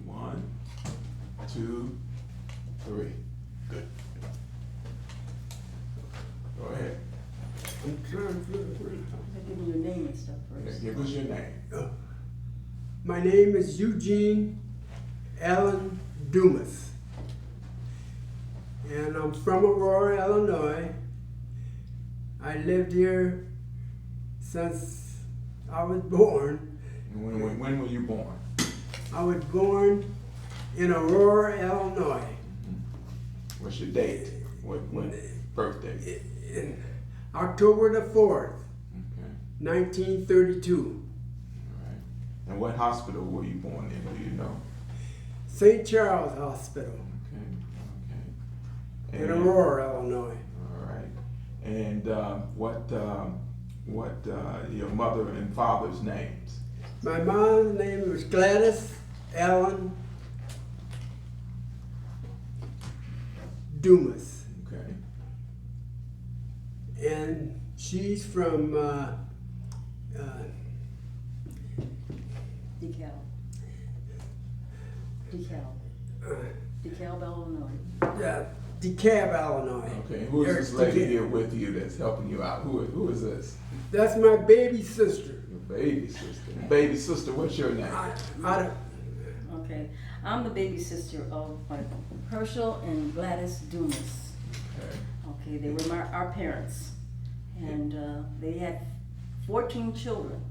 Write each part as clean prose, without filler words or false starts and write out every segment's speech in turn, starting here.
1, 2, 3. Good. Go ahead. I'm trying to flip it. Give me your name and stuff Yeah, first. give us your name. My name is Eugene Allen Dumas, and I'm from Aurora, Illinois. I lived here since I was born. And when were you born? I was born in Aurora, Illinois, What's your date? What birthday? in October the 4th, Okay. 1932. All right. And what hospital were you born in? Do you know? St. Charles Hospital Okay. in Aurora, Illinois. All right. And what your mother and father's names? My mom's name was Gladys Allen Dumas, Okay. and she's from DeKalb. DeKalb, Illinois. DeKalb, Illinois. Okay. Who is Eric this lady DeKalb. here with you that's helping you out? Who is this? That's my baby sister. Your baby sister. Baby sister, what's your name? I don't, Okay. I'm the baby sister of Herschel and Gladys Dumas. Okay. Okay, they were our parents. And they had 14 children.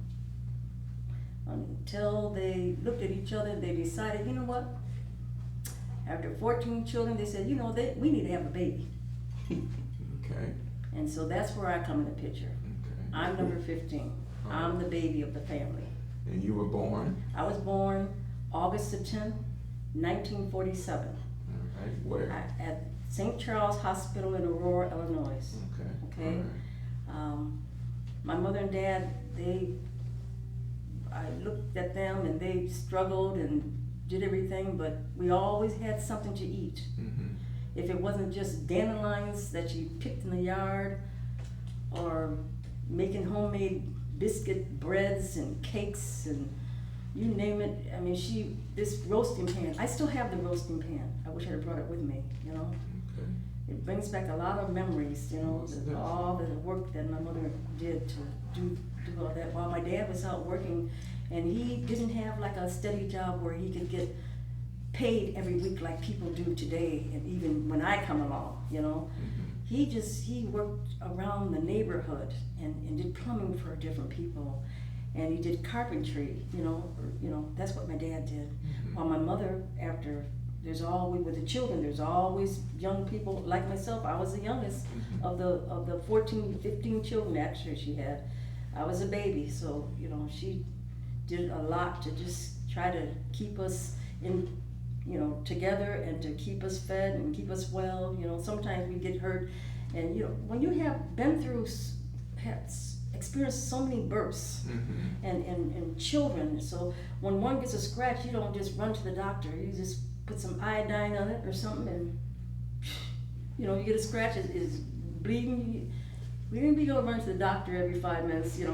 Until they looked at each other, they decided, you know what? After 14 children, they said, you know, we need to have a baby. Okay. And so that's where I come in the picture. Okay. I'm number 15. I'm the baby of the family. And you were born? I was born August the 10th, 1947, All right. Where? at St. Charles Hospital in Aurora, Illinois. Okay. Okay. All right. My mother and dad, I looked at them and they struggled and did everything, but we always had something to eat. Mm-hmm. If it wasn't just dandelions that you picked in the yard, or making homemade biscuit breads and cakes and you name it. I mean, this roasting pan, I still have the roasting pan. I wish I had brought it with me, you know. Okay. It brings back a lot of memories, you know, Yes, it does. all the work that my mother did to do all that while my dad was out working, and he didn't have like a steady job where he could get paid every week like people do today, and even when I come along, you know. Mm-hmm. He worked around the neighborhood and did plumbing for different people, and he did carpentry, you know, that's what my dad did. Mm-hmm. While my mother, with the children, there's always young people like myself. I was the youngest Mm-hmm. of the 14, 15 children actually she had. I was a baby, so, you know, she did a lot to just try to keep us together and to keep us fed and keep us well. You know, sometimes we get hurt, and you know, when you have experienced so many births Mm-hmm. and children, so when one gets a scratch, you don't just run to the doctor. You just put some iodine on it or something, and you know, you get a scratch, it's bleeding. We didn't be going to run to the doctor every 5 minutes. You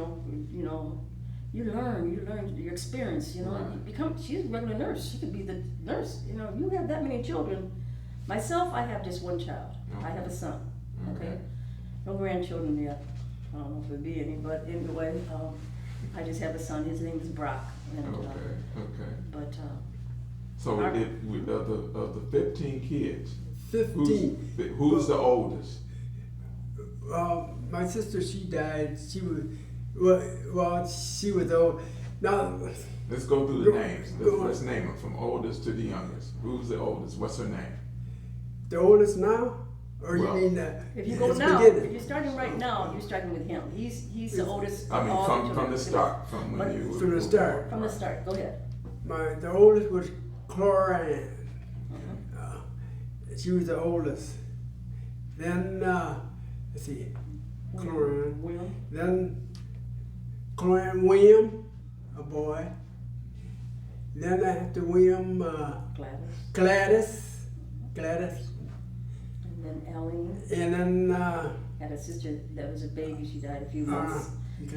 learn your experience, you know. Right. She's a regular nurse. She could be the nurse. You know, you have that many children. Myself, I have just one child. Okay. I have a son. Okay. Okay. No grandchildren yet. I don't know if there'll be any, but anyway, I just have a son. His name is Brock. And, Okay. But So of the 15 kids, 15. who's the oldest? My sister, she died. She was old. Now, Let's go through the Go- names. go on. Let's name them from oldest to the youngest. Who's the oldest? What's her name? the oldest now, or Well, you mean if you go it's now, beginning? if you're starting right now, you're starting with him. He's the oldest. I of mean, all from children. the start, from when you From the start. From the start. Go ahead. The oldest was Chlorine. Uh-huh. She was the oldest. Then let's see, Chlorine. William. Then Chlorine William, a boy. Then after William, Gladys. Gladys. And then Aline and then had a sister that was a baby. She died a few months.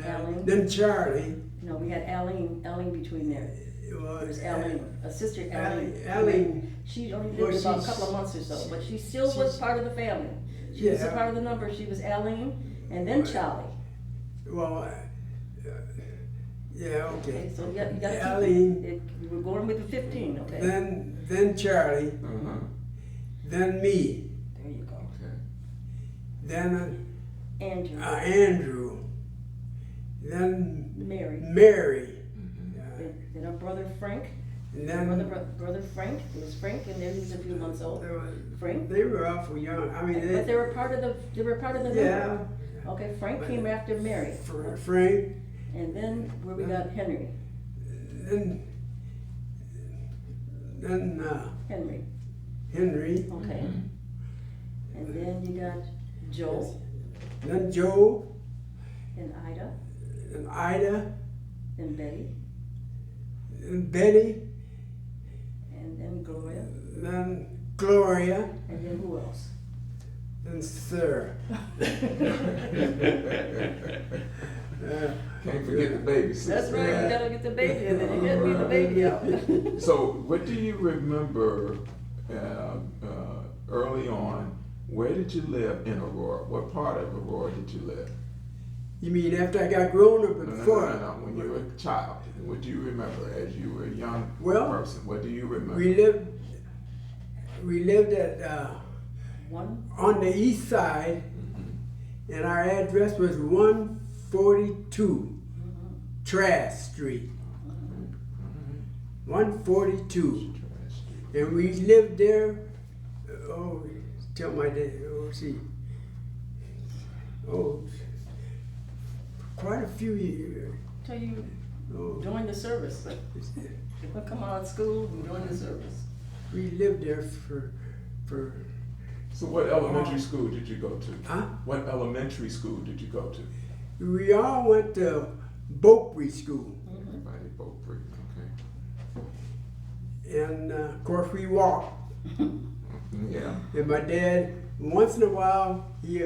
Aline. then Charlie. No, we had Aline between there. There was Aline, a sister Aline. Aline. She only lived Well, about a she's- couple of months or so, but she still was part of the family. She was a Yeah. part of the number. She was Aline, and then Charlie. Well, yeah, Okay, okay. so you got to Aline. keep it. We're going with the 15, okay? Then Charlie. Uh-huh. Then me. There you go. Okay. Then Andrew, Andrew. Then Mary, Mary. Mhm. then our brother Frank. And Brother Frank. It was Frank, and then he was a few months old. Frank. they were awful young. I mean, But they were part of the. They were part of the yeah. number. Okay, Frank came after Mary, Frank. and then where we got Henry. Then Henry. Henry. Okay. Mhm. And then you got Joe Then Joe. and Ida And Ida. and Betty And Betty. and then Gloria Then Gloria. and then who else? Then Sarah. Can't forget the baby sister. That's right. You gotta get the baby, and then you gotta be the baby out. So, what do you remember early on? Where did you live in Aurora? What part of Aurora did you live? You mean after I got grown up or No, before? no. When you were a child, what do you remember as you were a young Well, person? What do you remember? We lived at One. on the east side, Mhm. and our address was 142 Trask Street. 142, and we lived there. Oh, tell my dad. Oh, see. Oh, quite a few years. Till you Oh, join the service. We'll come out of school and join the service. we lived there for So, what elementary school did you go to? huh? What elementary school did you go to? We all went to Beaupre School, Everybody both free. Okay. and of course we walked. Yeah. And my dad, once in a while, he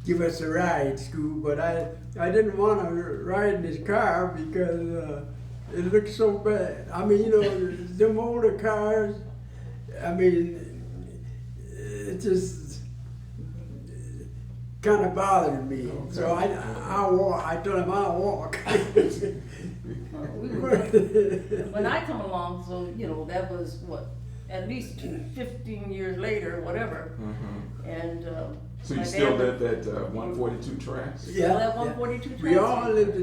give us a ride to school, but I didn't want to ride in his car because it looked so bad. I mean, you know, them older cars, I mean, it just kind of bothered me. Okay. So I told him I'll walk. When I come along, so you know that was what, at least 15 years later, whatever. Uh-huh. And So my you still dad- lived at 142 Tracks? Yeah, at 142 We all Trask. lived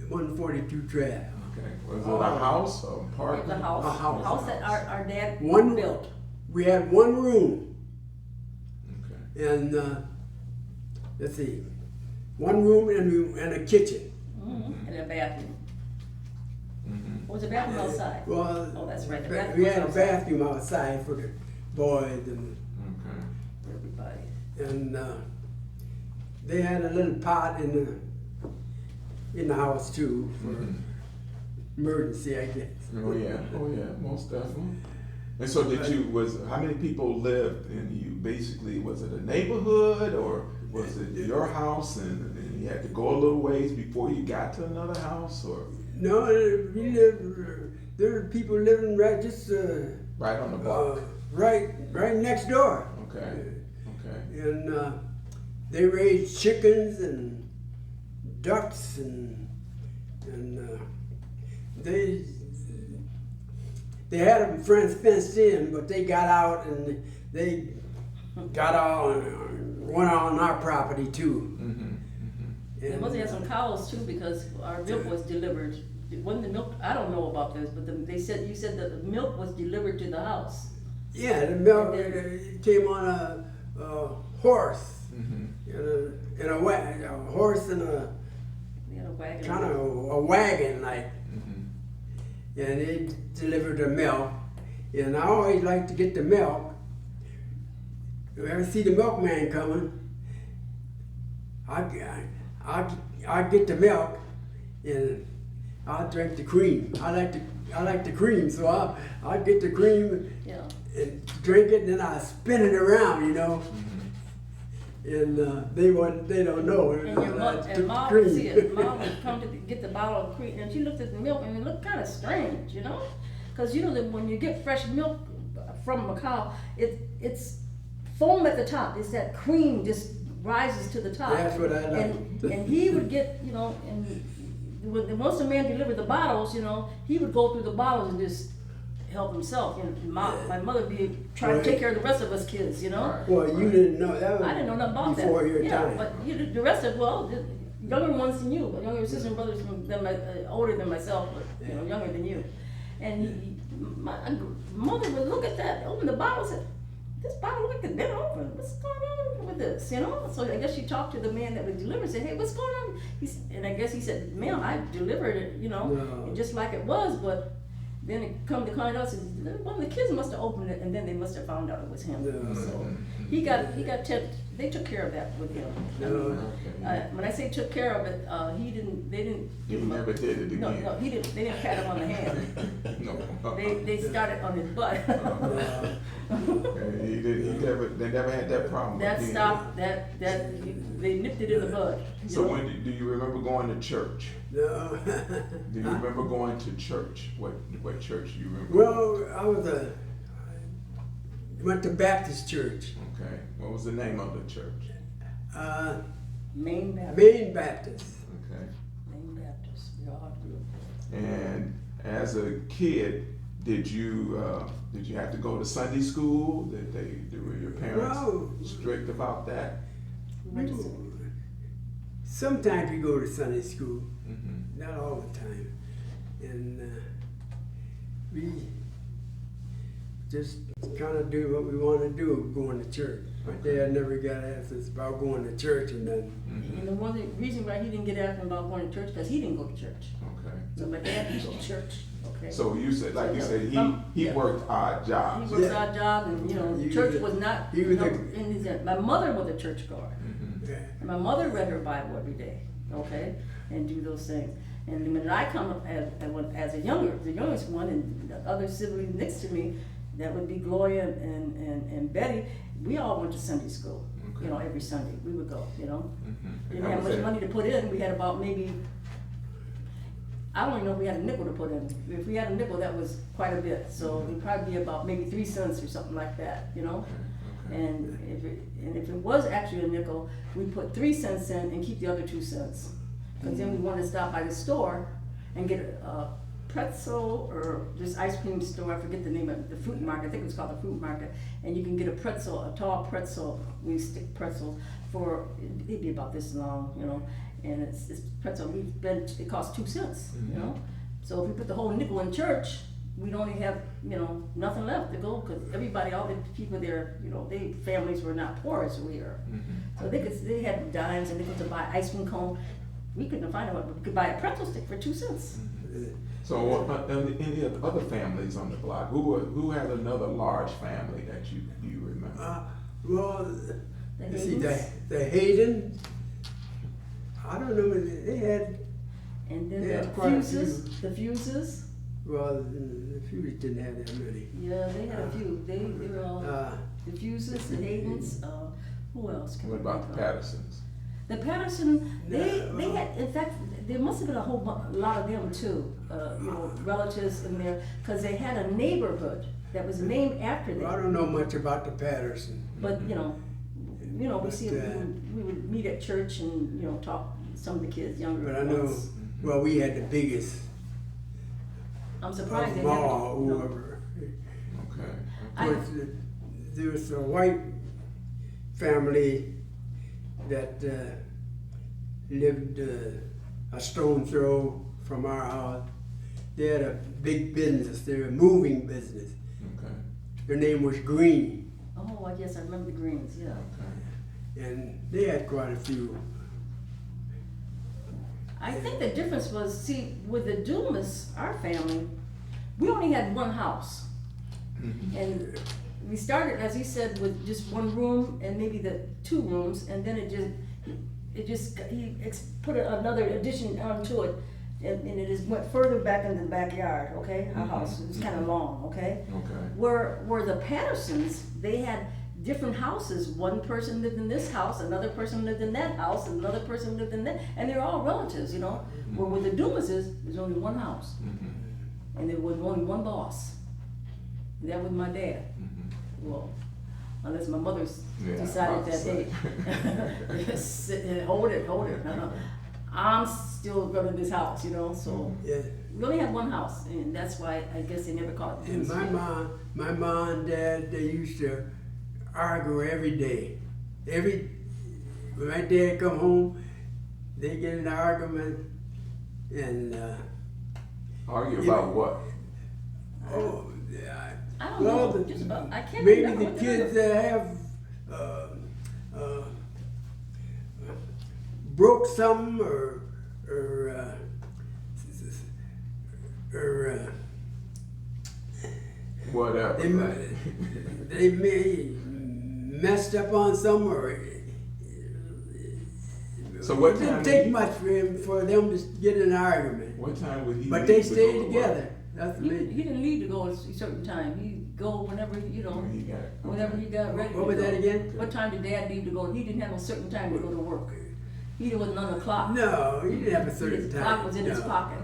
at 142 Trask. Okay. Was it a house or It apartment? was a house. A house. House that our dad One built. We had one room, Okay. and let's see, one room and a kitchen. And a bathroom. Mm-hmm. Was a bathroom outside? Well, Oh, that's right, the we bathroom was had a outside. bathroom outside for the boys, and Okay. For everybody. they had a little pot in the house too for Mhm. emergency, I guess. Oh yeah, most definitely. And so how many people lived in you? Basically, was it a neighborhood or was it your house and you had to go a little ways before you got to another house or No, we lived. There were people living right just right on the block? right next door. Okay, okay. And they raised chickens and ducks and they had them fenced in, but they got out and they got went on our property too. Mm-hmm, mm-hmm. They must have had some cows too, because our milk was delivered. It wasn't the milk, I don't know about this, but you said that the milk was delivered to the house. Yeah, the milk And then- came on a horse, Mm-hmm. a horse and a We had a wagon. kind of a wagon like. Mm-hmm. And they delivered the milk. And I always like to get the milk. If I ever see the milkman coming, I get the milk and I'll drink the cream. I like the cream, so I get the cream Yeah. and drink it, and then I spin it around, you know. And they don't know. And your mother, and mom would see it. Mom would come to get the bottle of cream, and she looked at the milk, and it looked kind of strange, you know, because you know that when you get fresh milk from a cow, it's foam at the top. It's that cream just rises to the top. That's what I like. And he would get, you know, and once the man delivered the bottles, you know, he would go through the bottles and just help himself. You know, my mother would be trying to take care of the rest of us kids, you know. Well, you didn't know that was I didn't know nothing about before that. your time. But the rest of, well, the younger ones than you, younger sisters and brothers older than myself, but you know, younger than you. And my mother would look at that, open the bottle, and say, "This bottle look been open. What's going on with this?" You know. So I guess she talked to the man that would deliver and said, "Hey, what's going on?" And I guess he said, "Ma'am, I delivered it, you know, No. just like it was, but." Then it come to find out, one of the kids must have opened it, and then they must have found out it was him. No. So he got they took care of that with him. No. Okay. When I say took care of it, they didn't. You never did it again. No, he didn't. They didn't pat him on the hand. No. They started on his butt. Okay, they never had that problem. That again. stopped. They nipped it in the bud. you So know? when do you remember going to church? No. Do you remember going to church? What church do you remember? Well, went to Baptist church. Okay. What was the name of the church? Maine Baptist. Main Baptist. Okay. Maine Baptist. We all grew up. And as a kid, did you have to go to Sunday school? Were your parents Well, strict about that? sometimes we go to Sunday school, Mm-hmm. not all the time, and we just kind of do what we want to do, going to church. My dad never got asked us about going to church and then. Mm-hmm. And the one reason why he didn't get asked about going to church, because he didn't go to church. Okay. So my dad didn't go to church. Okay. So you said, like you said, he Yeah. worked odd He jobs. works Yeah. odd job, and you know, He church was a- was not. he was no, a- in his, my mother was a churchgoer, Mm-hmm. Yeah. and my mother read her Bible every day, okay, and do those things. And when I come up as the youngest one, and the other siblings next to me, that would be Gloria and Betty. We all went to Sunday school. Okay. You know, every Sunday we would go. You know, Mm-hmm. didn't have much money to put in. We had about maybe. I don't even know if we had a nickel to put in. If we had a nickel, that was quite a bit. So it'd probably be about maybe 3 cents or something like that, you know. Okay. And if it was actually a nickel, we put 3 cents in and keep the other 2 cents. Because then we wanted to stop by the store and get a pretzel or this ice cream store. I forget the name of it, the fruit market. I think it was called the fruit market. And you can get a pretzel, a tall pretzel. We stick pretzels for it'd be about this long, you know. And it's pretzel. It costs 2 cents, you know. So if we put the whole nickel in church, we'd only have, you know, nothing left to go because everybody, all the people there, you know, they families were not poor as we are. Mm-hmm. So they had dimes and nickels to buy ice cream cone. We couldn't find out. We could buy a pretzel stick for 2 cents. So any of the other families on the block, who had another large family that you remember? Well, The you see, Haydens. the Hayden, I don't know, they had, And then Yeah, the quite a fuses. The fuses. well, the Furies didn't have that many. Yeah, they had a few. They were all the fuses, the Haydens. Who else? Can What I about think the of? Pattersons? The Patterson, they No. had, in fact, there must have been a whole lot of them too, you know, relatives in there, because they had a neighborhood that was named after Well, I them. don't know much about the Patterson. But, you know, we see, But, we would meet at church and, you know, talk, some of the kids, younger But I know, ones. well, we had the biggest I'm surprised they of had, all, you know, whoever. Okay. I- But there was a white family that lived a stone throw from our house. They had a big business, they were a moving business. Okay. Their name was Green, oh, I guess I remember the Greens, yeah. Okay. and they had quite a few. I think the difference was, see, with the Dumas, our family, we only had one house. Mm-hmm. And we started, as he said, with just one room and maybe the 2 rooms, and then he put another addition onto it and it is went further back into the backyard, okay, our Mhm, house, it was kinda long, okay? Okay. Where the Pattersons, they had different houses, one person lived in this house, another person lived in that house, and another person lived in that, and they're all relatives, you know? Where with the Dumases, there's only one house, Mhm, and there was only one boss, and that was my dad. mhm. Well, unless my mother's Yeah, decided about to that, say. hey, hold it. I'm still running this house, you know, so Yeah. we only had one house, and that's why I guess they never caught it. And my mom and dad, they used to argue every day. When my dad come home, they get in an argument, and Argue about what? oh, I don't well, know, just about, I can't maybe remember the what kids that have broke something or Whatever. they, right? they may messed up on some or So what it time didn't take would much for them to get in an argument. What time would he? But leave they to go stayed to work? together. That's He amazing. didn't leave to go at a certain time, he'd go whenever, you know, When he got, whenever he got ready to What was go. that again? What time did dad leave to go? He didn't have a certain time to go to work. He wasn't on the clock. No, he didn't have a certain His time. clock was in his No. pocket.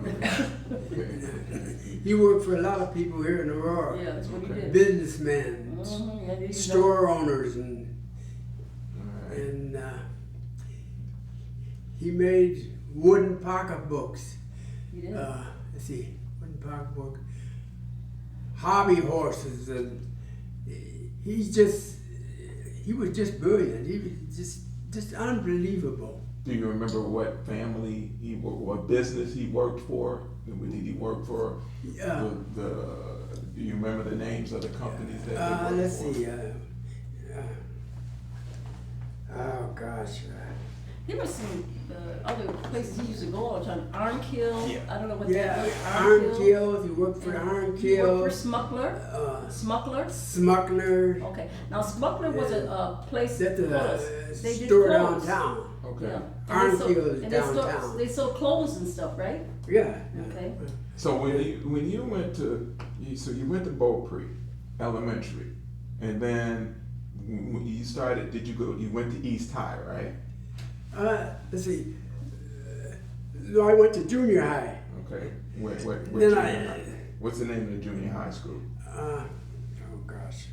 He worked for a lot of people here in Aurora. Yeah, that's what he Okay. did. Businessmen, Mhm, yeah, he's store owners, and Alright. and he made wooden pocketbooks. He did. Let's see, wooden pocketbook, hobby horses, and he was just brilliant. He was just unbelievable. Do you remember what family what business he worked for? Did he work for do you remember the names of the companies that he worked Let's for? see. Oh gosh. There were some other places he used to go all the time. Arnkill, Yeah. I don't know what Yeah, that is. Iron Kills. He worked for Iron He worked Kills. for Smuckler. Smuckler. Smuggler. Okay. Now Smuckler was a place That's clothes. a They did store clothes. downtown. Okay. Yeah. Iron And they sold- Kill is and they sold- downtown. They sold clothes and stuff, right? Yeah. Okay. So when you went to you went to Beaupre Elementary, and then when you started, you went to East High, right? Let's see. No, I went to junior high. Okay. What Then junior I- high? What's the name of the junior high school? Oh gosh.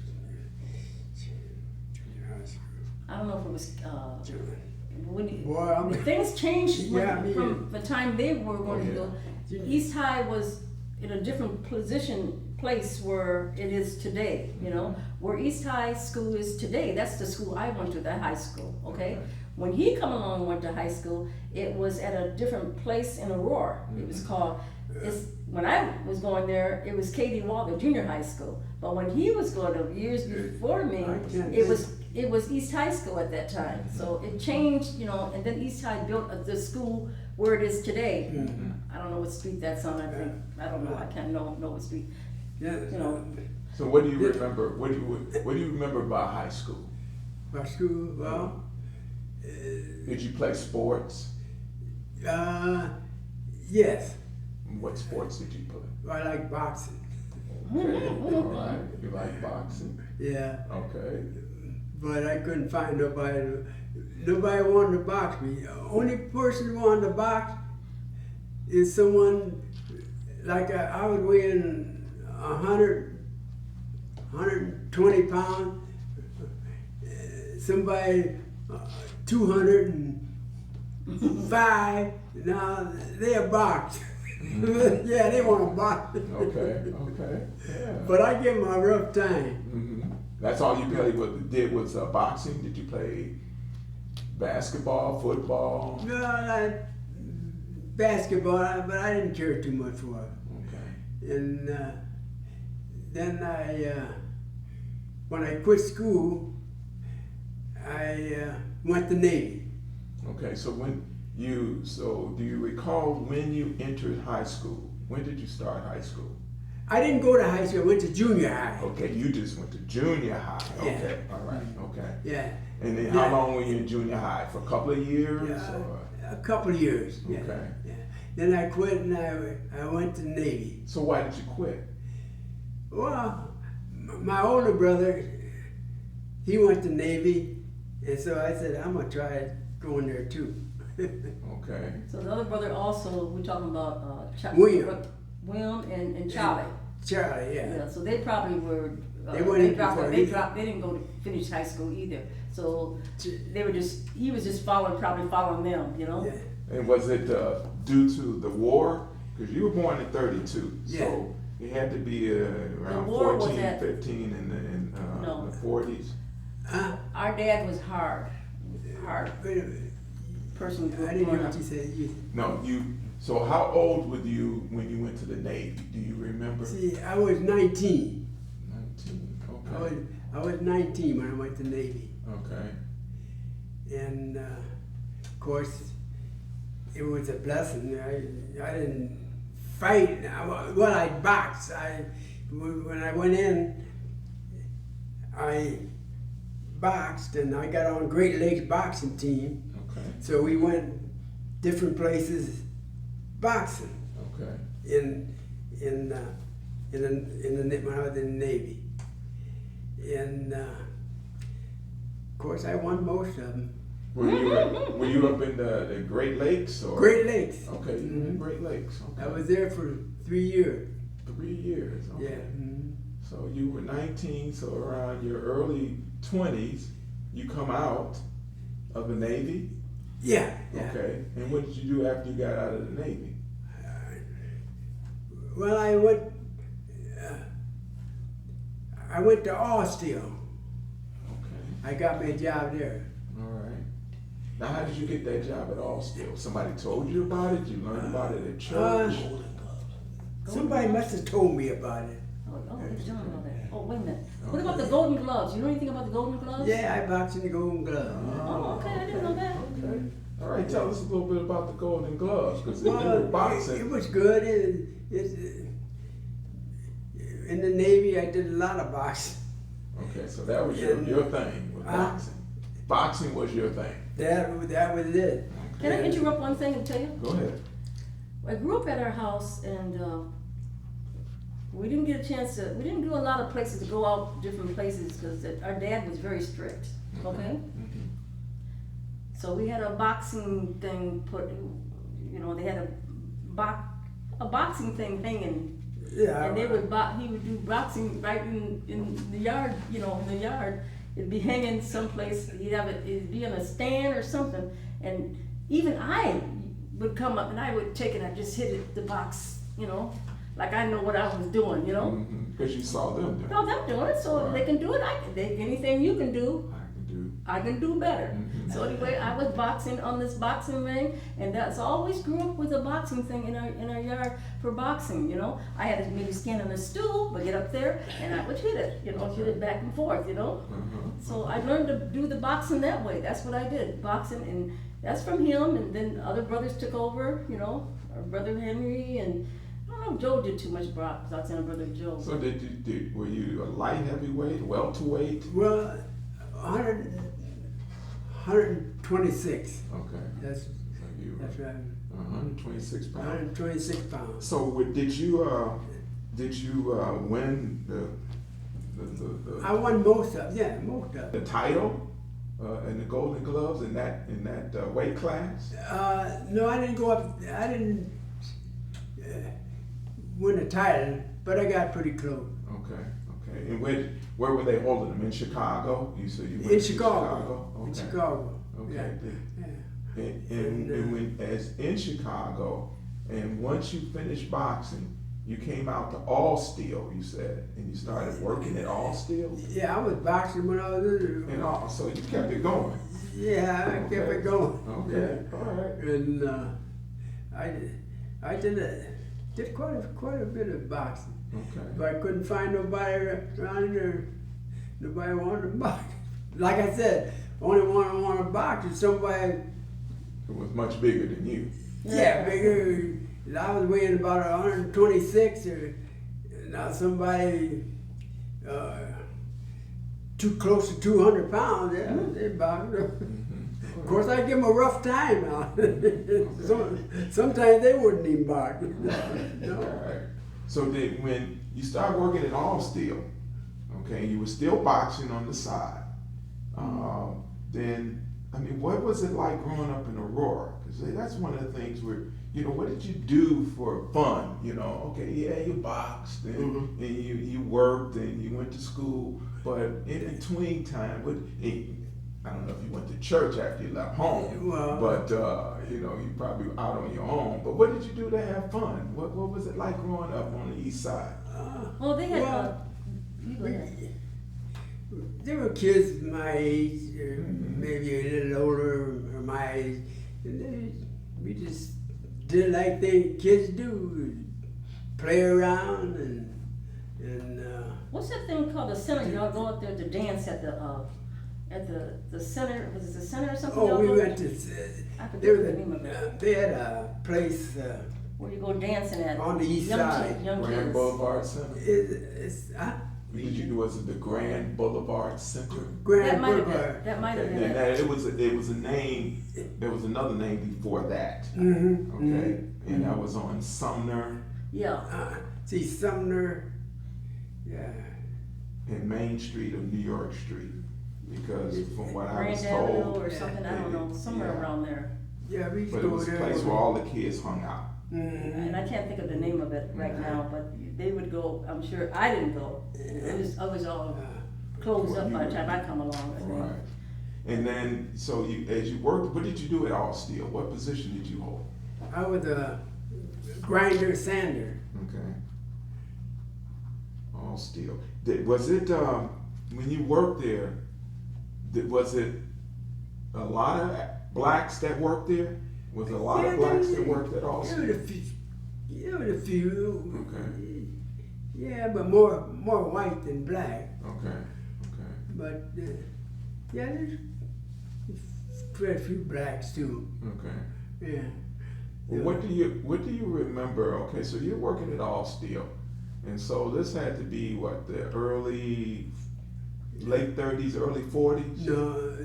Junior high school. I don't know if it was when Boy, I'm things changed Yeah, I mean- from the time they were going to go. Yeah. East High was in a different place where it is today, you know, where East High School is today. That's the school I went to, that high school, okay? When he come along and went to high school, it was at a different place in Aurora. It was called, when I was going there, it was Katie Walker Junior High School. But when he was going to, years before me, I can't it was East High School at that time. So it changed, you know, and then East High built the school where it is today. I don't know what street that's on, I don't know, I can't know what street, Yeah. you know. So what do you remember? What do you remember about high school? My school, well, Did you play sports? yes, What sports did you play? I like boxing. Okay, all right. You like boxing? Yeah, Okay. but I couldn't find nobody. Nobody wanted to box me. The only person who wanted to box is someone like I was weighing 120 pounds. Somebody 205. Now they are boxed. Yeah, they want to box. Okay. Okay. Yeah. But I give them a rough time. hmm That's all you did was boxing. Did you play basketball, football? No, basketball, but I didn't care too much for it. Okay. And then when I quit school, I went to Navy. Okay. So do you recall when you entered high school? When did you start high school? I didn't go to high school. I went to junior high. Okay, you just went to junior high. Okay, Yeah. all right, okay. Yeah. And then Yeah. how long were you in junior high? For a couple of years? Yeah, Or? a couple of years. Yeah. Okay. Yeah. Then I quit and I went to the Navy. So why did you quit? Well, my older brother, he went to Navy, and so I said, I'm gonna try going there too. Okay. So the other brother also, we're talking about William and Charlie. Charlie, yeah. Yeah, so they probably were. They went in before They he- dropped. They didn't go to finish high school either. So they were just. He was just probably following them. You know. Yeah. And was it due to the war? Because you were born in 32, Yeah. so it had to be around war was 14, at- 15 in No. the 40s. Our dad was hard Wait a minute. person. I didn't hear growing what up. you said. No, you. So how old were you when you went to the Navy? Do you remember? See, I was 19. 19. Okay. I was 19 when I went to Navy. Okay. And of course, it was a blessing. I didn't fight. Well, I boxed. When I went in, I boxed, and I got on Great Lakes boxing team. Okay. So we went different places boxing Okay. when I was in the Navy. And of course, I won most of them. Were you up in the Great Lakes or? Great Lakes. Okay, you were in Great Lakes. Okay. I was there for 3 years. 3 years. Okay. Yeah. Mhm. So you were 19, so around your early 20s, you come out of the Navy. Yeah. Yeah. Okay. And what did you do after you got out of the Navy? Well, I went to Allsteel. Okay. I got me a job there. All right. Now, how did you get that job at Allsteel? Somebody told you about it? You learned about it at church? Somebody must have told me about it. Oh, John know that. Oh, wait a minute. What about the Golden Gloves? You know anything about the Golden Gloves? Yeah, I boxed in the Golden Glove. Oh, okay. I didn't know that. Okay. All right. Tell us a little bit about the Golden Gloves, because they were Well, boxing. it was good. In the Navy, I did a lot of boxing. Okay, so that was your thing with boxing. Boxing was your thing. That was it. Can I interrupt one thing and tell you? Go ahead. I grew up at our house, and we didn't get a chance to. We didn't do a lot of places to go out different places because our dad was very strict. Okay. Mhm. So we had a boxing thing put. You know, they had a boxing thing hanging. Yeah. And they would he would do boxing right in the yard, you know, in the yard. It'd be hanging someplace. It'd be on a stand or something. And even I would come up and I would take it. I just hit it, the box, you know, like I know what I was doing, you know. Because you saw them doing it. No, them doing it, so if they can do it. Anything you can do, I can do better. Mhm. So anyway, I was boxing on this boxing ring, and that's always grew up with a boxing thing in our yard for boxing. You know, I had to maybe stand on a stool, but get up there and I would hit it. You know, hit it back and forth. You know, so I learned to do the boxing that way. That's what I did, boxing, and that's from him. And then other brothers took over. You know, our brother Henry, and I don't know if Joe did too much boxing. Our brother Joe. So were you a light heavyweight, welterweight? Well, 126. Okay. That's So you were right. 126 pounds. 126 pounds. So did you win I won most of the title in the Golden Gloves in that weight class? No, I didn't go up. I didn't win a title, but I got pretty close. Okay. And where were they holding them? In Chicago? You said you went In to Chicago. Okay. In Chicago. Okay. Yeah. And when as in Chicago, and once you finished boxing, you came out to Allsteel, you said, and you started working at Allsteel. Yeah, I was boxing when I was little. And so you kept it going. Yeah, I kept it going. Okay. All right. And I did quite a bit of boxing. Okay. But I couldn't find nobody around there. Nobody wanted to box. Like I said, only one wanted to box is somebody. It was much bigger than you. Yeah, bigger. I was weighing about 126, or now somebody too close to 200 pounds. Yeah, they boxed. Of course, I give them a rough time now. Sometimes they wouldn't even bark. No. Alright. So then when you started working at All Steel, okay, you were still boxing on the side. Then, I mean, what was it like growing up in Aurora? Because that's one of the things where, you know, what did you do for fun? You know, okay, yeah, you boxed and, and you worked and you went to school, but in between time, I don't know if you went to church after you left home, Well, but you know, you probably were out on your own. But what did you do to have fun? What was it like growing up on the east side? Well, they had, well, you go ahead. there were kids my age, or maybe a little older, or my age. And we just did like kids do, play around and What's that thing called, the center? Y'all go up there to dance at the center, was it the center or something? oh, y'all we go went to? to. I forget There the was name of it. they had a place Where you go dancing at. on the east young side. Kids, young Grand kids. Boulevard Center? Was it the Grand Boulevard Center? Grand That might have Boulevard. been, that might have Okay, been and it. it was a name, there was another name before that, Mm-hmm. okay? And that was on Sumner Yeah, See Sumner, yeah. and Main Street of New York Street. Because from what I was Grand Avenue told, or something, I don't know, somewhere Yeah. around there. Yeah, we used but to it go was a there. place where all the kids hung out. Mhm. And I can't think of the name of it right now, but they would go, I'm sure, I didn't go. I was all closed up by the time I come along, I think. Right. And then, so as you worked, what did you do at All Steel? What position did you hold? I was a grinder sander. Okay. All Steel. Was it, when you worked there, was it a lot of blacks that worked there? Was it a lot of blacks that worked at All Steel? There were a few. Okay. Yeah, but more white than black. Okay. Okay. But yeah, there's quite a few blacks too. Okay. Yeah. Well, what do you remember? Okay, so you're working at All Steel, and so this had to be what, the late 30s, early 40s. No,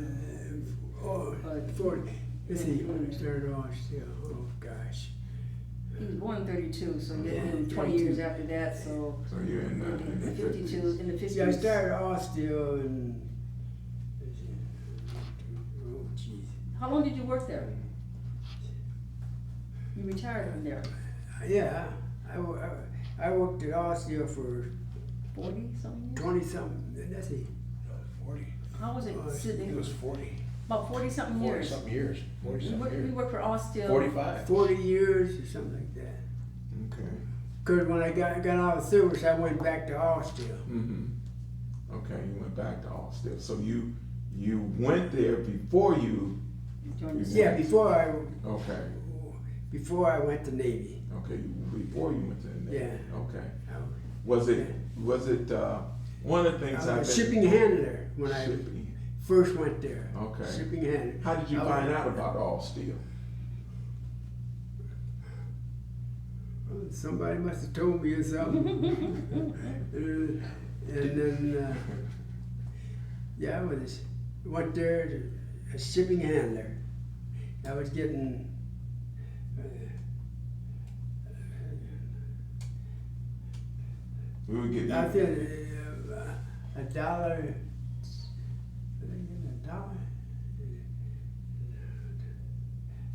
40. Let's see, when I started off still. Oh gosh. He was born in 32, so you Yeah, had 20 years after that, so So you're in the 52, 50s. in the 50s. Yeah, I started off still in. Oh jeez. How long did you work there? You retired from there, Yeah, I worked at Osteo for 40 something years? 20 something. Let's see. 40. How was it sitting, It was 40. about 40 something 40 years? something years. 40 We something worked years. for Austell. 45. 40 years or something like that. Okay. Because when I got out of service, I went back to Osteo. Mm-hmm. Okay, you went back to All Steel. So you went there before you. Joined the Yeah, Okay. before I went to Navy. Okay. Before you went to the Navy. Yeah. Okay. I Was it one of the things was I've a been shipping handler when I shipping. first went there. Okay. Shipping handler. How did you find out about All Steel? Somebody must have told me or something. And then, yeah, went there to a shipping handler. I was getting We were getting. I think a dollar.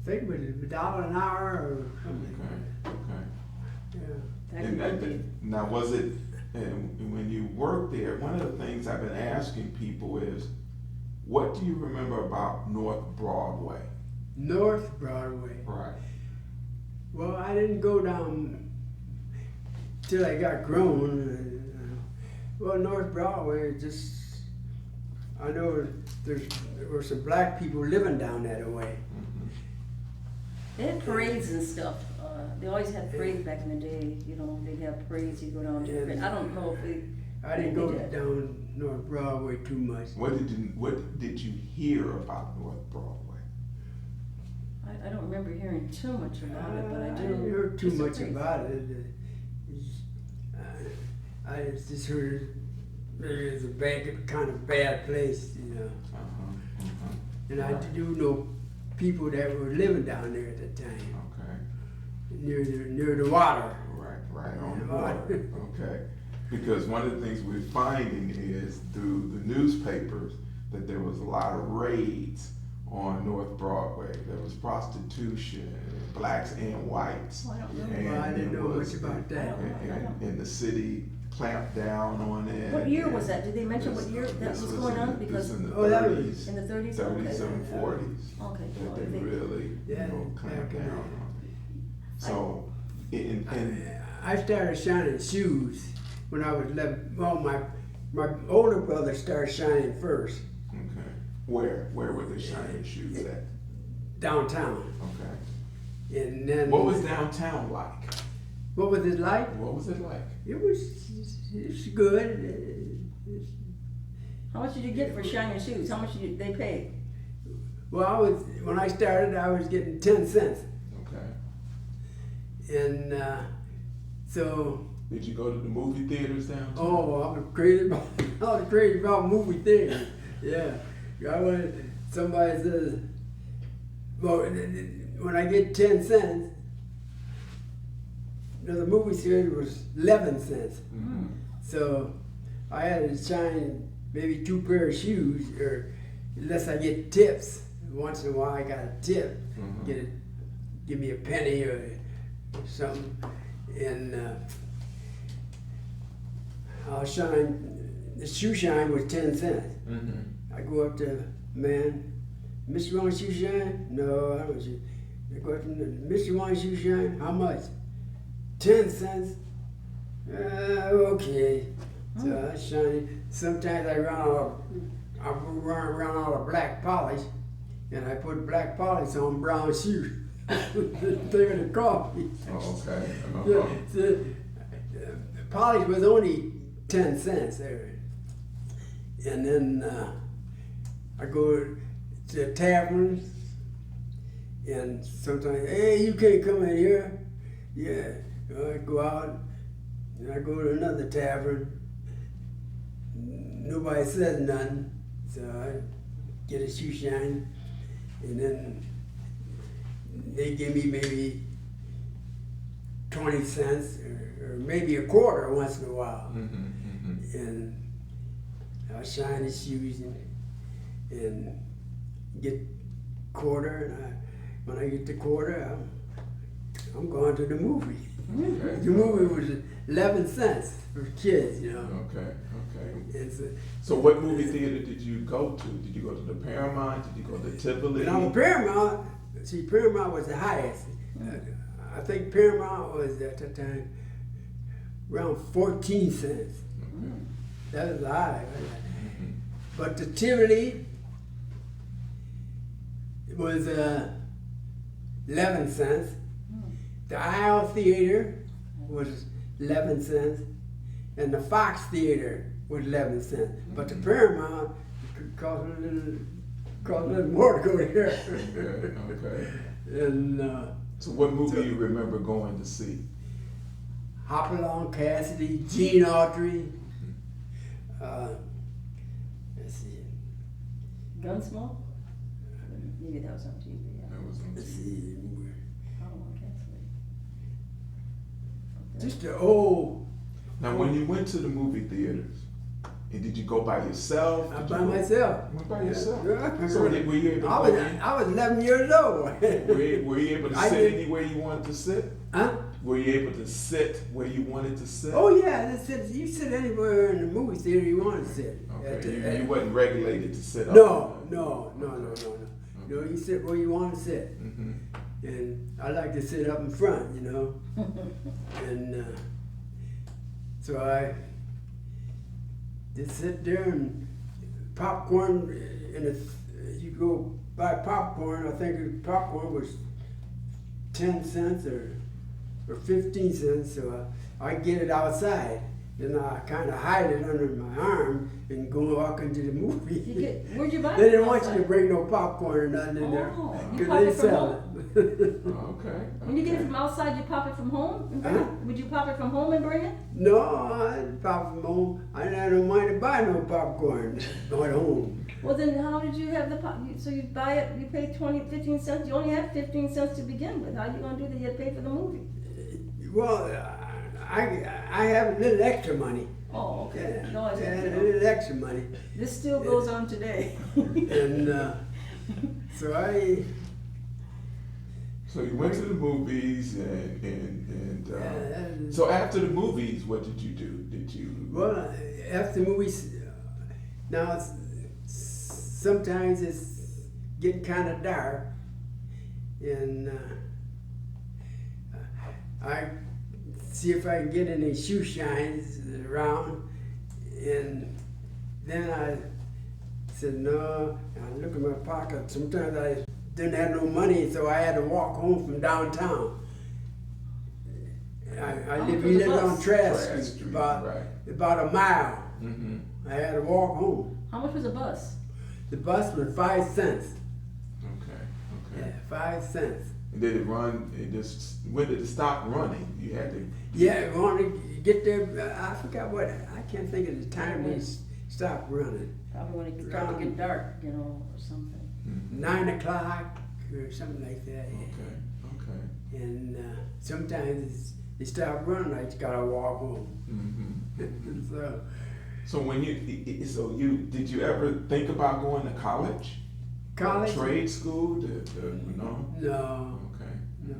I think it was $1 an hour or something. Okay. Okay. Yeah. Back in And the day. now, was it, and when you worked there, one of the things I've been asking people is, what do you remember about North Broadway? North Broadway. Right. Well, I didn't go down till I got grown. Well, North Broadway, I know there were some black people living down that way. They had parades and stuff. They always had parades back in the day. You know, they'd have parades. You go down to. Yeah. I don't know if they. I didn't go They did. down North Broadway too much. What did you hear about North Broadway? I don't remember hearing too much about it, but I do. didn't hear too It's a much parade. about it. I just heard maybe it's a kind of bad place, you know. and I Right. do know people that were living down there at the time, Okay. near the water. Right on the Right. water. Okay. Because one of the things we're finding is through the newspapers that there was a lot of raids on North Broadway. There was prostitution, blacks and whites. Oh, I don't know. And Well, I didn't it know was- much about that. And the city clamped down on it. What year was that? Did they mention what year that This was was going in- on? this Because in the Oh, that was- 30s, in the 30s? 30s Okay. and 40s. Okay. That Well, they they- really, Yeah, clamped back in down on it. So, and I started shining shoes when I was 11. Well, my older brother started shining first okay, where were they shining shoes at? downtown, Okay. and then What was downtown like? what was it like? What was it like? It was good. How much did you get for shining shoes? How much did they pay? Well, when I started, I was getting 10 cents, Okay. and so Did you go to the movie theaters downtown? oh, I was crazy about movie theaters. Yeah, I went. Somebody says, well, when I get 10 cents, the movie theater was 11 cents. Mhm. So I had to shine maybe 2 pair of shoes, or unless I get tips. Once in a while, I got a tip. Mhm. Give me a penny or something, and I'll shine. The shoe shine was 10 cents. Mhm. I go up to man, Mr. You want a shoe shine? No, I don't. I go up to Mr. You want a shoe shine? How much? 10 cents. Okay. So I shine it. Sometimes I run out of black polish, and I put black polish on brown shoes. They're gonna call me. Oh, okay. The, Uh-huh. the polish was only 10 cents there. And then I go to taverns, and sometimes, hey, you can't come in here. Yeah, I go out, and I go to another tavern. Nobody says nothing, so I get a shoe shine, and then they give me maybe 20 cents or maybe a quarter once in a while. Mhm. Mhm. And I shine the shoes and get quarter, and when I get the quarter, I'm going to the movie. Okay. The movie was 11 cents for kids, you know. Okay. Okay. And so, So, what movie theater did you go to? Did you go to the Paramount? Did you go to Tivoli? and on the Paramount, see, Paramount was the highest. I think Paramount was at the time around 14 cents. Okay. That was high. Mhm. But the Tivoli was 11 cents. The Isle Theater was 11 cents. And the Fox Theater was 11 cents. But the Paramount cost a little more to go there. Okay. Okay. And So, what movie you remember going to see? Hopalong Cassidy, Gene Autry. Let's see. Gunsmoke? Maybe that was on TV. Yeah. That was on Let's TV. see. I don't know, I can't say. Just the old. Now, when you went to the movie theaters, and did you go by yourself? I'm Did by you go- myself. You went by yourself. Yeah. So, were you able to I go was, in? I was 11 years old. Were you able to I sit did- anywhere you wanted to sit? Huh? Were you able to sit where you wanted to sit? Oh yeah, you sit anywhere in the movie theater you want to sit. Okay, you wasn't regulated to sit up. No. No, you sit where you want to sit. Mm-hmm. And I like to sit up in front, you know. And so I just sit there and popcorn. You go buy popcorn. I think the popcorn was 10 cents or 15 cents. So I get it outside then I kind of hide it under my arm and go walk into the movie. Where'd you buy it? They didn't want you to bring no popcorn or nothing in there. Oh, you Because pop they it from sell home? it. Okay. When you get it okay. from outside, you pop it from home and bring Huh? it? Would you pop it from home and bring it? No, I didn't pop from home. I didn't have no money to buy no popcorn going home. Well, then how did you have the pop? So you buy it, you pay 15 cents. You only had 15 cents to begin with. How you gonna do that? You had to pay for the movie. Well, I have a little extra money. Oh, okay. Yeah, No, I I had a didn't. little extra money. This still goes on today. And so I, So you went to the movies and uh, so after the movies, what did you do? Did you? well, after movies, now sometimes it's getting kind of dark, and I see if I can get any shoe shines around, and then I said no. I look in my pocket. Sometimes I didn't have no money, so I had to walk home from downtown. How We much was the lived on bus? Trask Trask Street, Street, about right. a mile. Mm-hmm. I had to walk home. How much was a bus? The bus was 5 cents. Okay. Okay. Yeah, 5 cents. And did it run? It just when did it stop running? You had to. Yeah, we wanted to get there. I forgot what. I can't think of the time we stopped running. Probably when it started to get dark, you know, or something. 9 o'clock or something like that. Okay. Okay. And sometimes they stopped running. I just gotta walk home. Mm-hmm. So So when you did you ever think about going to college? college? Trade school? No. No, Okay. No.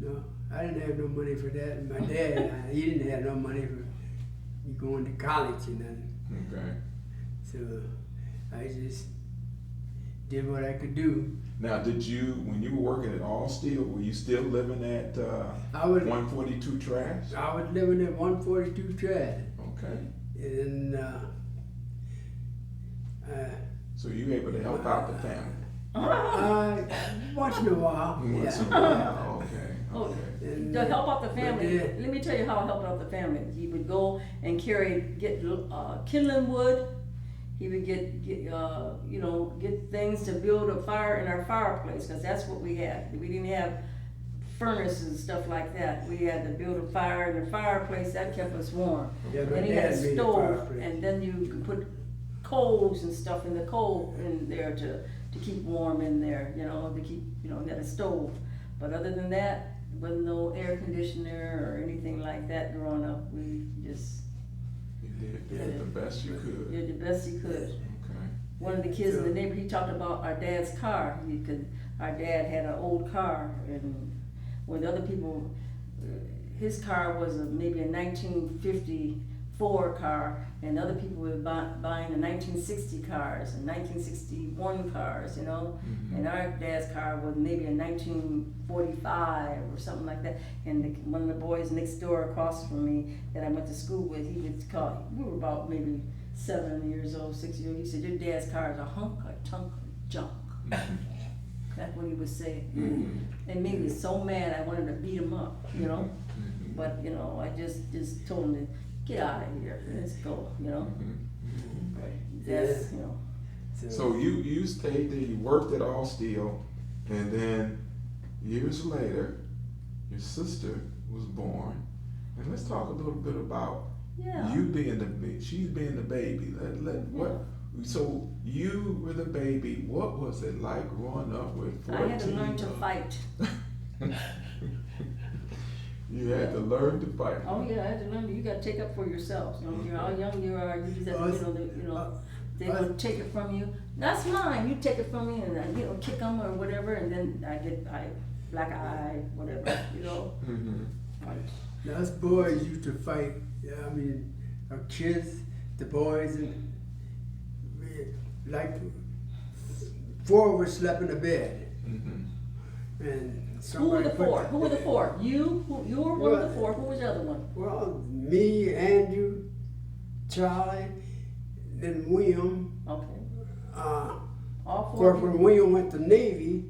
no. I didn't have no money for that. And my dad, he didn't have no money for going to college and nothing. Okay. So I just did what I could do. Now, did you when you were working at All Steel? Were you still living at I was 142 Trash? I was living at 142 Trash, Okay. and So you were able to help out the family. once in a while. Once in a yeah. while. Okay. Oh, Okay. And, to help out the family, but, let me tell you how I helped out the family. He would go and get kindling wood. He would get things to build a fire in our fireplace, because that's what we had. We didn't have furnaces and stuff like that. We had to build a fire in the fireplace. That kept us warm. Yeah, my And he had a dad made a stove, fireplace. and then you could put coals and stuff in the coal in there to keep warm in there, to keep, he had a stove. But other than that, wasn't no air conditioner or anything like that growing up. We just You did the best you could. did the best you could. Okay. One of the kids in the neighborhood, he talked about our dad's car. Our dad had an old car, and when the other people, his car was maybe a 1954 car, and other people were buying the 1960 cars and 1961 cars, Mm-hmm. and our dad's car was maybe a 1945 or something like that. And one of the boys next door across from me that I went to school with, he would call, we were about maybe 7 years old, 6 years old. He said, your dad's car is a hunk of junk. Mm-hmm. That's what he was saying. Mm-hmm. And made me so mad I wanted to beat him up, Mm-hmm. But, I just told him to get out of here, let's go, Mm-hmm. But that's, So you stayed there. You worked at All Steel, and then years later, your sister was born. And let's talk a little bit about yeah. you being she's being the baby. So you were the baby. What was it like growing up with 14? I had to learn to fight. You had to learn to fight. Oh yeah, I had to learn. You got to take up for yourself. You're how young you are. You just have to, they will take it from you. That's mine. You take it from me, and I, kick them or whatever, and then I black eye, whatever, Mm-hmm. Now, us boys used to fight. I mean, our kids, the boys, and like 4 of us slept in a bed, Mm-hmm. and Who were the somebody four? Who were the four? You were one of the four. Who was the other one? Well, me, Andrew, Charlie, then William. Okay. Of All 4 course, of when you. William went to Navy,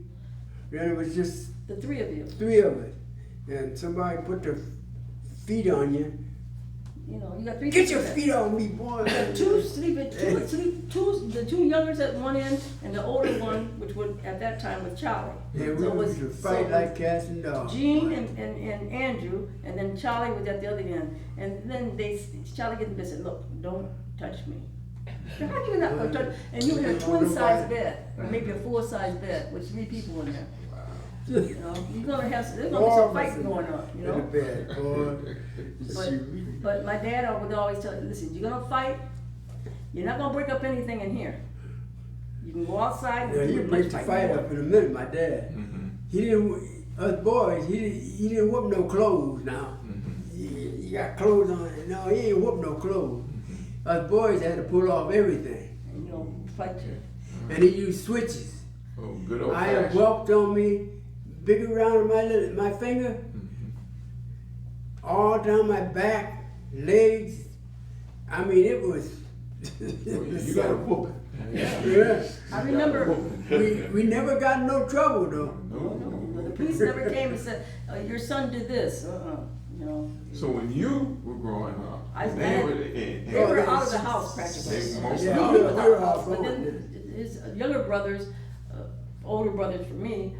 then it was just The 3 of you. 3 of us, and somebody put their feet on you, You know, you got three. Get your sisters. feet on me, boy. You got the two youngers at one end, and the older one, which would at that time was Charlie. Yeah, we So it used to fight so like cats and dogs. Gene and Andrew, and then Charlie was at the other end. And then Charlie gets and said, "Look, don't touch me." How you not gonna touch? And you in a twin size bed, or maybe a full size bed with 3 people in there. You know, you're gonna have there's gonna be some fighting going on. You In the know. bed, boy. But my dad would always tell, listen, you're gonna fight. You're not gonna break up anything in here. You can go outside. Yeah, And he do as break much the fighting fight you up want. in a minute, my dad. Mm-hmm. He didn't, us boys, he didn't whoop no clothes now. He got clothes on, no, he ain't whoop no clothes. Us boys had to pull off everything. And, you know, fight you. And he used switches. Oh, good old I have fashioned. whelped on me, big around my finger, all down my back, legs. I mean, it was. You got a whooping. Yeah. I remember, We never got in no trouble though. no, the police never came and said, your son did this. You know. So when you were growing up, I they had- were in. They were out of the house practically. They most Yeah, No, of he them. was we out were of the house, out but front. then his younger brothers, older brothers for me,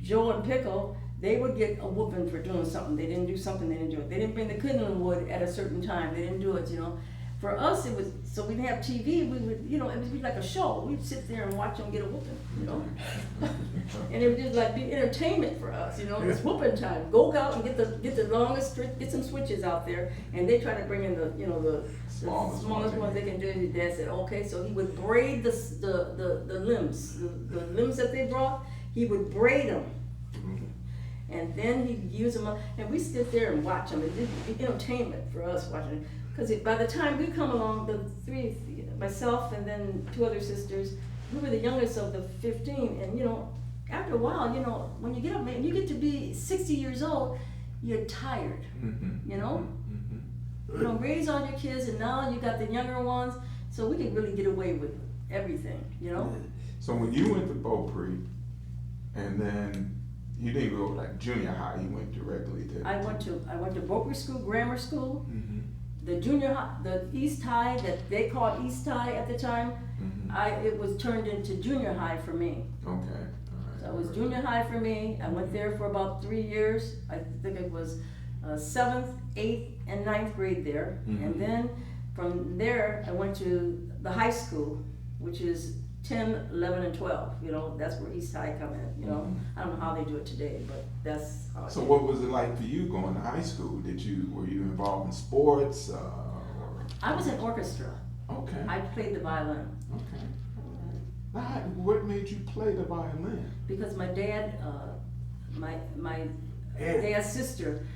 Joe and Pickle, they would get a whooping for doing something. They didn't do something, they didn't do it. They didn't bring the kindling wood at a certain time, they didn't do it, you know. For us, it was, so we didn't have TV, we would, you know, it would be like a show. We'd sit there and watch them get a whooping, you know. And it would just like be entertainment for us, you know, it's whooping time. Go out and get the longest, get some switches out there, and they try to bring in the, you know, the smallest ones they can do. And Dad said, okay, so he would braid the limbs, the limbs that they brought, he would braid them. And then he'd use them, and we sit there and watch them. It'd be entertainment for us watching it. Because by the time we come along, the three, myself and then 2 other sisters, we were the youngest of the 15. And you know, after a while, you know, when you get up, man, you get to be 60 years old, you're tired. You know, you know, raise all your kids, and now you got the younger ones, so we could really get away with everything. You know. So when you went to Beaupre, and then you didn't go like junior high, you went directly to. I went to Beaupre School, grammar school. Mm-hmm. The junior high, the East High that they called East High at the time, it was turned into junior high for me. Okay. All right. So it was junior high for me. I went there for about 3 years. I think it was 7th, 8th, and 9th grade there. And then from there, I went to the high school, which is 10, 11, and 12. You know, that's where East High come in. You know, I don't know how they do it today, but that's how. So what was it like for you going to high school? Were you involved in sports? Or? I was in orchestra. Okay. I played the violin. Okay. Now, what made you play the violin? Because my dad, my dad's sister,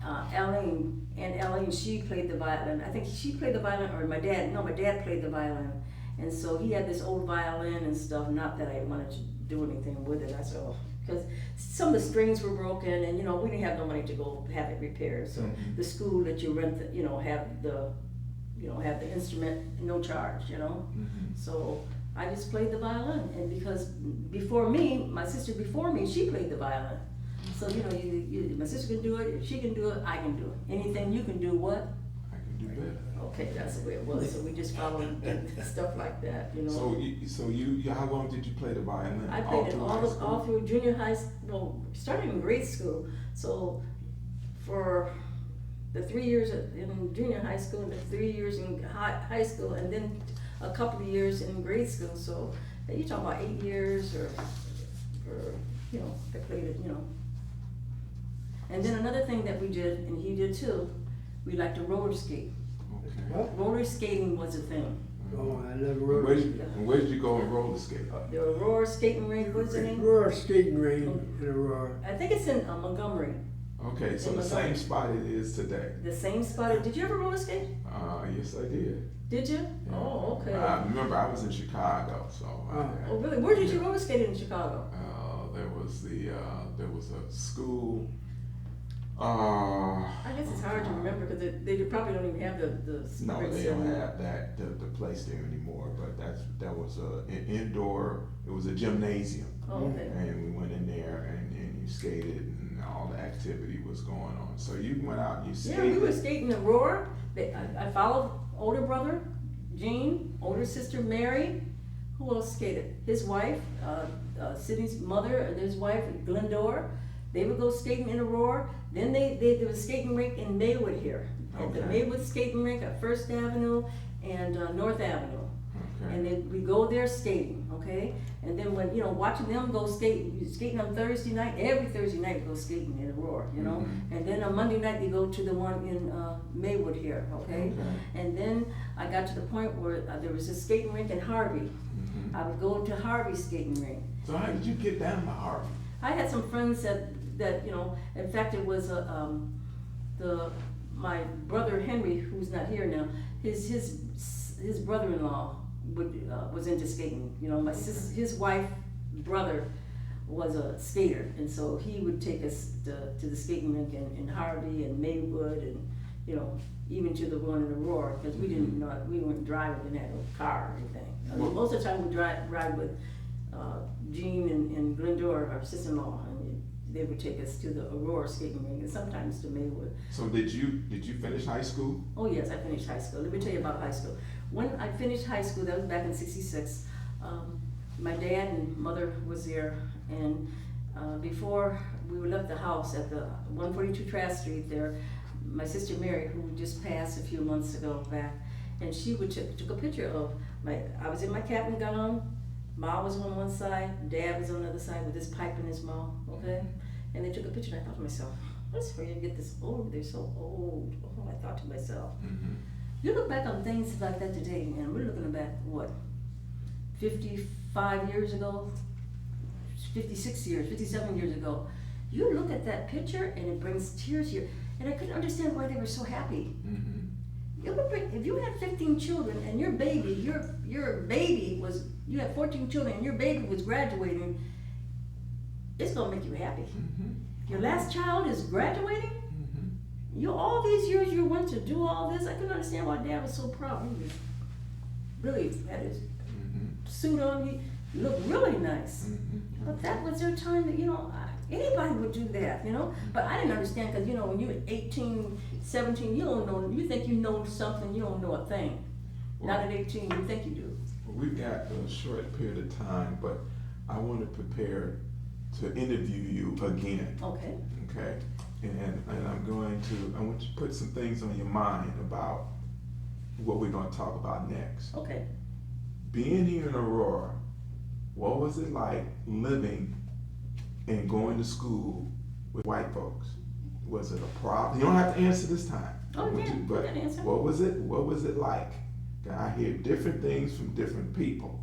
Elaine, she played the violin. I think she played the violin, or my dad played the violin. And so he had this old violin and stuff, not that I wanted to do anything with it, because some of the strings were broken, and you know, we didn't have no money to go have it repaired. So the school that you rent, have the instrument, no charge, you know. So I just played the violin, and because before me, my sister before me, she played the violin. So you know, my sister can do it. If she can do it, I can do it. Anything you can do, what? I can do better. Okay, that's the way it was. So we just followed stuff like that, you know. So you how long did you play the violin? I played it through high school? all through junior high. Well, starting in grade school. So for the 3 years in junior high school, and the 3 years in high school, and then a couple of years in grade school. So you're talking about 8 years, or you know, I played it, you know. And then another thing that we did, and he did too, we liked to roller skate. Okay. What? Roller skating was a thing. Oh, I never Where did you go and roller skate? There were roller skating rink, what's the name? Roar skating ring in a roar. I think it's in Montgomery. Okay, so In the Montgomery. same spot it is today. The same spot. Did you ever roller skate? Yes, I did. Did you? Yeah. Oh, okay. I remember I was in Chicago, so Oh, really? Where did you roller skate in Chicago? there was a school. I guess it's hard to remember because they probably don't even have the No, rinks they don't anymore. have the place there anymore. But that was an indoor. It was a gymnasium, Oh, okay. and we went in there and you skated and all the activity was going on. So you went out and you Yeah, skated. we were skating the roar. I followed older brother, Gene, older sister, Mary. Who else skated? His wife, Sydney's mother, and his wife, Glendora. They would go skating in Aurora. Then there was a skating rink in Maywood here. At the Okay. Maywood skating rink at First Avenue and North Avenue. Okay. And then we go there skating, okay? And then when, watching them go skating on Thursday night, every Thursday night we go skating in Aurora, Mhm. And then on Monday night we go to the one in Maywood here, okay? Okay. And then I got to the point where there was a skating rink in Harvey. Mhm. I would go to Harvey skating rink. So how did you get down to Harvey? I had some friends that in fact it was my brother Henry, who's not here now, his brother-in-law was into skating. His wife, brother was a skater, and so he would take us to the skating rink in Harvey and Maywood, and even to the one in Aurora, because we weren't driving, didn't have no car or anything. I mean, most of the time we ride with Jean and Glendora, our sister-in-law, and they would take us to the Aurora skating rink and sometimes to Maywood. So did you finish high school? Oh yes, I finished high school. Let me tell you about high school. When I finished high school, that was back in '66, my dad and mother was there, and before we left the house at the 142 Trask Street there, my sister Mary, who just passed a few months ago back, and she took a picture of I was in my cap and gown, Ma was on one side, Dad was on the other side with this pipe in his mouth, okay? And they took a picture, and I thought to myself, what's for you to get this old? They're so old. Oh, I thought to myself. Mm-hmm. You look back on things like that today, and we're looking back, 55 years ago, 56 years, 57 years ago. You look at that picture, and it brings tears here. And I couldn't understand why they were so happy. Mm-hmm. If you had 15 children, and your baby, you had 14 children, and your baby was graduating, it's gonna make you happy. Mm-hmm. Your last child is graduating. Mm-hmm. All these years you went to do all this. I couldn't understand why Dad was so proud. He was really had his Mm-hmm. suit on. He looked really nice. Mm-hmm. But that was their time that, anybody would do that, But I didn't understand because, when you're 18, 17, you don't know, you think you know something, you don't know a thing. Not at 18, you think you do. Well, we've got a short period of time, but I want to prepare to interview you again. Okay. Okay, and I want you to put some things on your mind about what we're going to talk about next. Okay. Being here in Aurora, what was it like living and going to school with white folks? Was it a problem? You don't have to answer this time. Oh, Would yeah, you- you but can answer. what was it like? I hear different things from different people,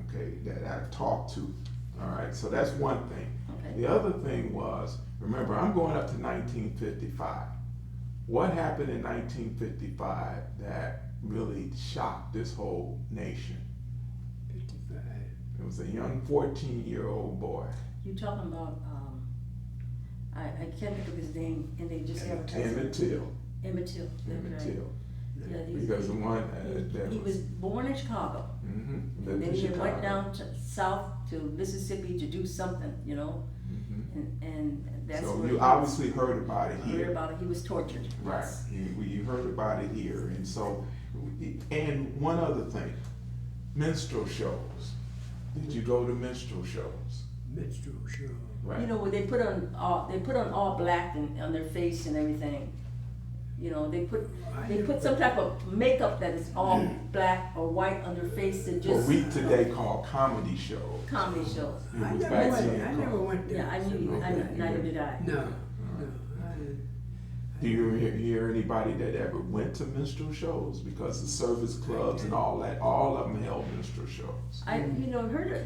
okay, that I've talked to. All right, so that's one thing. Okay. The other thing was, remember, I'm going up to 1955. What happened in 1955 that really shocked this whole nation? 55. It was a young 14-year-old boy. You talking about, I can't think of his name, and they just advertised Emmett Till. Emmett Till. that's Emmett right. Till. Yeah, Because the one that he was born in Chicago. Mm-hmm. And then he went down south to Mississippi to do something, Mm-hmm. and that's So where you he obviously heard about it heard here. about it. He was tortured. Right, Yes. you heard about it here, and so, and one other thing, minstrel shows. Did you go to minstrel shows? Minstrel show. Right. Where they put on all black and on their face and everything. They put some type of makeup that is all black or white on their face to What just we today call comedy shows. comedy shows. It I was never back went, then I never called- went there. Yeah, I knew. Okay. Neither did I. No, no. Do you hear anybody that ever went to minstrel shows? Because the service clubs and all that, all of them held minstrel shows. I heard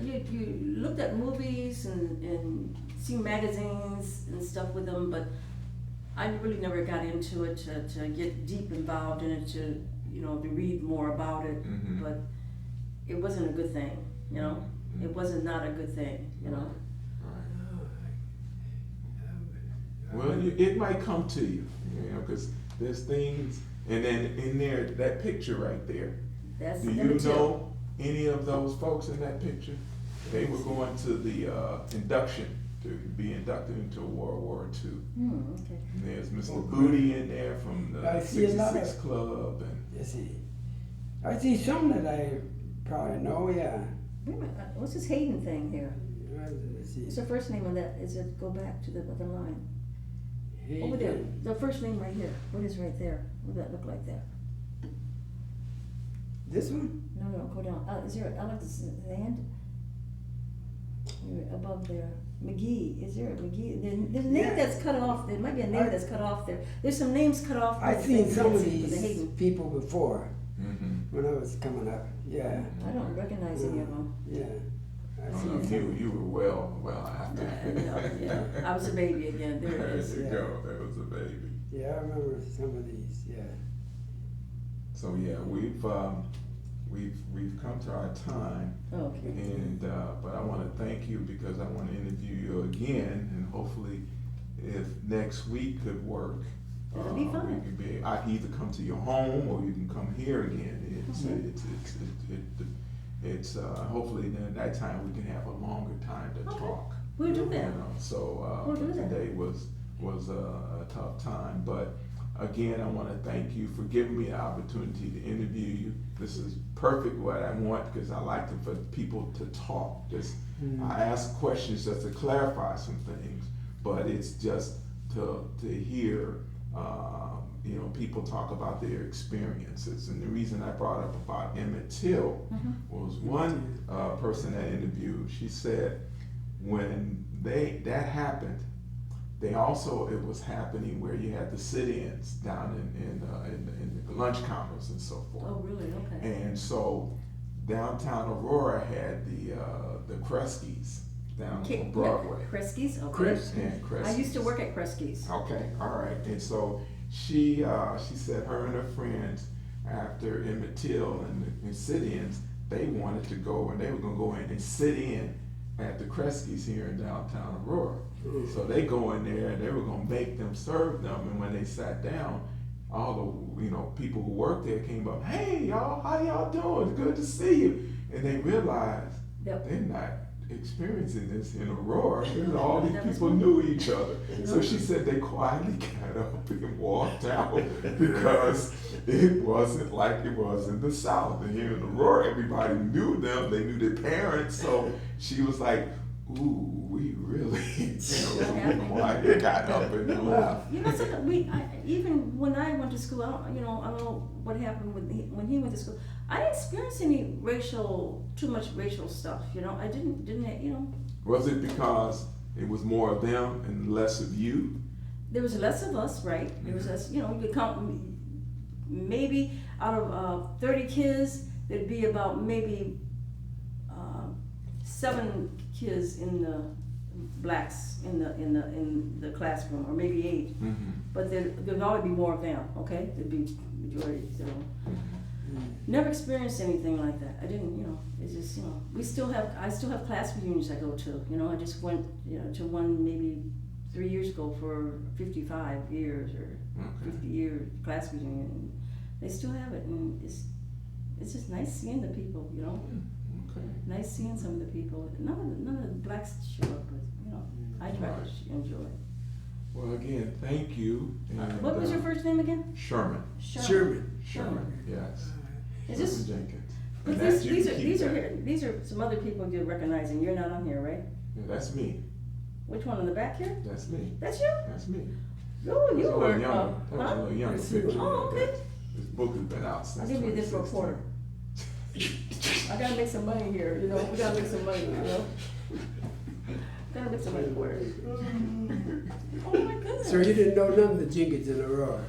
you looked at movies and seen magazines and stuff with them, but I really never got into it to get deep involved in it to read more about it. Mhm. But it wasn't a good thing, It wasn't not a good thing, Right. I Well, it might come to you, because there's things, and then in there, that picture right there. That's Do you Emmett Till. know any of those folks in that picture? They were going to the induction to be inducted into World War II. Okay. And there's Mr. Okay. Booty in there from the I see a lot 66 of- Club, and Let's see. I see some that I probably know, yeah. Wait a minute, what's this Hayden thing here? Let's see. What's the first name of that? Is it, go back to the line? Over there, Hayden. the first name right here. What is right there? What does that look like there? This one? No, go down. Is there Alexander? Above there. McGee. Is there a McGee? There's a name Yeah. that's cut off. There might be a name that's cut off there. There's some names cut off. I've with seen the some of Nancy, with the these Hayden. people before mm-hmm. when I was coming up. Yeah, I don't recognize any of them. yeah. I I've don't know seen if some. you were well after. Yeah, I was a baby again. There it There is. you Yeah. go. That was a baby. Yeah, I remember some of these. Yeah. So yeah, we've come to our time, Okay. and but I want to thank you because I want to interview you again, and hopefully, if next week could work, That'd be fine. we could be. I can either come to your home or you can come here again. It's hopefully then that time we can have a longer time to Okay. talk. We'll do You that. know, so We'll do that. today was a tough time, but again, I want to thank you for giving me the opportunity to interview you. This is perfect what I want because I like for people to talk. Just I ask questions just to clarify some things, but it's just to hear people talk about their experiences. And the reason I brought up about Emmett Till was one person I interviewed. She said when that happened, it was happening where you had the sit-ins down in the lunch counters and so forth. Oh, really? Okay. And so downtown Aurora had the Kresge's down on Broadway. Kresge's? Okay. Chris? And Kresge's. I used to work at Kresge's. Okay, all right. And so she said her and her friends after Emmett Till and sit-ins, they wanted to go and they were gonna go in and sit in at the Kresge's here in downtown Aurora. So they go in there and they were gonna make them serve them, and when they sat down, all the people who worked there came up, hey y'all, how y'all doing? Good to see you. And they realized Yep. they're not experiencing this in Aurora. All these That was people fun. knew each other. So she said they quietly got up and walked out because it wasn't like it was in the South. And here in Aurora, everybody knew them. They knew their parents. So she was like, ooh, we really, quietly got up and left. You know something? Even when I went to school, I don't know what happened when he went to school. I didn't experience any too much racial stuff. I didn't. Was it because it was more of them and less of you? There was less of us, right? There was less. You could count maybe out of 30 kids, there'd be about maybe 7 kids in the blacks in the classroom, or maybe 8. Mm-hmm. But there'd always be more of them. Okay, there'd be majority. So never experienced anything like that. I didn't. It's just I still have class reunions I go to. I just went to one maybe 3 years ago for 55 years or 50 year class reunion. And they still have it, and it's just nice seeing the people. Okay. Nice seeing some of the people. None of the blacks show up, but I try to enjoy it. Well, again, thank you. And, What was your first name again? Sherman. Sherman. Sherman, yes. Is this? Sherman Jenkins. But And that's- you these can are keep these are that. here. These are some other people you're recognizing. You're not on here, right? Yeah, that's me. Which one in the back here? That's me. That's you. That's me. Oh, That was you a were. little younger. That was a Huh? little younger I see. picture. Oh, okay. This book has been out since I'll give you this for a 2016. quarter. I gotta make some money here. We gotta make some money. Gotta make some money for it. Oh my goodness. So you didn't know none of the Jenkins in Aurora?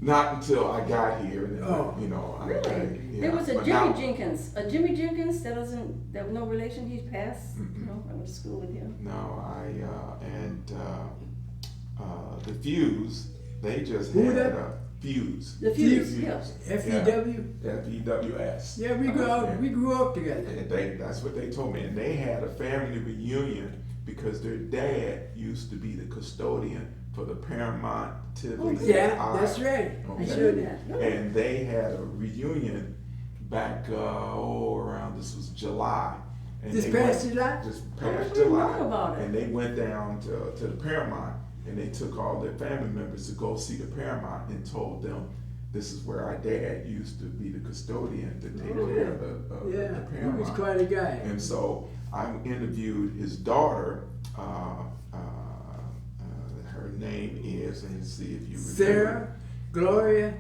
Not until I got here. And then, Oh. Really? yeah, There was a but Jimmy now- Jenkins. A Jimmy Jenkins that was no relation. He's passed. Mm-mm. I went to school with him. No, the Fuse, they just Who had that? a Fuse. The Fuse, Fuse. yeah. FEW? FEWS. Yeah, we grew up together. And that's what they told me. And they had a family reunion because their dad used to be the custodian for the Paramount Tivoli. Yeah, Eye. that's right. Okay. I sure did. And they had a reunion back, around, this was July. And This they past went- July? Just I past didn't July. know about it. And they went down to the Paramount, and they took all their family members to go see the Paramount and told them, this is where our dad used to be the custodian to take Oh, care of the Yeah, he was Paramount. quite a guy. And so I interviewed his daughter. Her name is, and see if you remember. Sarah, Gloria,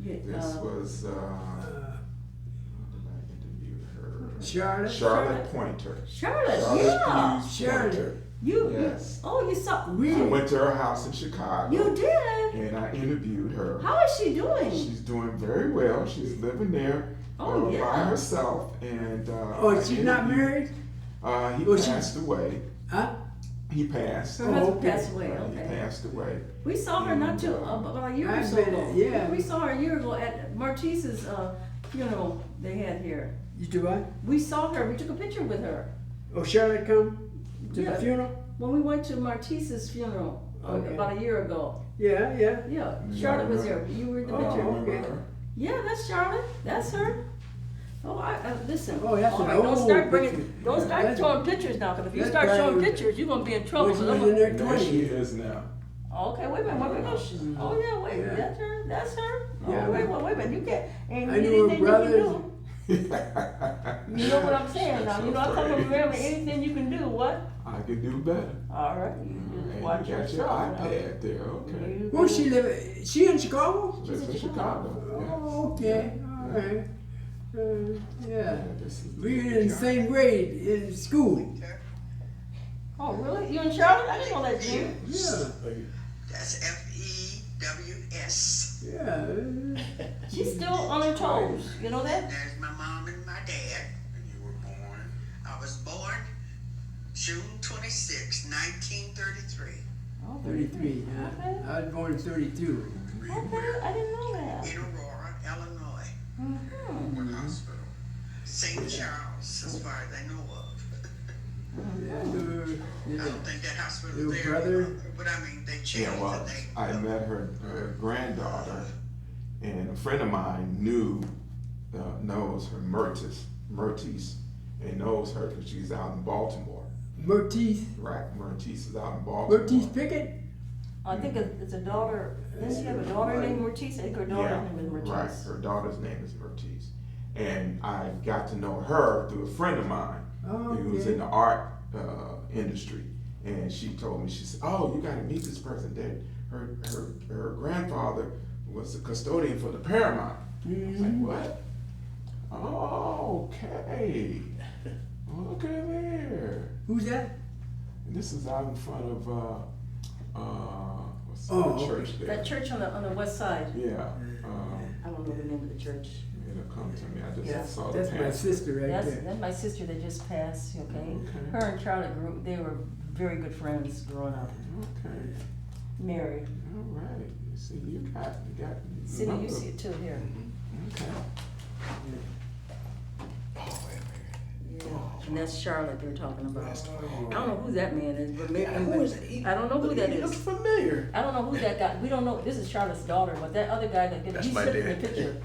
Yeah, This was, when did I interview her? Charlotte. Charlotte Pointer. Charlotte, Charlotte yeah. Hughes Charlotte. Pointer. You, Yes. oh, you saw, I Really? went to her house in Chicago. you did? And I interviewed her. How is she doing? She's doing very well. She's living there Oh, by yeah. herself. And Oh, I she's not interviewed- married? He Oh, she- passed away. Huh? He passed. Her husband okay. passed away, He okay. passed away. We saw her not too, And, about a year or I've so been- ago. yeah. We saw her a year ago at Martise's, funeral they had here. You do what? We saw her, we took a picture with her. Oh, Charlotte come to Yeah. the funeral? When we went to Martise's funeral, Okay. about a year ago. Yeah, yeah. Yeah, Yeah, Charlotte I was remember. there, you were in the Oh, I picture. remember okay. her. Yeah, that's Charlotte, that's her. Oh, listen. Oh, that's All an right, don't old start picture. don't Yeah, start that's- showing pictures now, because if you that's start probably showing was- pictures, you're gonna be in trouble. Was she 'cause I'm was in gonna- there And there she 20? is now. Okay, wait a minute, wait a minute. Oh, yeah, wait, Yeah. that's her, that's her. Yeah. Oh, wait a minute, you can't, ain't I knew her anything you can brothers. do. You know what I'm saying now, you know, I come from Maryland, anything you can do, what? I can do better. All right, you And just watch you got your yourself now. iPad there, okay. You Where go- she live? She in Chicago? Lives in Chicago. Oh, okay. All right. Yeah. This is We were in the same grade in school. Oh, really? You in Charlotte? I didn't know that, Jim. Yeah. That's FEWS. Yeah. She's still on her toes, you know that? There's my mom and my dad when you were born. I was born June 26, 1933, Oh, 33. Okay. I was born in 32. Okay, I didn't know that. in Aurora, Illinois. Mhm. What hospital? St. Charles, as far as I know of. Yeah. I don't think that hospital Your is there, brother? but I mean, they changed Yeah, well, the name. I met her granddaughter, and a friend of mine knows her Mertice, and knows her because she's out in Baltimore. Mertice. Right, Mertice is out in Baltimore. Mertice Pickett? I think it's a daughter, doesn't she have a daughter named Mertice? I think her daughter's Yeah, name is Mertice. right. Her daughter's name is Mertice, and I got to know her through a friend of mine Oh, who was okay. in the art industry, and she told me, she said, "Oh, you got to meet this person. That her grandfather was the custodian for the Paramount." I was like, Mhm. "What? Oh, okay. Look at there." Who's that? And this is out in front of what's the Oh, church there? That church on the west side. Yeah. I don't know the name of the church. It'll come to me. I just Yeah, saw the That's my pamphlet. sister right That's there. my sister that just passed, okay? Okay. Her and Charlotte they were very good friends growing up. Okay. Married. All right. You see, you got. Cindy, you number. see it too here. Okay. Yeah. And that's Charlotte they're talking about. Oh. I don't know who that man is, but maybe Who is it? I don't know who that He looks is. familiar. I don't know who that guy. We don't know. This is Charlotte's daughter, but that other guy That's he's my sitting in the dad. picture.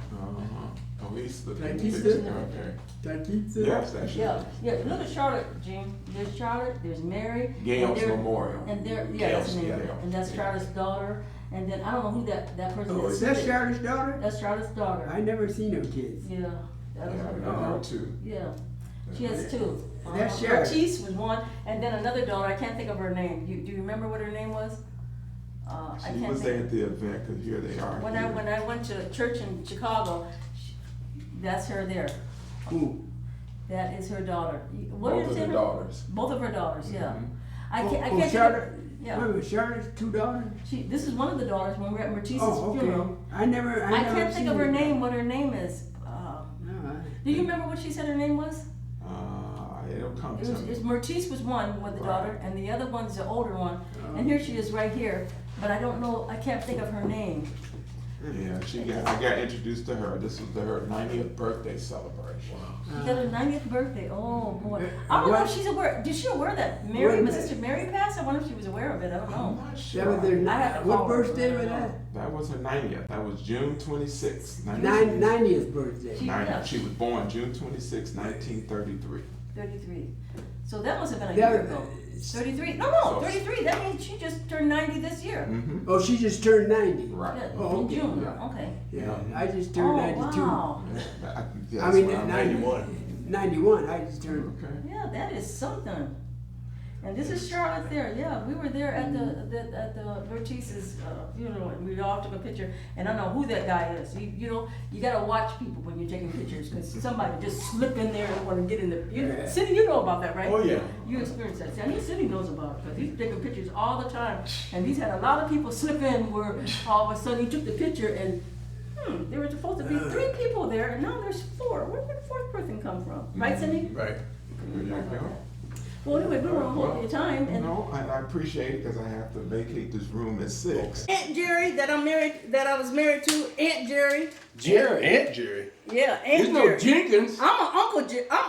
Oh, he's the Like picture. he's the- Okay. Takitsa? Yes, that's Yeah, yeah. Look at Charlotte, Gene. There's Charlotte. There's Mary. Gale's and there- Memorial. And there, yeah, that's the name. of it. Gale. And that's Charlotte's daughter. And then I don't know who that person Oh, is. is that Charlotte's daughter? That's Charlotte's daughter. I never seen no kids. Yeah, that was Yeah, her I daughter. know too. Yeah, she has two. That's Charlotte. Mertice was one, and then another daughter. I can't think of her name. Do you remember what her name was? I She can't was think. there at the event, cause here they are. When here. I went to church in Chicago, that's her there. Who? That is her daughter. What Both is of it? the daughters. Both of her daughters. Yeah. Mhm. I can't. I Oh, can't think Charlotte. of, yeah. Wait a minute, Charlotte's two daughters? This is one of the daughters when we were at Mertice's Oh, okay. funeral. I never I can't think seen of her name. What her name is? No, Do you remember what she said her name was? It'll come It to was, me. it's Mertice was one with the Right. daughter, and the other one's the older one. Oh. And here she is right here, but I don't know. I can't think of her name. Yeah, I got introduced to her. This was her 90th birthday celebration. She got her 90th birthday. Oh boy! I don't know What? if she's aware. Did she aware that Wait Mary, a my minute. sister Mary, passed? I wonder if she was aware of it. I don't I'm know. not That sure. was their, I had to what call her. birthday I was don't know. that? That was her 90th. That was June 26th. 90th birthday. She- 90th. yeah. She was born June 26, 1933. 33. So that must have been a That year was- ago. 33. No, So- 33. That means she just turned 90 this year. Mm-hmm. Oh, she just turned 90. Right. Yeah, Oh, in okay. June. Yeah. Okay. Yeah, I just turned Oh, 92. wow. I mean, 91. 91. I just turned. Okay. Yeah, that is something. And this is Charlotte there. Yeah, we were there at the Vertice's funeral, and we all took a picture. And I don't know who that guy is. You gotta watch people when you're taking pictures, because somebody just slip in there and want to get in the. Cindy, you know about that, right? Oh, yeah. You experienced that. See, I know Cindy knows about it, because he's taking pictures all the time, and he's had a lot of people slip in where all of a sudden he took the picture and. There were supposed to be 3 people there, and now there's 4. Where did the 4th person come from? Right, Cindy? Right. There you go. Well, anyway, we don't want to hold your time. And No, I appreciate it because I have to vacate this room at 6. Aunt Jerry that I was married to, Aunt Jerry. Jerry. Aunt Jerry. Yeah, There's Aunt no Jerry. Jenkins. I'm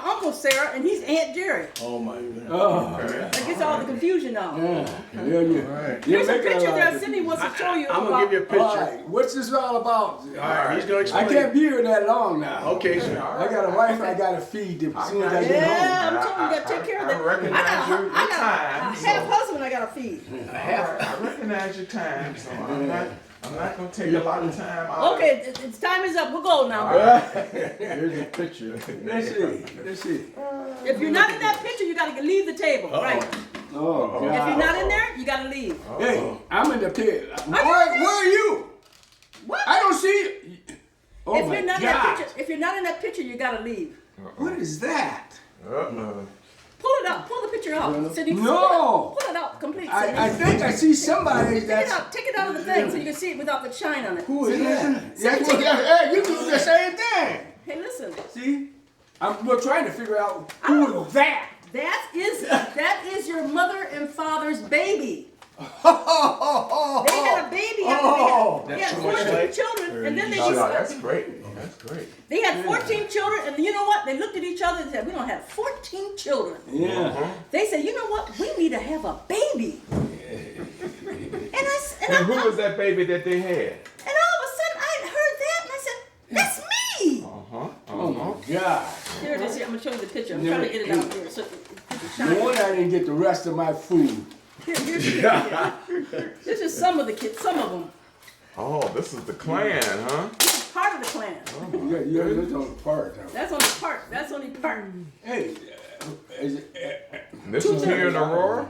Uncle Sarah, and he's Aunt Jerry. Oh my goodness. Oh. That gets all the confusion out. Yeah. All right. Here's a picture that Cindy wants to show you I'm about. gonna give you a picture. All right. What's this all about? All right, he's gonna I explain. can't be here that long now. Okay, sir. I got a wife I gotta feed as soon as I get home. Yeah, I'm telling you, you gotta take care of that. I recognize your I got time, a so- half husband I gotta feed. I recognize your time, so I'm not gonna take a lot of time out. Okay, it's time is up. We'll go now. Here's the picture. Let's see. Let's see. If you're not in that picture, you gotta leave the table. Right. Oh, If you're God. not in there, you gotta leave. Hey, I'm in the pit. you Where are you? What? I don't see you. Oh, If my you're not in God. that picture, if you're not in that picture, you gotta leave. What is that? Pull it out. Pull the picture out. Cindy, No. Pull it out complete. Cindy. I think I see somebody Take it that's. out. Take it out of the thing so you can see it without the shine on it. Who is that? That's what, hey, you do the same thing. Hey, listen. See? We're trying to figure out who is that. That is your mother and father's baby. They They had a baby. Oh. They had That's too much 14 light? children, and then they Oh, no, just. that's great. That's great. They had 14 children, and you know what? They looked at each other and said, "We don't have 14 children." Yeah. They said, "You know what? We need to have a baby." And who was that baby that they had? And all of a sudden, I heard that, and I said, "That's me." Oh my God. Here it is. Here, I'm gonna show you the picture. I'm trying to get it out here. So it's No shiny. wonder I didn't get the rest of my food. Here's the picture. This is some of the kids. Some of them. Oh, this is the clan, huh? This is part of the clan. Yeah, that's on the part. That's only part. That's only part. Hey, is it, This is here in Aurora.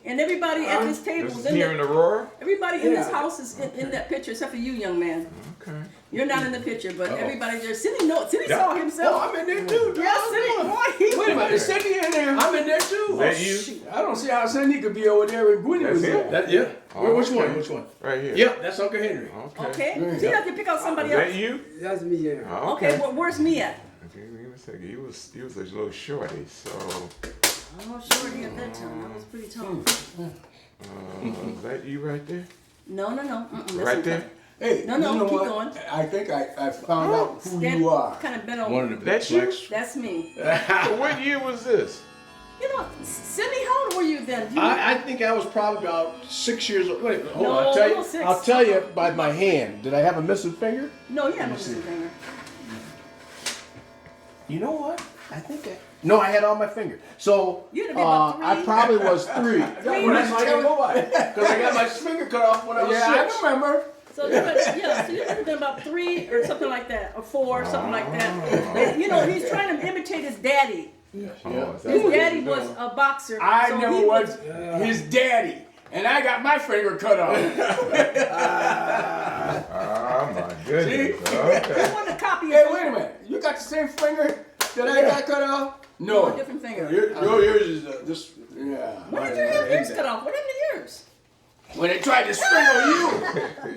And everybody at this table This is is in here in the, Aurora. everybody in this Yeah. house is in that picture, except for you, young man. Okay. You're not in the picture, but everybody there. Cindy saw himself. oh, I'm in there too. Yeah, Cindy. Boy, he Wait a minute, is Cindy in there? I'm in there too. Is that you? I don't see how Cindy could be over there when Gwenny That's was him. there. That, yeah. Oh, Which one? okay. Which one? Right here. Yep, that's Uncle Henry. Okay. Okay. See, you have to pick out somebody Is that else. you? That's me there. Oh, Okay, well, where's me at? Okay, give me a second. He was a little shorty, so I'm not shorty at that time. I was pretty tall. is that you right there? No. That's Right okay. there? Hey, No, you know keep what? going. I think I found out who Stand- you are. Kind of bent over. One of the That's you? blacks. That's me. So what year was this? You know, Cindy, how old were you then? Do you I think I was probably about 6 years old. Wait, hold No, on. I'll tell you. no, 6. I'll tell you by my hand. Did I have a missing finger? No, you haven't missed a finger. You know what? I think I. No, I had on my finger. So You'd have been about I 3. probably was 3. That's what I tell nobody. Because I got my finger cut off when I was Yeah, 6. So I remember. you would have been about 3 or something like that, or 4, something like that. And, you know, he's trying to imitate his daddy. Oh, is that His what daddy you was doing? a boxer. I so never he was his daddy, and I got my finger cut off. Oh my goodness. He Okay. wanted to copy his Hey, own- wait a minute. You got the same finger that I got cut off? No, No. a different finger. Yours is this. Yeah. When did you have yours cut off? What happened to yours? When they tried to strangle you,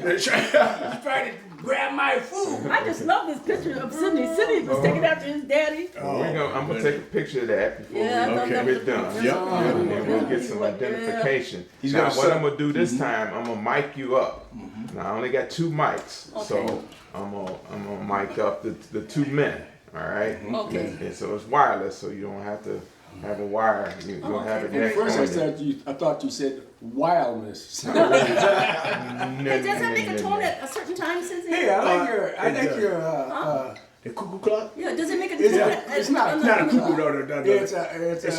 they tried to grab my food. I just love this picture of Sidney. Sidney was taken after his daddy. I'm gonna take a picture of that before Yeah, I thought that we're was- done. Yep. And then we'll get some Yeah. identification. He's Now, gonna what set- I'm gonna do this time, I'm gonna mic you up. Now, I only got 2 mics, Okay. so I'm gonna mic up the 2 men. All right. Okay. And so it's wireless, so you don't have to have a wire. You don't have it Okay. next At first I thought you said wildness. No, Hey, does that make a no, tone no. at a certain time, Cindy? Hey, I like your The cuckoo clock? Yeah, does it make a It's difference? it's not It's not a cuckoo, no. It's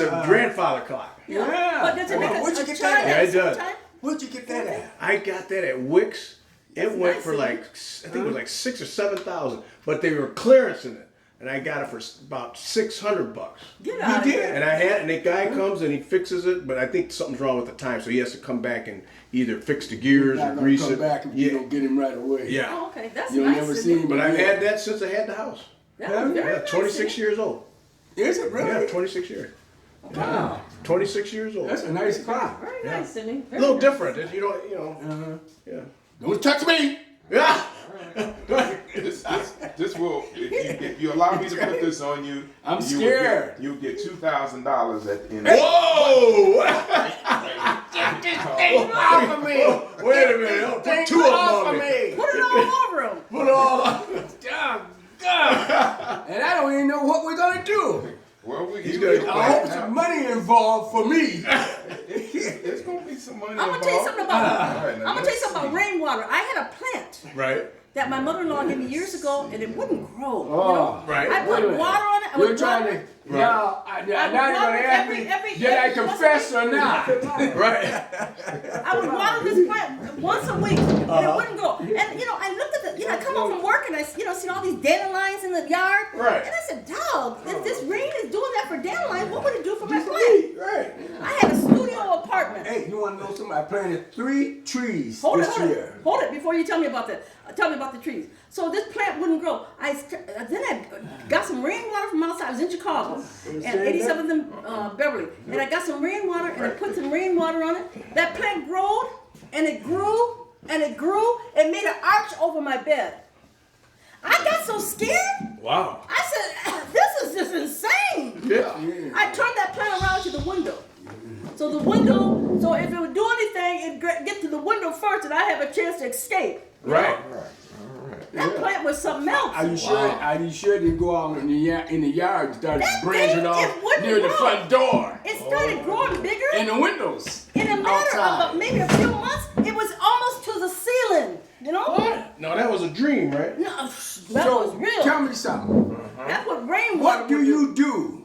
a grandfather clock. Yeah. But does it make Where'd you a get chime that at? at Yeah, it the same does. time? Where'd you get that at? I got that at Wix. It That's went nice, for isn't like, I think it was like 6,000 or 7,000, but they were clearancing it. And I got it for about $600. Get out of did? here. And I had, and the guy comes and he fixes it, but I think something's wrong with the time, so he has to come back and either fix the gears Not or gonna grease come it. back if you don't get him right away. Yeah. Oh, okay, that's You'll nice. never isn't see it? him. But I've had that since I had the house. That was very Yeah, nice, 26 isn't years old. Is it really? Yeah, 26 years. Wow. 26 years old. That's a nice it? clock. Very Yeah. nice, Sidney. A Very little nice. different. You know. Uh-huh. Yeah. Don't touch me. Yeah. This will, if you allow me to put this on you, I'm you scared. You'll get $2,000 at the end. Whoa! Off of me. Wait a minute. Put two of them on me. Put it all over him. Put all. Oh, God. And I don't even know what we're gonna do. Well, He's you gonna- get I hope back some now. money involved for me. There's gonna be some money I'm gonna involved. tell you something about. All right, now I'm gonna tell you let's something about see. rainwater. I had a plant Right. that my mother-in-law gave me years ago, and it wouldn't grow. Oh, right. I Wait a put minute. water on it. I You're would trying water to. it. Now, now you're gonna ask me, did I confess or not? Right. I would water this plant once a week, and it wouldn't grow. And I looked at I come home from work and I seen all these dandelions in the yard. Right. And I said, dog, if this rain is doing that for dandelions, what would it do for my plant? Right. I had a studio apartment. Hey, you want to know something? I planted 3 trees Hold it, this hold year. it, hold it before you tell me about that. Tell me about the trees. So this plant wouldn't grow. Then I got some rainwater from outside. I was in Chicago, and 87th and Beverly, and I got some rainwater and I put some rainwater on it. That plant growed and it grew and it grew. It made an arch over my bed. I got so scared. Wow. I said, "This is just insane." Yeah. I turned that plant around to the window. So the window, so if it would do anything, it'd get to the window first, and I have a chance to escape. Right. That plant was something else. Are you sure? Are you sure it didn't go out in the yard and start That branching thing, off it wouldn't near the grow. front door It started growing bigger and the windows? in a matter outside. of maybe a few months. It was almost to the ceiling. You know? No, that was a dream, right? No, that So was real. tell me something. That's what rainwater. What do would you do?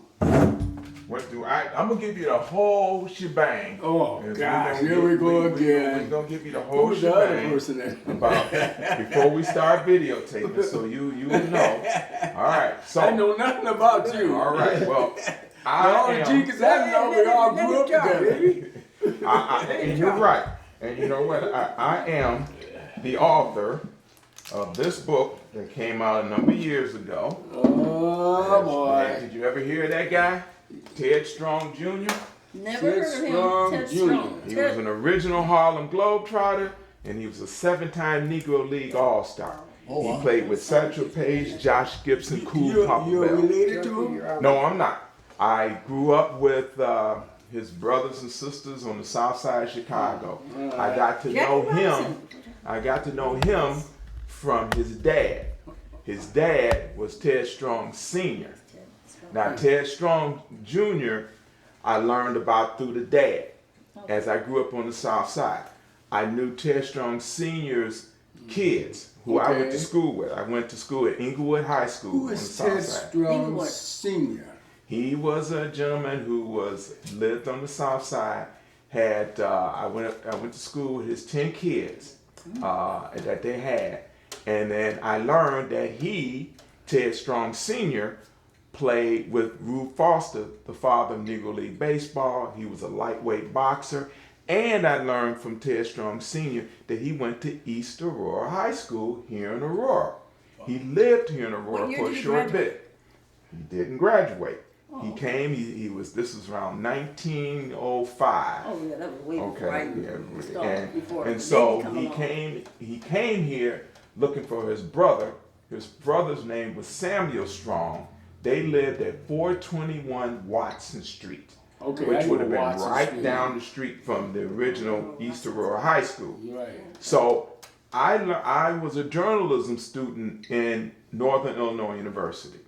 What do I'm gonna give you the whole shebang. Oh, And gosh, we're here we go We're again. gonna give you the whole Who's the other shebang person then? about before we start videotaping, so you know. All right, so I know nothing about you. all right, well, All I the am. Jenkins I know, we all grew up together. And you're right. And you know what? I am the author of this book that came out a number of years ago. Oh, boy. Did you ever hear that guy? Ted Strong Jr.? Never Ted heard of him. Strong Ted Jr. Strong. He Ted- was an original Harlem Globetrotter, and he was a 7-time Negro League All-Star. He played with Satchel Paige, Josh Gibson, Cool Papa You're Bell. related to him? No, I'm not. I grew up with his brothers and sisters on the south side of Chicago. I got to Jackie know him. Robinson. I got to know him from his dad. His dad was Ted Strong Sr. Now, Ted Strong Jr., I learned about through the dad as I grew up on the south side. I knew Ted Strong Sr.'s kids who I went Okay. to school with. I went to school at Inglewood High School Who on the is south Ted side. Strong Inglewood. Sr.? He was a gentleman who lived on the south side. Had I went to school with his 10 kids that they had, and then I learned that he, Ted Strong Sr., played with Rube Foster, the father of Negro League Baseball. He was a lightweight boxer, and I learned from Ted Strong Sr. that he went to East Aurora High School here in Aurora. He lived here in Aurora What year for a did he short graduate? bit. He didn't graduate. He came. This was around 1905. Oh yeah, that was way before Okay, I started. Before and the so baby come he along. came here looking for his brother. His brother's name was Samuel Strong. They lived at 421 Watson Street, Okay, I which know would have been Watson right Street. down the street from the original East Aurora High School. Right. So I was a journalism student in Northern Illinois University.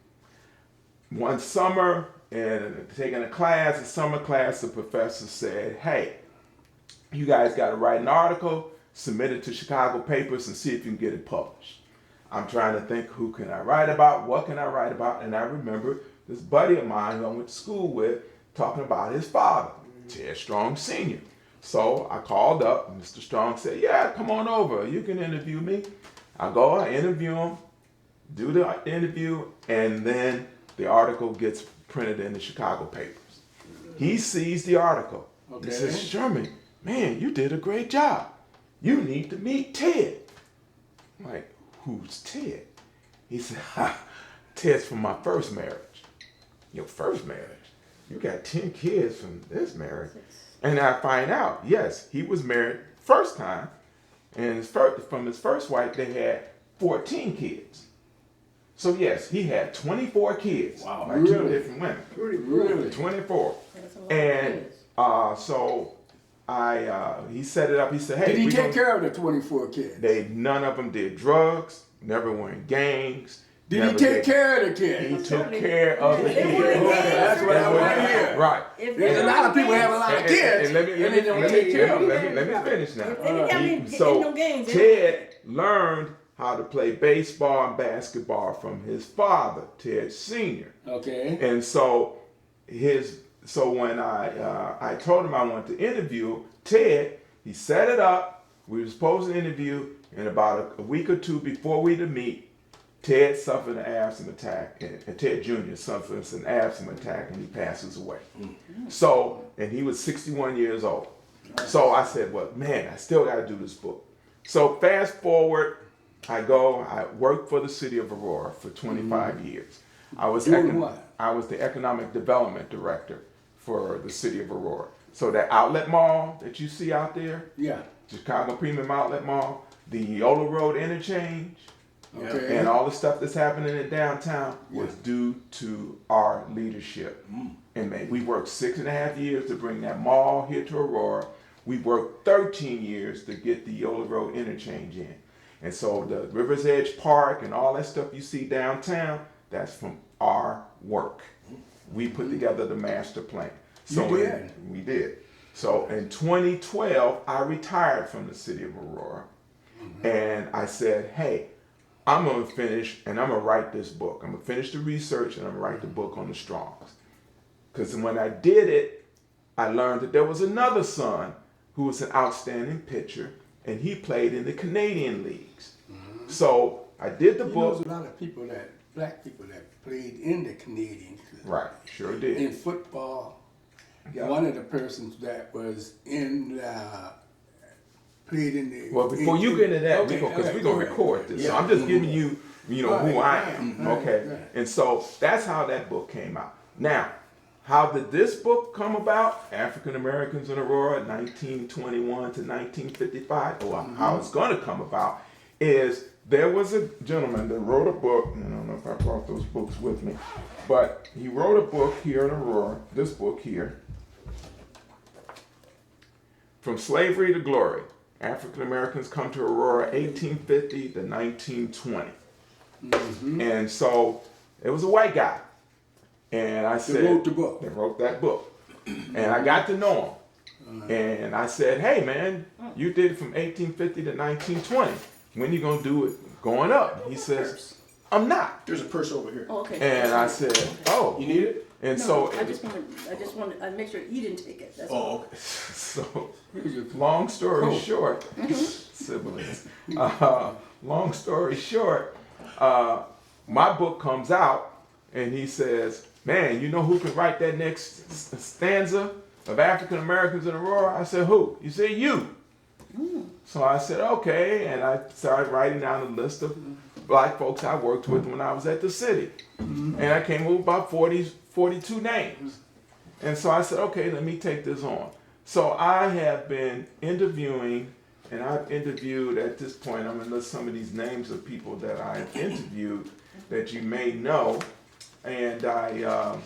One summer, and taking a summer class, the professor said, "Hey, you guys got to write an article, submit it to Chicago papers, and see if you can get it published." I'm trying to think, who can I write about? What can I write about? And I remember this buddy of mine who I went to school with talking about his father, Ted Strong Sr. So I called up, and Mr. Strong said, yeah, come on over. You can interview me. I go, I interview him, do the interview, and then the article gets printed in the Chicago papers. He sees the article. Okay. He says, Sherman, man, you did a great job. You need to meet Ted. I'm like, who's Ted? He said, Ted's from my first marriage. Your first marriage? You got 10 kids from this marriage. And I find out, yes, he was married first time, and from his first wife, they had 14 kids. So yes, he had 24 kids Wow, by two really? different women. Really? 24. That's a lot of And kids. so he set it up. He said, hey, Did he we take gonna- care of the 24 kids? none of them did drugs, never were in gangs. Did he never take did- care of the He kids? took care of the They kids. weren't in gangs. That's what I want to hear. Right. If There's they a lot of weren't people in have a gangs- lot of kids, And let me and they don't take care of them. let me finish now. If they didn't have any, So in no games, they Ted learned how to play baseball and basketball from his father, Ted Sr. Okay. And so when I told him I wanted to interview Ted, he set it up. We were supposed to interview, and about a week or two before we to meet, Ted suffered an asthma attack, and Ted Jr. suffers an asthma attack, and he passes away. So, and he was 61 years old. So I said, well, man, I still got to do this book. So fast forward, I worked for the city of Aurora for 25 years. I was Doing what? I was the economic development director for the city of Aurora. So that outlet mall that you see out there, Yeah. Chicago Premium Outlet Mall, the Yola Road interchange, Okay. and all the stuff that's happening in downtown was due to our leadership. And we worked 6.5 years to bring that mall here to Aurora. We worked 13 years to get the Yola Road interchange in. And so the Rivers Edge Park and all that stuff you see downtown, that's from our work. We put together the master plan. So You did? We did. So in 2012, I retired from the city of Aurora. And I said, hey, I'm going to finish and I'm going to write this book. I'm going to finish the research and I'm going to write the book on the Strongs. Because when I did it, I learned that there was another son who was an outstanding pitcher, and he played in the Canadian leagues. So I did the You know, book. there's a lot of people black people that played in the Canadian Club. Right, sure did. In football, Yeah. one of the persons that was played in the. Well, before you get into that, Okay, because all right, we're going go to ahead. record this. So Yeah. I'm just giving you, who I am. Right, Okay. right. And so that's how that book came out. Now, how did this book come about? African Americans in Aurora, 1921 to 1955. Or how it's going to come about is there was a gentleman that wrote a book. I don't know if I brought those books with me, but he wrote a book here in Aurora, this book here, From Slavery to Glory. African Americans come to Aurora 1850 to 1920. And so it was a white guy. And I said, wrote the book. They wrote that book. And I got to know him. And I said, hey man, you did it from 1850 to 1920. When you gonna do it going up? He says, I'm not. There's a purse over here. Oh, okay. And I said, oh. You need it? And No, so I just wanted, I make sure you didn't take it. That's Oh, all. okay. So, long story short, siblings. Long story short, my book comes out, and he says, "Man, you know who can write that next stanza of African Americans in Aurora?" I said, "Who?" He said, "You." So I said, "Okay," and I started writing down a list of black folks I worked with when I was at the city, and I came up with about 42 names. And so I said, okay, let me take this on. So I have been interviewing, and I've interviewed at this point, I'm going to list some of these names of people that I've interviewed that you may know. And I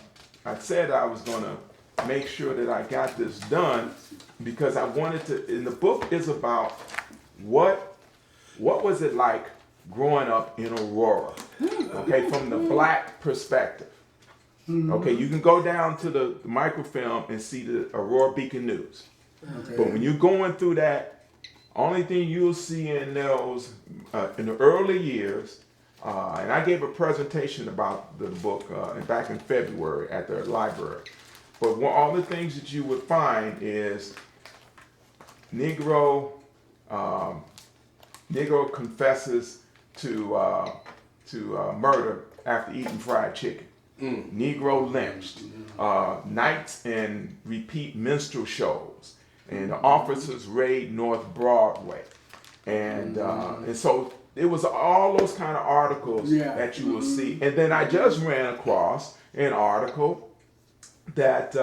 said I was going to make sure that I got this done because I wanted to, and the book is about what was it like growing up in Aurora, okay, from the black perspective. Okay, you can go down to the microfilm and see the Aurora Beacon News. Okay. But when you're going through that, only thing you'll see in those, in the early years, and I gave a presentation about the book back in February at the library. But all the things that you would find is Negro confesses to murder after eating fried chicken. Negro lynched. Nights and repeat minstrel shows. And the officers raid North Broadway. And so it was all those kind of articles that you will see. And then I just ran across an article that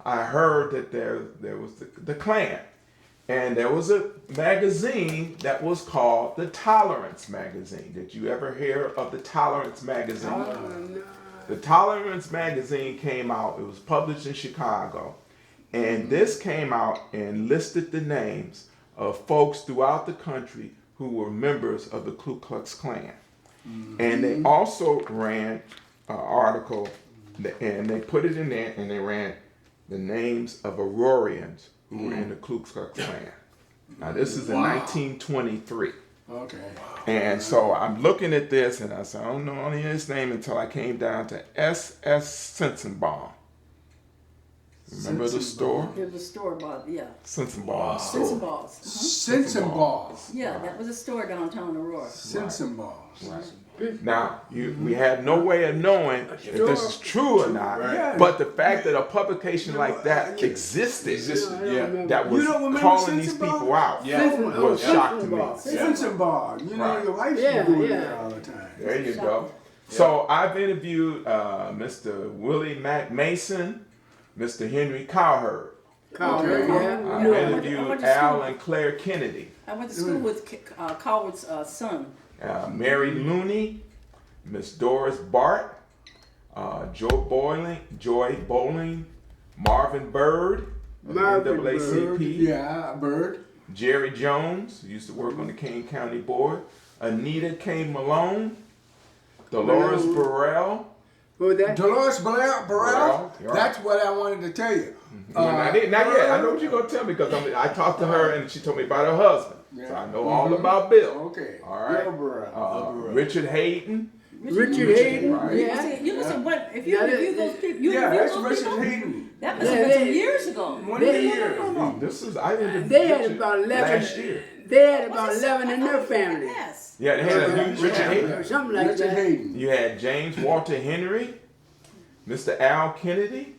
I heard that there was the Klan. And there was a magazine that was called the Tolerance Magazine. Did you ever hear of the Tolerance Magazine? The Tolerance Magazine came out. It was published in Chicago. And this came out and listed the names of folks throughout the country who were members of the Ku Klux Klan. And they also ran an article, and they put it in there, and they ran the names of Aurorians who were in the Ku Klux Klan. Now this is in 1923. Okay. And so I'm looking at this, and I said, I don't know any of his name until I came down to S.S. Sensenbaum. Remember the store? It was a store bought, yeah. Sensenbaum store. Sense and balls. Sense and balls. Yeah, that was a store downtown Aurora. Sense and balls. Right. Now, we had no way of knowing if this is true or not, Right. but the fact that a publication like that existed, that was You don't remember calling these Sensenbaum? people out, Yeah. was shocked to me. Sense and balls. You know, Right. your wife Yeah, should go yeah. there all the time. There you go. So I've interviewed Mr. Willie Mack Mason, Mr. Henry Cowherd. Cowherd, yeah. I've I went interviewed to Al school. and Claire Kennedy, I went to school with Coward's son. Mary Looney, Miss Doris Bart, Joy Bowling, Marvin Bird, of the Marvin NAACP, Yeah, Bird. Jerry Jones, who used to work on the Kane County Board, Anita K. Malone, Dolores Malone. Burrell. What was that? Dolores Burrell. Burrell, you're right. That's what I wanted to tell you. Not yet. I know what you're gonna tell me because I talked to her and she told me about her husband. So Yeah. I know all about Bill. Okay. All right. Bill Burrell. Richard Hayden. Richard Hayden, right. yeah. See, you listen, what, if you That review is- those people, you Yeah, review that's those Richard people? Hayden. That must have Yeah, been some they- years ago. One They- year. This is I interviewed They had Richard about 11. last year. They had about Was it 11 in I their thought it was family. yes. Yeah, they had a huge Richard family. Hayden. Or something like Richard that. Hayden. You had James Walter Henry, Mr. Al Kennedy,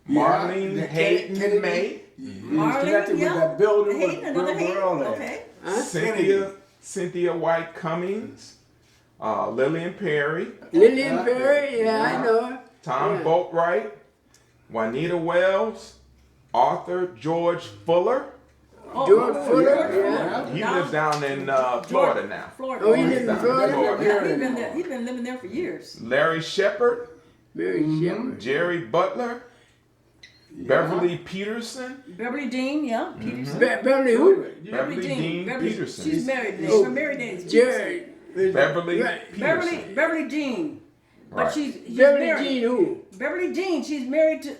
Yeah, Marlene the Hayden Kennedy. May, He's Marlene, connected with yeah. that building Hayden, with another Bill Hayden, Burrell in. okay. Huh? Cynthia White Cummings, Lillian Perry, Lillian Perry, yeah, I know her. Tom Yeah. Boatwright, Juanita Wells, Arthur George Fuller. Oh, George oh, Fuller, George yeah. He Down- lives down in Florida now. Florida. Oh, he He's lives in down Florida? Yeah, he's been there. He's been living there for years. Larry Shepard, Mary Shepard. Jerry Butler, Beverly Peterson, Beverly Dean, yeah. Peterson. Beverly who? Beverly Dean Beverly, Peterson. she's married now. Oh. Her married name is Jared. Beverly Right. Peterson. Beverly Dean. But Right. she's Beverly married. Jean who? Beverly Dean. She's married to.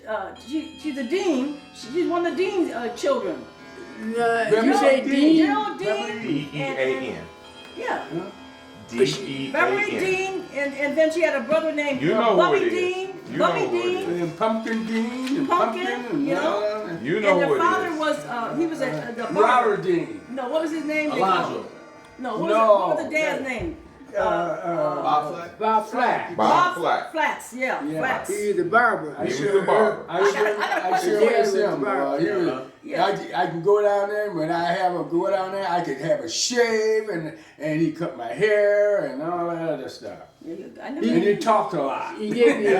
She's a dean. She's one of the dean's children. You say Dean? Gerald Dean. D-E-A-N. Yeah. D-E-A-N. Beverly Dean, and then she had a brother named You know who Bubby it is. Dean. You know Bubby who it Dean. is. And Pumpkin Dean and Pumpkin, and you know? You know And who the it father is. was he was the barber. Robert Dean. No, what was his name? Alonzo. No, what was the dad's name? Bob Flack. Bob Flack. Bob Flack. Flats, yeah, Yeah. Flats. He's the barber. I He was sure the barber. I sure I got a question. asked Yeah, him. right. He was- Yeah. I can go down there when I have a go down there. I could have a shave and he cut my hair and all that other stuff. I And never. he talked a lot. He gave you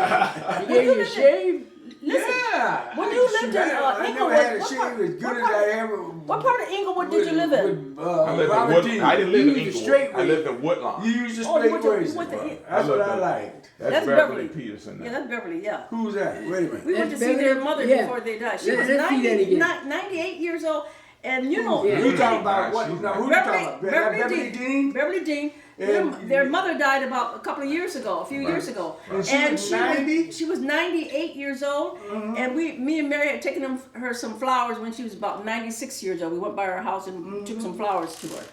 a shave? Listen, Yeah. when you lived in, I never Inglewood, had a what shave part- as good what as part- I ever. what part of Inglewood did you live in? I lived in Robert Wood. Dean. I didn't live in You used the Inglewood. straight I way. lived in Woodlawn. You used the Oh, you straight went to- ways. you went to- That's what I lived liked. That's Beverly Beverly. Peterson. Yeah, that's Beverly. Yeah. Who's that? Wait a minute. We went to That's see their Beverly? mother Yeah. before they died. She Let's was see that again. 98 years old, and you know, Yeah. You talking about what? She's Now, who you Beverly, talking about? Beverly Dean. Beverly Dean. Their mother died about a couple of years ago, a few years ago, And she was 90? she was 98 years old, and me and Mary had taken her some flowers when she was about 96 years old. We went by her house and took some flowers to her.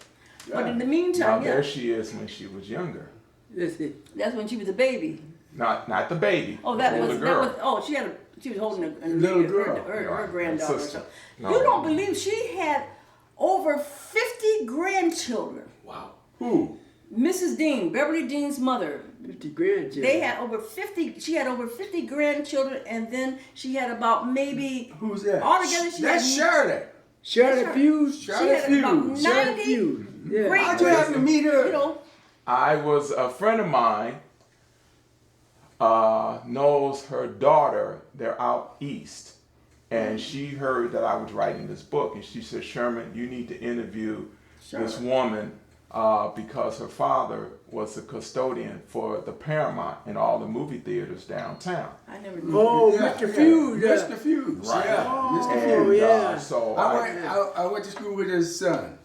But in the Now meantime, yeah. there she is when she was younger. Listen, That's when she was a baby. Not the baby. Oh, that the was, little girl. that was, oh, she was holding a Little girl. her granddaughter. or Sister. something. No. You don't believe she had over 50 grandchildren. Wow. Who? Mrs. Dean, Beverly Dean's mother, 50 grandchildren. they had over 50, she had over 50 grandchildren, and then she had about maybe, Who's that? Altogether, she That's had- Charlotte. Charlotte Fuse. she had about Fuse. 90 Fuse. Yeah. great, How'd you happen to meet her? you know, I was a friend of mine knows her daughter. They're out east, and she heard that I was writing this book, and she said, "Sherman, you need to interview this woman because her father was the custodian for the Paramount and all the movie theaters downtown." I never knew. Oh, Yeah, Mr. yeah. Fuse. Mr. Fuse. Right. Yeah. Mr. Fuse. And yeah. so I went to school with his son,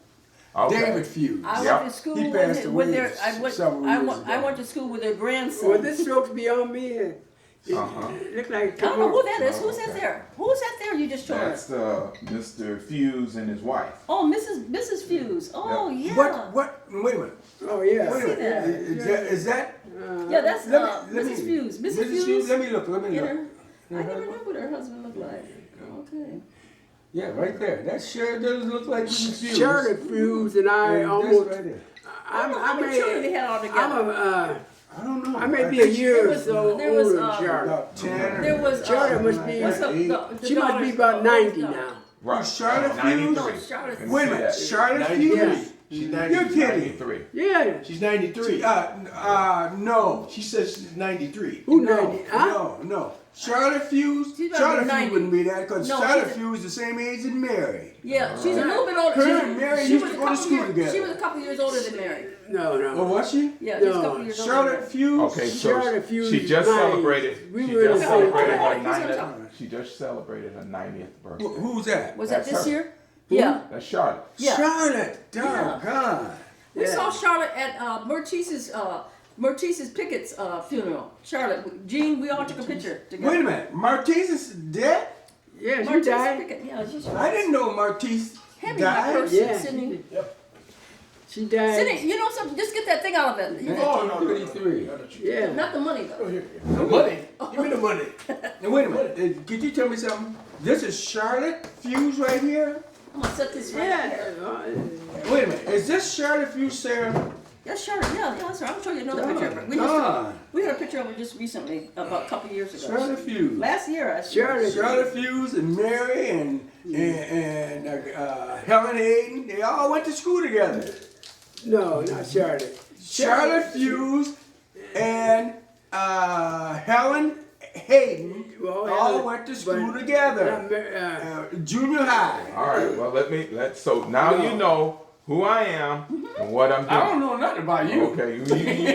okay. David Fuse. I Yep. went to school He with, passed with away their, I went, several I years went, I ago. went to school with their grandson. Well, this strokes beyond me. It looked like I don't know who that is. Who's that there? Who's that there you just showed us? That's Mr. Fuse and his wife. Oh, Mrs. Fuse. Oh, yeah. What? Wait a minute. Oh, yeah. Wait a minute. that. Is that? Yeah, that's Let me- Mrs. Fuse. Mrs. Fuse. Let me look. Let me in look. her, I never knew what her husband looked like. Okay. Yeah, right there. That sure does look like Mrs. Fuse. Charlotte Fuse and I Yeah, almost. that's right there. I don't know how many children they had all together. I don't know. I may be a year or was- so there was, older than uh, Charlotte. About 10. There was Charlotte must be. what's the Eight. the She must be daughter's- about the 90 daughter. now. Right. Charlotte 93. No, Charlotte's. Let me Wait a see minute. that. Charlotte 90. Fuse? Yeah. She's You're 90. kidding. 93. Yeah. She's 93. No. She says she's 93. Who No, 90? Huh? no. Charlotte Fuse? She's about Charlotte to be Fuse 90. wouldn't be that because No, Charlotte she's- Fuse is the same age as Mary. Yeah, she's a little bit older. Her She- and Mary she used was to a go to couple school years- together. She was a couple years older than Mary. No, no. Oh, was she? Yeah, just a No, couple years older. Charlotte Fuse? Okay, so Charlotte Fuse she just is celebrated. We She were in just the celebrated same her class. 90th. She just celebrated her 90th birthday. Who's that? Was that That's this her. year? Yeah. That's Charlotte. Yeah. Charlotte. Doggone. We Yeah. saw Charlotte at Mertice's Pickett's funeral. Charlotte, Jean, we all took a picture together. Wait a minute. Martise is dead? Yeah, she Mertice died. Pickett, yeah, she's I didn't know Martise Hand me my died. purse, Yeah. Sydney. She died. Sydney, you know something? Just get that thing out of it. You Oh, got- no, 33. Yeah. Not the money though. The money. Give me the money. Now, wait a minute. Could you tell me something? This is Charlotte Fuse right here? I'm gonna set this right Yeah. here. Wait a minute. Is this Charlotte Fuse, Sarah? That's Charlotte. Yeah, that's her. I'll show you another picture of her. We had a picture of her just recently, about a couple years ago. Charlotte Fuse. Last year, I swear. Charlotte. Charlotte Fuse and Mary and Helen Hayden, they all went to school together. No, not Charlotte. Charlotte Fuse and Helen Hayden Well, all Helen- went to school but together. not Mar- Junior high. All right. Well, let's. So now No. you know who I am and what I'm doing. I don't know nothing about you. Okay,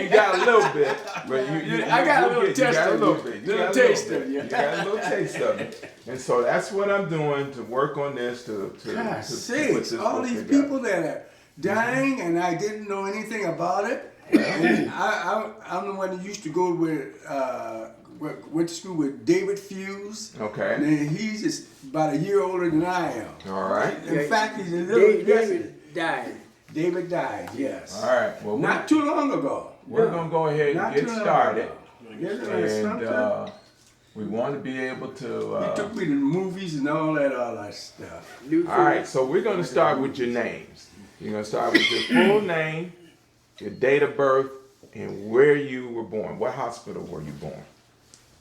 you got a little bit, but you I got a little you taste got a of little you. bit. You Little got a taste bit. of you. You got a little taste of it, and so that's what I'm doing to work on this to God put sakes, this all book these together. people that are dying and I didn't know anything about it. And I'm the one that used to go went to school with David Fuse. Okay. And then he's just about a year older than I am. All right. In fact, he's a little David died. David died, yes. All right. Well, Not too long ago. we're gonna go ahead and Not get too long started, ago. Isn't that something? and we want to be able He to. took me to the movies and all that stuff. New All right. So we're gonna start with your names. You're gonna start with your full name, your date of birth, and where you were born. What hospital were you born?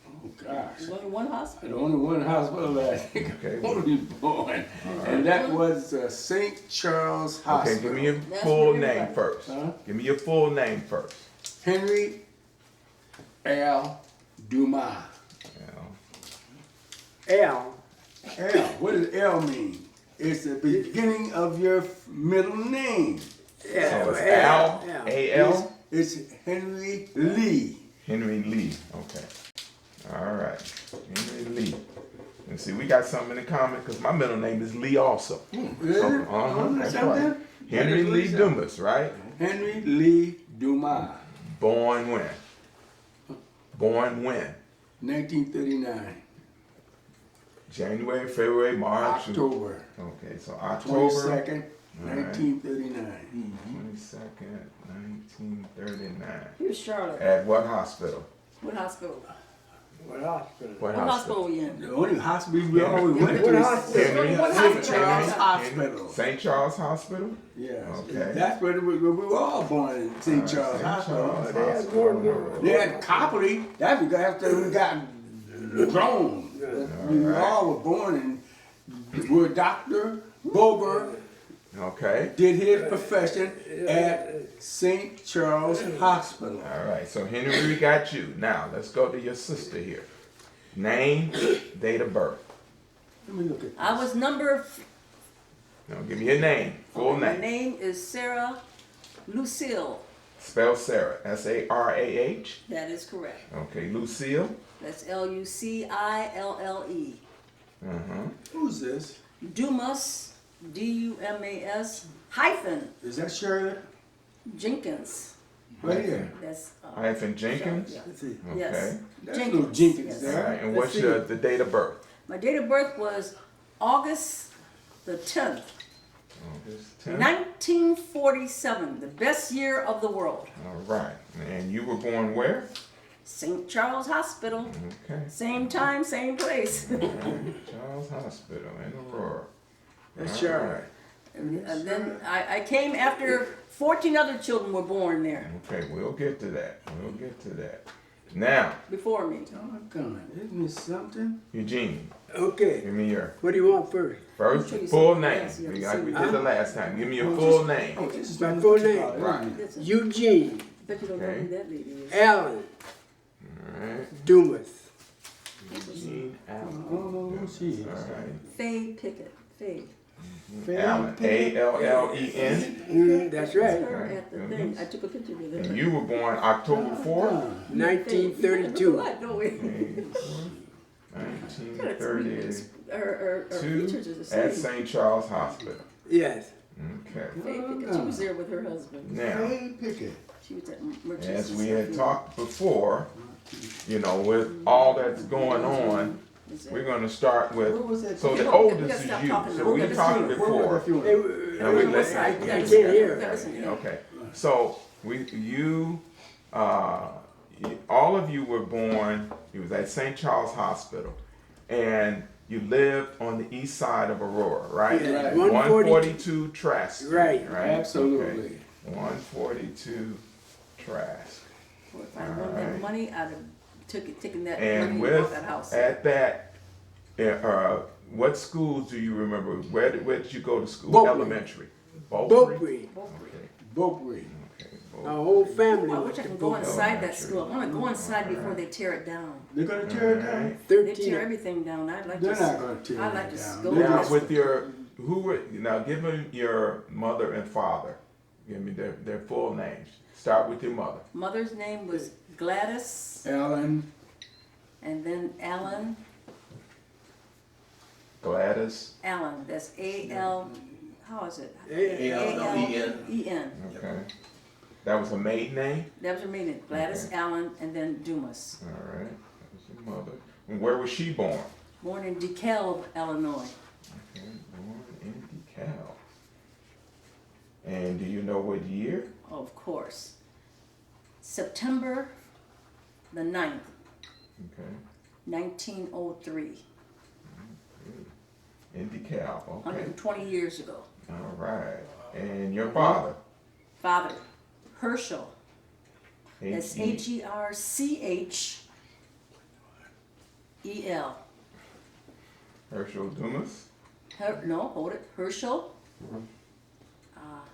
Oh gosh. There's only one hospital. The only one hospital that I think Okay. I was born, and that was St. Charles Hospital. Okay, give me your That's full where name everybody- first. Huh? Give me your full name first. Henry L. Dumas. L. L. What does L mean? It's the beginning of your middle name. Yeah, So it's L. Al. It's Henry Lee. Henry Lee. Okay. All right. Henry Lee. And see, we got something in common because my middle name is Lee also. Is it? That's Something? right. Henry What Lee is Lee? Dumas, right? Henry Lee Dumas. Born when? Born when? 1939. January, February, March. October. Okay, so October 22nd, All right. 1939. 22nd, 1939. Here's Charlotte. At what hospital? What hospital? What hospital? What What hospital are we in? The only hospital we always went What to hospital? Henry, What Henry- hospital? Charles Henry- Hospital. St. Charles Hospital? Yes. Okay. That's where we were all born in St. Charles Hospital. Hospital. They had Copley. That's because after we got grown. We all were born in were Dr. Bober Okay. did his profession at St. Charles Hospital. All right. So Henry, we got you. Now let's go to your sister here. Name, date of birth. Let me look at I was number. Now give me your name, full My name. name is Sarah Lucille. Spell Sarah. Sarah. That is correct. Okay. Lucille. That's Lucille. Who's this? Dumas, Dumas hyphen Is that Shirley? Jenkins. Right here. That's Hyphen Jenkins. Yeah. Let's see. Yes. Okay. That's Jenkins. no Jenkins Yes. All there. right. And Let's what's see. the date of birth? My date of birth was August the 10th, August 10th. 1947, the best year of the world. All right. And you were born where? St. Charles Hospital, Okay. same time, same place. Charles Hospital in Aurora. That's All Charlotte. right. And then I came after 14 other children were born there Okay, we'll get to that. We'll get to that. Now, before me. Doggone it. Isn't this something? Eugene, Okay, give me your what do you want first? first sure you full said name. yes, you We have to did say the last time. Give me your full name. Oh, this is My what full we're name. talking about, isn't it? Listen, Eugene bet you don't know Okay. who that lady is. Allen All right. Dumas. Eugene Allen. I don't know who she is. All right. Faye Pickett. Faye. Allen. Allen. That's That's right. her at the thing. I took a picture with her. And you were born October 4th, 1932. What? No way. 1932 Her features are the at same. St. Charles Hospital. Yes. Okay. Faye Pickett. She was there with her husband. Now, Hey, Pickett. She was at Merchants. as and we stuff, had yeah. talked before, you know, with all that's going on, we're going to start Where with. was that? So the We gotta oldest is stop you. talking So now. we We're talked gonna Where was before. that funeral? No, we I listen. can't hear. Okay. So all of you were born. You was at St. Charles Hospital, and you lived on the east side of Aurora, right? Yeah, Right. 142 Trask. Right. Absolutely. Okay. 142 Trask. If I wanted that money, I'd have taken that money And and bought with that house. at that, what schools do you remember? Where did you go to school? Beaupre. Elementary. Beaupre. Okay. Beaupre. Okay. Our whole family I went wish I to could go Beaupre. inside that school. I want to go inside before they tear it down. They're gonna tear it down? They 13. tear everything down. I'd like They're to. not gonna tear I'd it like to down. go They're in Now just- there. with your now give me your mother and father. Give me their full names. Start with your mother. Mother's name was Gladys, Alan, and then Allen. Gladys. Allen. That's A-L. How is it? A-L-L-E-N. E-N. Okay. That was her maiden name. That was her maiden. Gladys Okay. Allen, and then Dumas. All right. That was your mother. And where was she born? Born in DeKalb, Illinois. Okay, born in DeKalb. And do you know what year? Of course. September the 9th, Okay. 1903. In DeKalb. Okay. 120 years ago. All right. And your father? Father, Herschel. That's H-E- Herschel. Herschel Dumas. No, hold it. Herschel.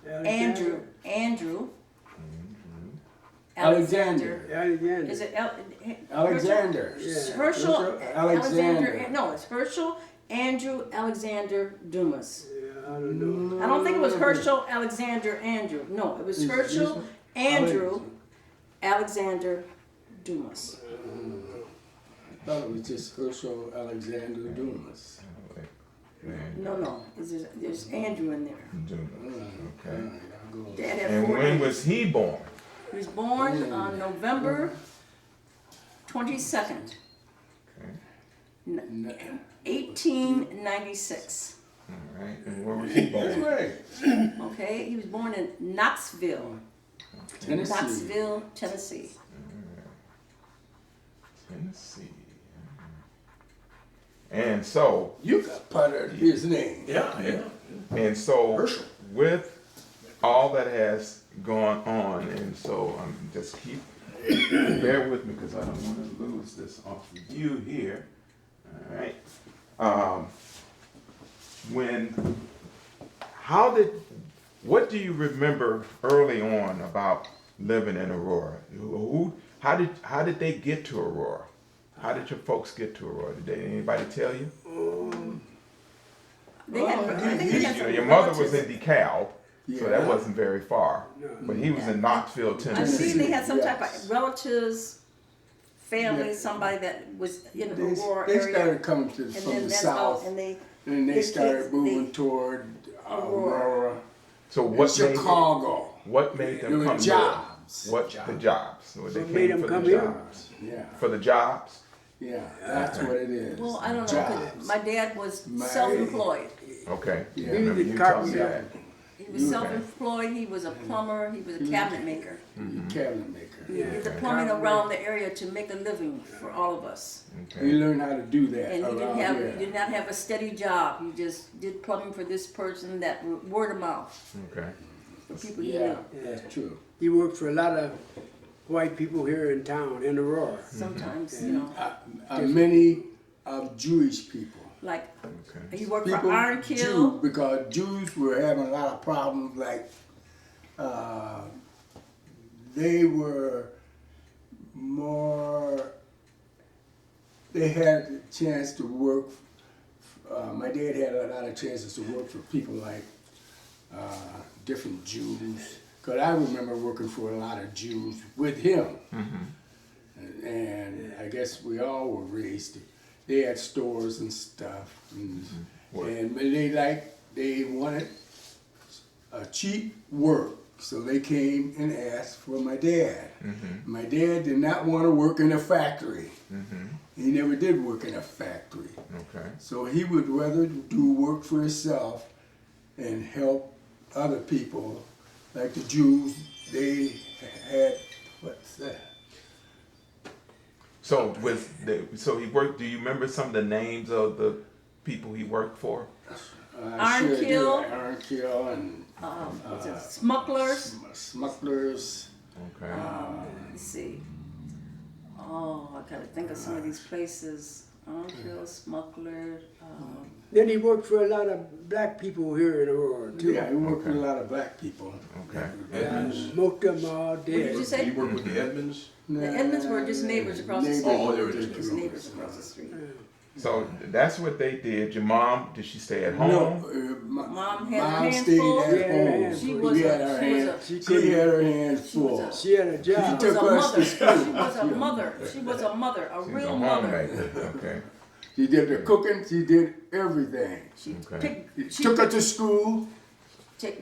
Alexander. Andrew. Alexander. Alexander. Is it Alexander. Herschel? Herschel Alexander. No, it's Herschel Andrew Alexander Dumas. I don't know. I don't think it was Herschel Alexander Andrew. No, it was Is- Herschel is- Andrew Alexander Dumas. I thought it was just Herschel Alexander Dumas. No. There's Andrew in there. Dumas. Okay. Dad had And 4 when names. was he born? He was born on November 22nd, Okay. 1896. All right. And where was he That's born? right. Okay, he was born in Knoxville, Tennessee. Knoxville, Tennessee. Tennessee. And so, You got part of his name. Yeah. And so, with all that has gone on, and so just bear with me because I don't want to lose this off of you here. All right. What do you remember early on about living in Aurora? How did they get to Aurora? How did your folks get to Aurora? Did anybody tell you? They had, I think they had some Your mother was relatives. in DeKalb, so that Yeah. wasn't very far. But he was in Knoxville, I Tennessee. see they had some type Yes. of relatives, family, Yeah. somebody that was in the They, Aurora they area. started coming And from then the that's south, how, and they, and they his started kids, moving they- toward Aurora. Aurora, So and what Chicago. What made There them were come jobs. here? What the jobs? So they What came made them for come the here? jobs. Yeah, For the jobs. yeah, that's what it is. well, I don't know, 'cause Jobs. my dad was My- self-employed. Okay. Yeah. I remember He was you a telling me carpenter. that. He was self-employed, he was a plumber, he was a cabinet maker. Cabinet maker. He did the plumbing around the area to make a living for all of us. He Okay. learned how to do that And he around he here. did not have a steady job, he just did plumbing for this person, that word of mouth, Okay. for people he Yeah, knew. that's true. He worked for a lot of white people here in town, in Aurora. Sometimes, you know, Many of Jewish people. like, Okay. he worked for People, Iron Jew, Kill. because Jews were having a lot of problems, like, they were more, they had a chance to work, my dad had a lot of chances to work for people like different Jews. Because I remember working for a lot of Jews with him. And I guess we all were raised, they had stores and stuff. And they wanted a cheap work. So they came and asked for my dad. My dad did not want to work in a factory. He never did work in a factory. Okay. So he would rather do work for himself and help other people, like the Jews. They had, what's that? So so he worked. Do you remember some of the names of the people he worked for? Iron Sure do. Kill. Iron Kill and What's it, Smugglers, Smugglers. Okay. let's see. Oh, I gotta think of some of these places. Iron Kill, Smuggler, Then he worked for a lot of black people here in Aurora, too. Yeah, he worked with a lot of black people. Okay. Most of them are all what did dead. you say? You work with the Edmonds? The Edmonds were just neighbors across the street. Oh, they were just Just neighbors across the street. So that's what they did. Your mom, did she stay at home? No, Mom had her Mom hands stayed full. at Yeah, home. She was She a- had her she was hand- a- she had her hands She was full. a- She had a job. She was took a us to mother. school. She was a mother. She was a mother, a She's a real mother. homemaker. Okay. She did the cooking, she did everything. She Okay. she Took her to school.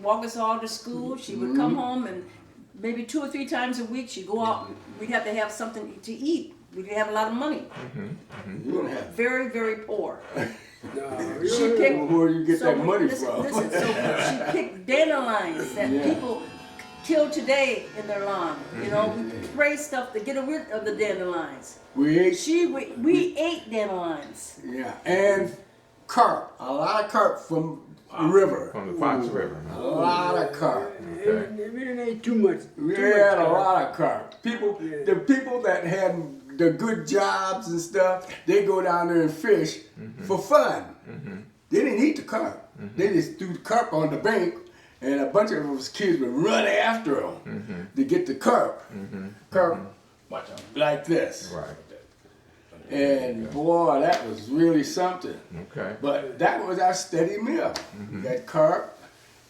walk us all to school. She would come home and maybe 2 or 3 times a week she'd go out. We'd have to have something to eat. We didn't have a lot of money. You don't have. Very, very poor. No, She picked. Where do you get that money listen, from? Listen, so she picked dandelions that Yeah. people kill today in their lawn. You know, we spray stuff to get rid of the dandelions. We ate, We ate dandelions. yeah, and carp. A lot of carp from the river. From the Fox River. A lot of carp. Okay. we didn't eat too much. We too had much a lot of carp. People, the people that had the good jobs and stuff, they go down there and fish for fun. They didn't eat the carp. They just threw the carp on the bank, and a bunch of those kids would run after them to get the carp. Carp like this. Right. And boy, that was really something. Okay. But that was our steady meal. We had carp,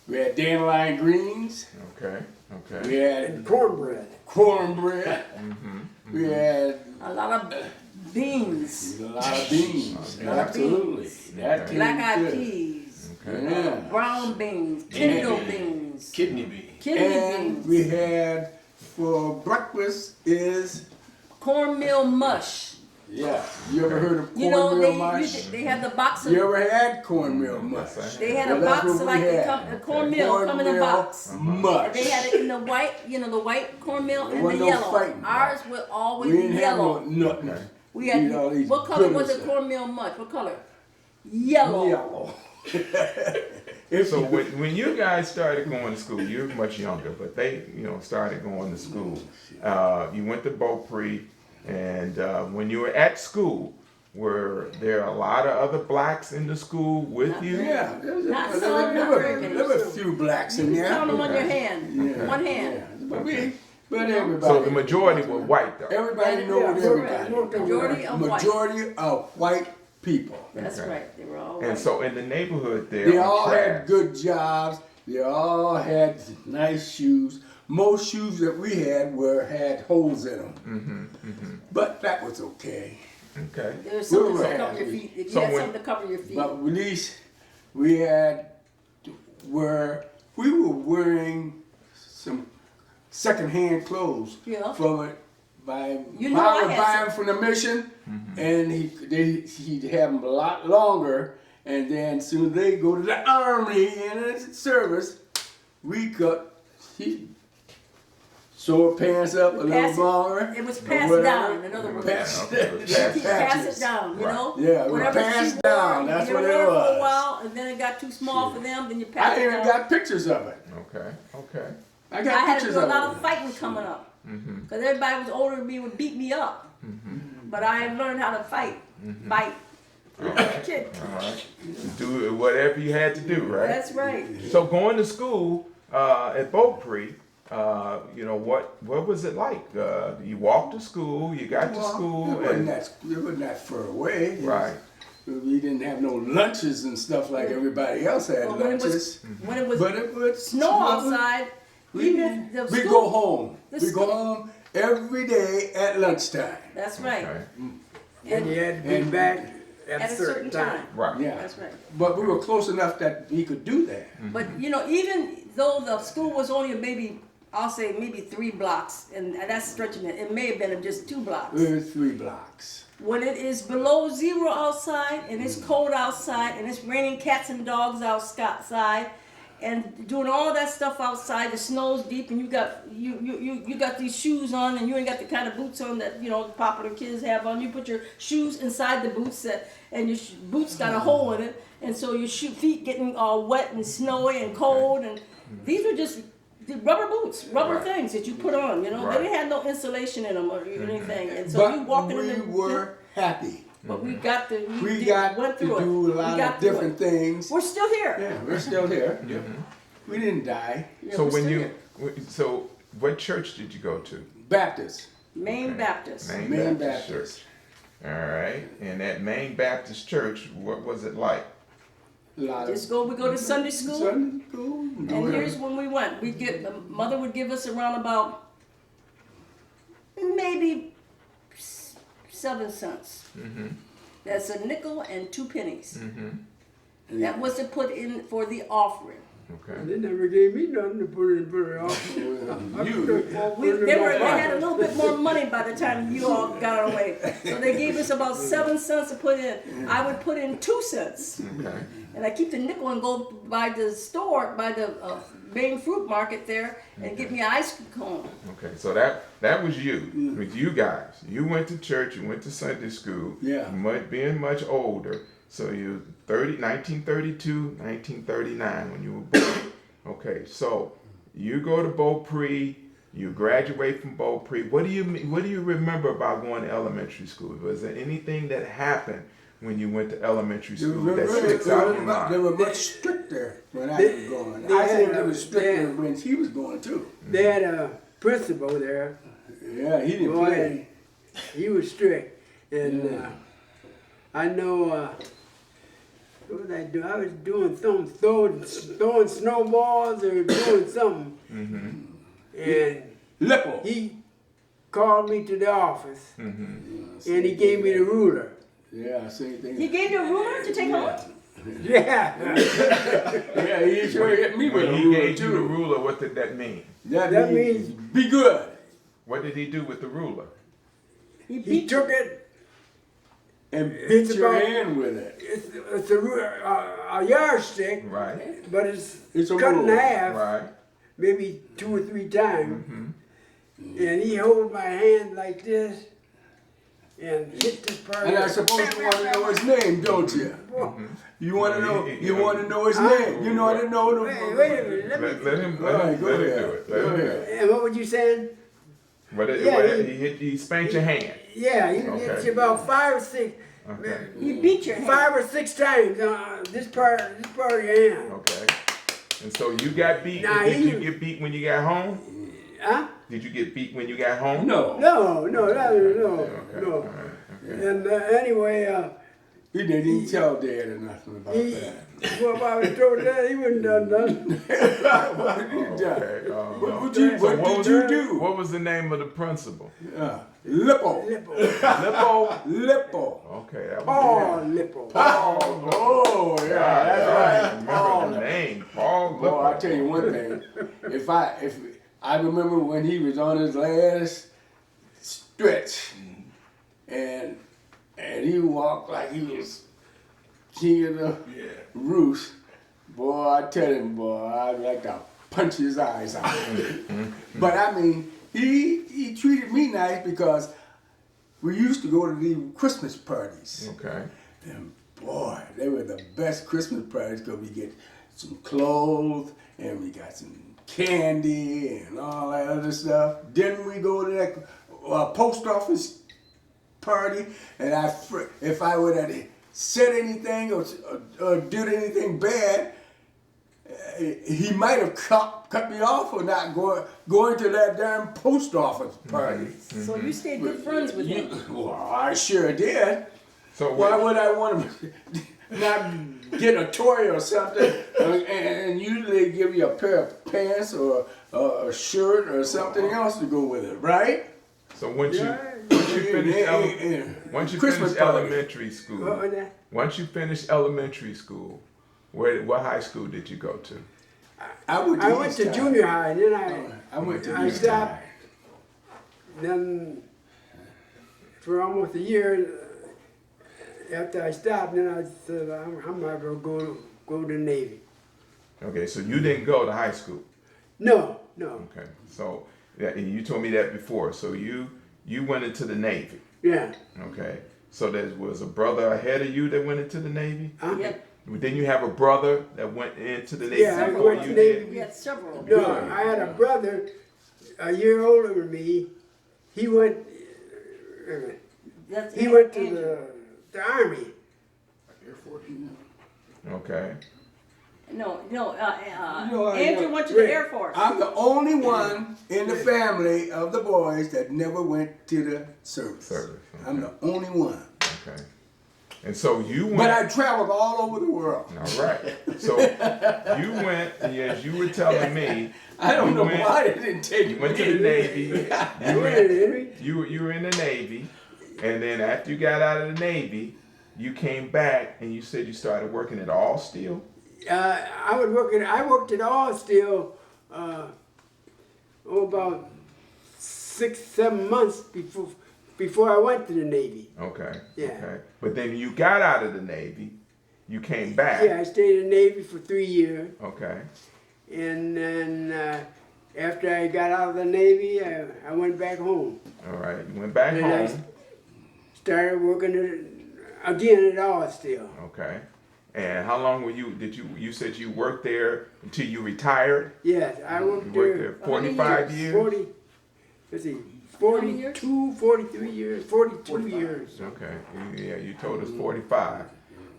we had dandelion greens, Okay. we Okay. had cornbread. cornbread, we had A lot of beans, a lot of beans. A lot of Absolutely. beans. That came black-eyed good. peas, Okay. Yeah. brown beans, kindle beans, Kidney bean. kidney And beans, we had for breakfast is cornmeal mush. Yeah. You ever heard of You know, cornmeal mush? they had the box of, You ever had cornmeal mush? Yes, I they had a Well, that's box what like we the had. a cornmeal come in a box. Mush. They had it in the white, you know, the white cornmeal and the wasn't no yellow. fighting. Ours would always We be didn't have yellow. no nothing. We had, Eat all these what color was the goodness. cornmeal much? What color? Yellow. Yellow. So when you guys started going to school, you were much younger, but they, started going to school. You went to Beaupre, and when you were at school, were there a lot of other blacks in the school with you? Yeah, Not some, not very many. there were a few blacks in there. Count them on your hand. Yeah. One hand. Yeah. But everybody. So the majority were white, though. Everybody knows Yeah, everybody. Majority of white. Majority of white people. That's Okay. right. They were all And white. so in the neighborhood there, They on all Trask, had good jobs. They all had nice shoes. Most shoes that we had had holes in them. But that was okay. Okay. There was something We were to cover your happy. feet. If you So had when- something to cover your feet. But at least we were wearing some secondhand clothes Yeah. from it. By You know I Mom would had buy some. them from the mission, and he'd have them a lot longer. And then soon as they go to the army and the service, he sew pants up a Pass little it- longer. it was or passed whatever. down, in other words. Pass, Keep pass patches. it down, you Right. know? Yeah, it was Whatever passed she wore, down, that's you what it wear for a was. while, and then it got too small for them, then you pass I it even down. got pictures of it. Okay. Okay. I I got had to pictures do a of lot it. of fighting coming up. Because everybody was older than me would beat me up. But I had learned how to fight. Fight. Kick. All right. Do whatever you had to do, right? That's right. So going to school at Beaupre, what was it like? You walked to school, you got to Well, school, it and wasn't that far away. right. We didn't have no lunches and stuff like everybody else had But when it lunches. was But it was snow outside, even if the We school, go home. the We go school- home every day at lunchtime. That's right. Okay. And you had to be And- back At a certain time. Right. Yeah. That's right. But we were close enough that he could do that. But even though the school was only I'll say maybe 3 blocks, and that's stretching it. It may have been just 2 blocks. We were 3 blocks. When it is below 0 outside and it's cold outside and it's raining cats and dogs outside and doing all that stuff outside, the snow's deep and you got these shoes on and you ain't got the kind of boots on that popular kids have on. You put your shoes inside the boots and your boots got a hole in it, and so your feet getting all wet and snowy and cold, and these were just the rubber boots, rubber Right. things that you put on. Right. They didn't have no insulation in them or anything, and so But you walking we in the were happy. but we got to We got went to through it. do a We lot got of through different it. things. We're still here. Yeah, we're still here. We didn't die. Yeah, So we're when still you, here. so what church did you go to? Baptist. Maine Baptist. Maine Baptist. Church. All right. And at Maine Baptist Church, what was it like? A lot We go to Sunday school, Sunday school. and here's when we went. The mother would give us around about maybe 7 cents. That's a nickel and 2 pennies. That was to put in for the offering. Okay. They never gave me nothing to put it off. They had a little bit more money by the time you all got away. So they gave us about 7 cents to put in. I would put in 2 cents. Okay. And I keep the nickel and go by the store, by the main fruit market there, and get me an ice cream cone. Okay. So that was you. With you guys. You went to church, you went to Sunday school. Yeah. Being much older. So you 1932, 1939 when you were born. Okay. So you go to Beaupre, you graduate from Beaupre. What do you remember about going to elementary school? Was there anything that happened when you went to elementary school that sticks out in your They mind? were much stricter when I They- was going. they I had think a- they were stricter they- when he was going too. They had a principal there. Yeah, he didn't Boy, play. he was strict. And I know, what was I doing? I was doing something, throwing snowballs or doing something. And Lipple. he called me to the office and he gave me the ruler. Yeah, same thing. He gave you a ruler to take home? Yeah, Yeah, he sure hit me with When a he ruler gave you the too. ruler, what did that mean? That means means- be good. What did he do with the ruler? He he beat took it and It's beat your about- hand with it. It's a yardstick, Right, but it's It's a cut in rule. half, right. maybe 2 or 3 times. Mm-hmm. And he hold my hand like this and hit this part. And I suppose you want to know his name, don't you? You want to know? You want to know his name? You want to know the? Wait a minute, let me. Let him All right, go let him ahead. do it. Go Let him do ahead. it. And what were you saying? He spanked your hand. Yeah, it's Okay. about 5 or 6. Okay. You beat your hand. 5 or 6 times. This part of your hand. Okay. And so you got beat. Nah, Did you he- get beat when you got home? Huh? Did you get beat when you got home? No, No. Okay. All right. Okay. And anyway, he didn't even tell Dad or nothing about he, that. well, if I was told that, he wouldn't done nothing. What did he do? Okay. What did you, So what did was you the- do? What was the name of the principal? Lippo. Lippo. Lippo. Okay. That was Paul Lippo. Paul. Oh, yeah, that's right. Remember Paul. the name, Paul Lippo. Boy, I tell you one thing. If I remember when he was on his last stretch, and he walked like he was king of the roost. Boy, I tell him, boy, I'd like to punch his eyes out. But I mean, he treated me nice because we used to go to the Christmas parties. Okay. And boy, they were the best Christmas parties because we get some clothes and we got some candy and all that other stuff. Then we go to that post office party, and if I would have said anything or did anything bad, he might have cut me off for not going to that damn post office party. So you stayed good friends with him. Well, I sure did. So Why would I want to not get a toy or something and usually give you a pair of pants or a shirt or something else to go with it, right? So once you finish Christmas party. elementary school, What was that? once you finish elementary school, what high school did you go to? I went to junior high, then I went to I junior stopped. high. Then for almost a year after I stopped, then I said I might as well go to the Navy. Okay, so you didn't go to high school. No. Okay, so you told me that before. So you went into the Navy. Yeah. Okay, so there was a brother ahead of you that went into the Navy. Yep. Didn't you have a brother that went into the Navy Yeah, I before went to you Navy. did? We had several. No, I had a brother a year older than me. He went. That's He went to Andrew. the army. Okay. No, know, I Andrew know. went to the Rick, Air Force. I'm the only one in the family of the boys that never went to the service. Service, I'm the only one. Okay. And so you went. But I traveled all over the world. All right. So you went, as you were telling me. I don't you know went- why they didn't take You me. went to the Navy. You Henry. were in the Navy, and then after you got out of the Navy, you came back and you said you started working at All Steel. I worked at all still about 6-7 months before I went to the Navy. Okay. Yeah. Okay. But then you got out of the Navy, you came back. Yeah, I stayed in the Navy for 3 years, Okay. and then after I got out of the Navy, I went back home. All right. You went back Then I home. started working again at all still. Okay. And how long were you? You said you worked there until you retired? Yes, I worked You there. worked there 45 years? 40. Let's see, many years? 42, 43 years, 42 years. Okay. Yeah, you told us 45.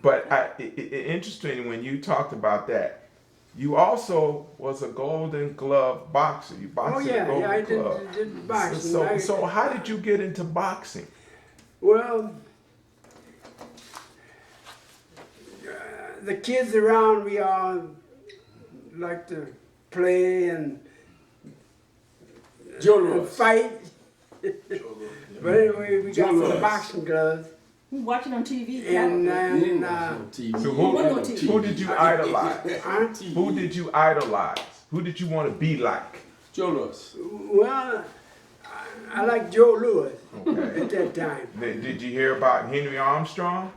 But interesting when you talked about that, you also was a Golden Glove boxer. You boxed Oh at the yeah, Golden I Glove. did boxing. So how did you get into boxing? Well, the kids around me all like to play and Joe Louis. fight. But anyway, we got Joe some Louis. boxing gloves, We watch it on TV. and So TV. who did you idolize? huh? Who did you idolize? Who did you want to be like? Joe Louis. Well, I like Joe Louis Okay. at that time. Did you hear about Henry Armstrong?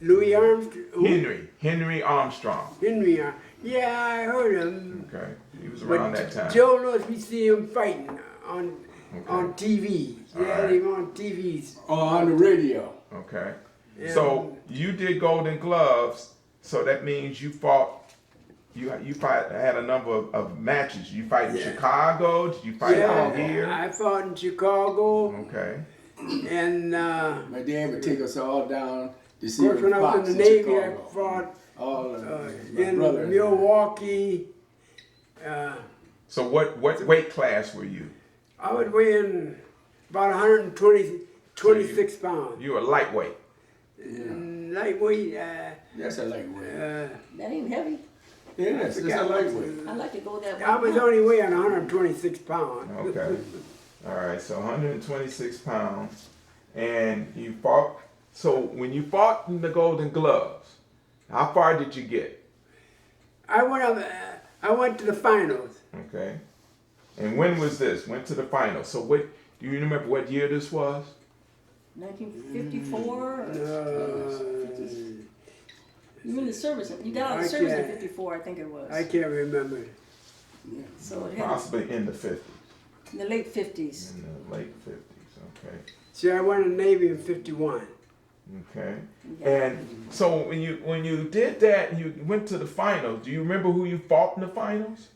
Louis Armstrong. Henry Armstrong. Henry. Yeah, I heard him. Okay, he was around that time. Joe Louis, we see him fighting on TV. They had Alright. him on TVs. On the radio. Okay, Yeah. so you did Golden Gloves. So that means you fought. You fight, had a number of matches. You fight in Chicago. Did you fight out here? I fought in Chicago, Okay. and My dad would take us all down to of see course when I was in the Navy, I Chicago. fought All of my in brother. and I. Milwaukee. So what weight class were you? I was weighing about 126 pounds. You were lightweight. Lightweight. That's a lightweight. That ain't heavy. Yeah, that's a lightweight. I like to go that way. I was only weighing 126 pounds. Okay. All right. So 126 pounds, and you fought. So when you fought in the Golden Gloves, how far did you get? I went to the finals. Okay. And when was this? Went to the finals. So what? Do you remember what year this was? 1954. Uh, You in the service? You got out of I the service in can't- '54, I think it was. I can't remember. So it had Possibly in the 50s, in the late '50s. in the late 50s. Okay. See, I went in the Navy in '51. Okay. And so when you did that, you went to the finals. Do you remember who you fought in the finals?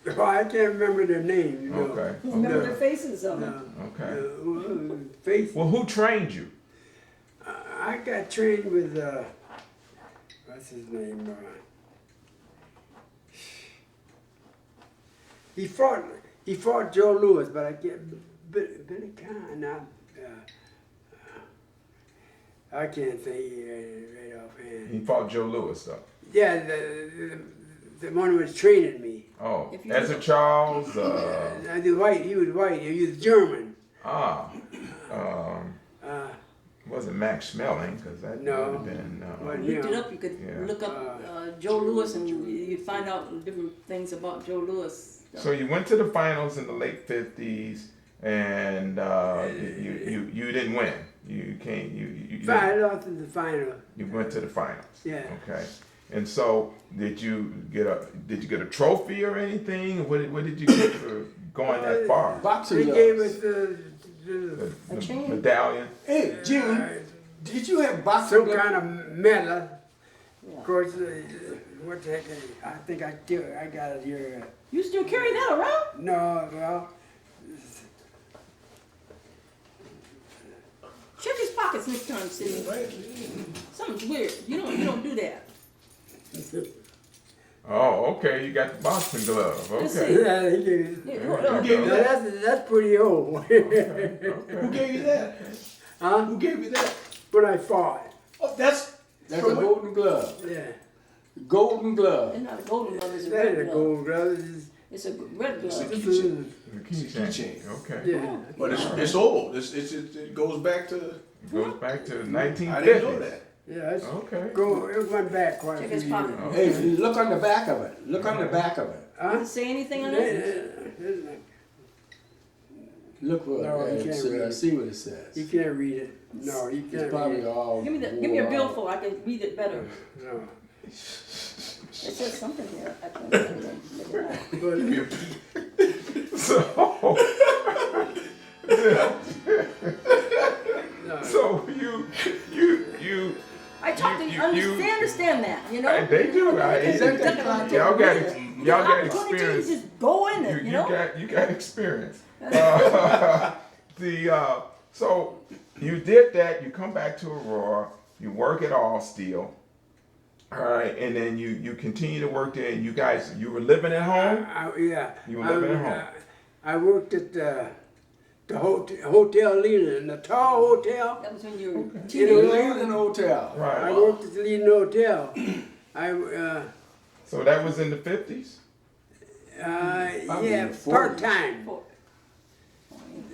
Oh, I can't remember their names. You know. Okay. Remember No. their faces of them. Okay. Faith. Well, who trained you? I got trained with what's his name? He fought Joe Louis, but I can't. Billy Kahn. I can't say right offhand. He fought Joe Louis, though. Yeah, the one who was training me. Oh, If you- Ezra Charles. He was white. He was German. Wasn't Max Schmeling, because that No. would have been. Well, You looked it yeah. up, you could Yeah. look up Joe Louis and you'd find out different things about Joe Louis. So you went to the finals in the late 50s, and you didn't win. You can't. You I lost in the final. You went to the finals. Yeah. Okay. And so did you get a trophy or anything? What did you get for going that far? Boxing They gloves. gave us The chain? medallion. Hey, Jim, did you have boxing some gloves? kind of medal. Yeah. Of course, what the heck? I think I got it here. You still carry that around? No, well, Check his pockets next time, Sidney. Something's weird. You don't do that. Oh, okay. You got the boxing glove. Let's Okay. see. yeah, he gave it. Yeah, Who gave you Now, that's pretty old. Who gave you that? Huh? Who gave you that? When I fought. Oh, that's a golden glove. Yeah. Golden glove. It's not a golden glove, it's a That red is a glove. gold glove. This is- It's a red glove. this is- The keychain. Okay. Yeah. But it's old. It goes back to. It goes back to I 1950. didn't know that. Yeah, it's Okay. it went back quite Check a his few pocket. years. Hey, look on the back of it. Look on the back of it. Does it say anything on it? Look for No, you it. can't read it. See what it says. You can't read it. No, you It's can't read probably it. all. Give me a wore bill out. for it. I can read it better. No. It says something here. I can't look it up. But, So. no. So you. I talk to You- they understand that, you know? They do. Is that the Y'all got Opportunity experience. just go in it, you know? You got experience. So you did that. You come back to Aurora. You work at All Steel. All right, and then you continue to work there. And you were living at home. Yeah. You were living at home. I worked at the Hotel Leland, the tall hotel. That was when you were You In teenager. know, the Leland Hotel. I Right. worked at the Leland Hotel. So that was in the 50s. Probably Yeah, in the 40s. part time.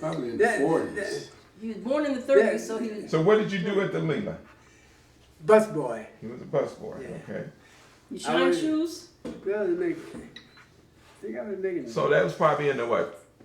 Probably in the 40s. He was born in the 30s, so he was. So what did you do at the Leland? Bus boy. He was a busboy. Yeah. Okay. You I shine was- shoes? I think I was making. So that was probably in the what?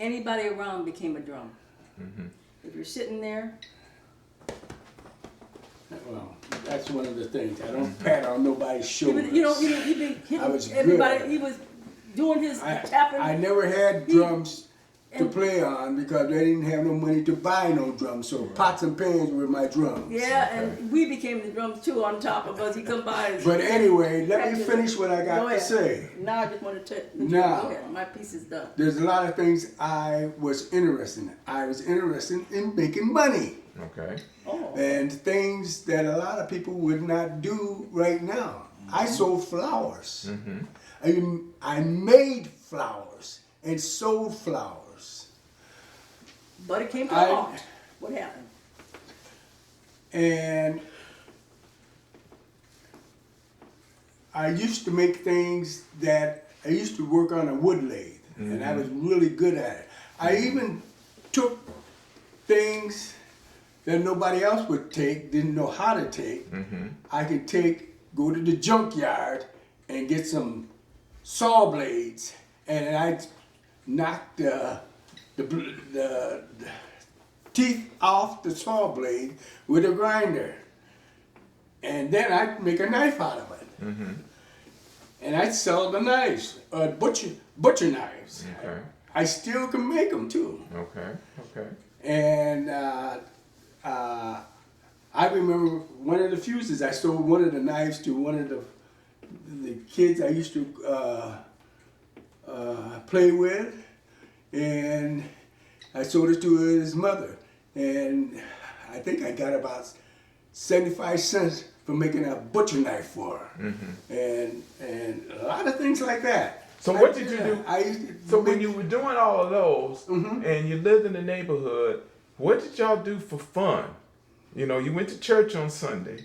anybody around became a drum. If you're sitting there, Well, that's one of the things. I don't pat on nobody's he shoulders. would, he'd be hitting I was everybody. good. He was doing his I tapping. never had drums to and- play on because they didn't have no money to buy no drums. So pots and pans were my drums. Yeah, and we became the drums too on top of us. He come by and But anyway, let me practice. finish what I Go got to ahead. say. Now I just want to touch. Now. Go ahead. My piece is done. There's a lot of things I was interested in. I was interested in making money. Okay. Oh. And things that a lot of people would not do right now. I sold flowers. I made flowers and sold flowers. But it came to I- a halt. What happened? And I used to make things that I used to work on a wood lathe, and I was really good at it. I even took things that nobody else would take, didn't know how to take. I could go to the junkyard and get some saw blades, and I'd knock the teeth off the saw blade with a grinder. And then I'd make a knife out of it. And I'd sell the knives, butcher knives. Okay. I still can make them too. Okay. Okay. And I remember one of the fuses, I sold one of the knives to one of the kids I used to play with, and I sold it to his mother. And I think I got about 75 cents for making a butcher knife for her. And a lot of things like that. So what did you do? I used to So when make- you were doing all of those and you lived in the neighborhood, what did y'all do for fun? You know, you went to church on Sunday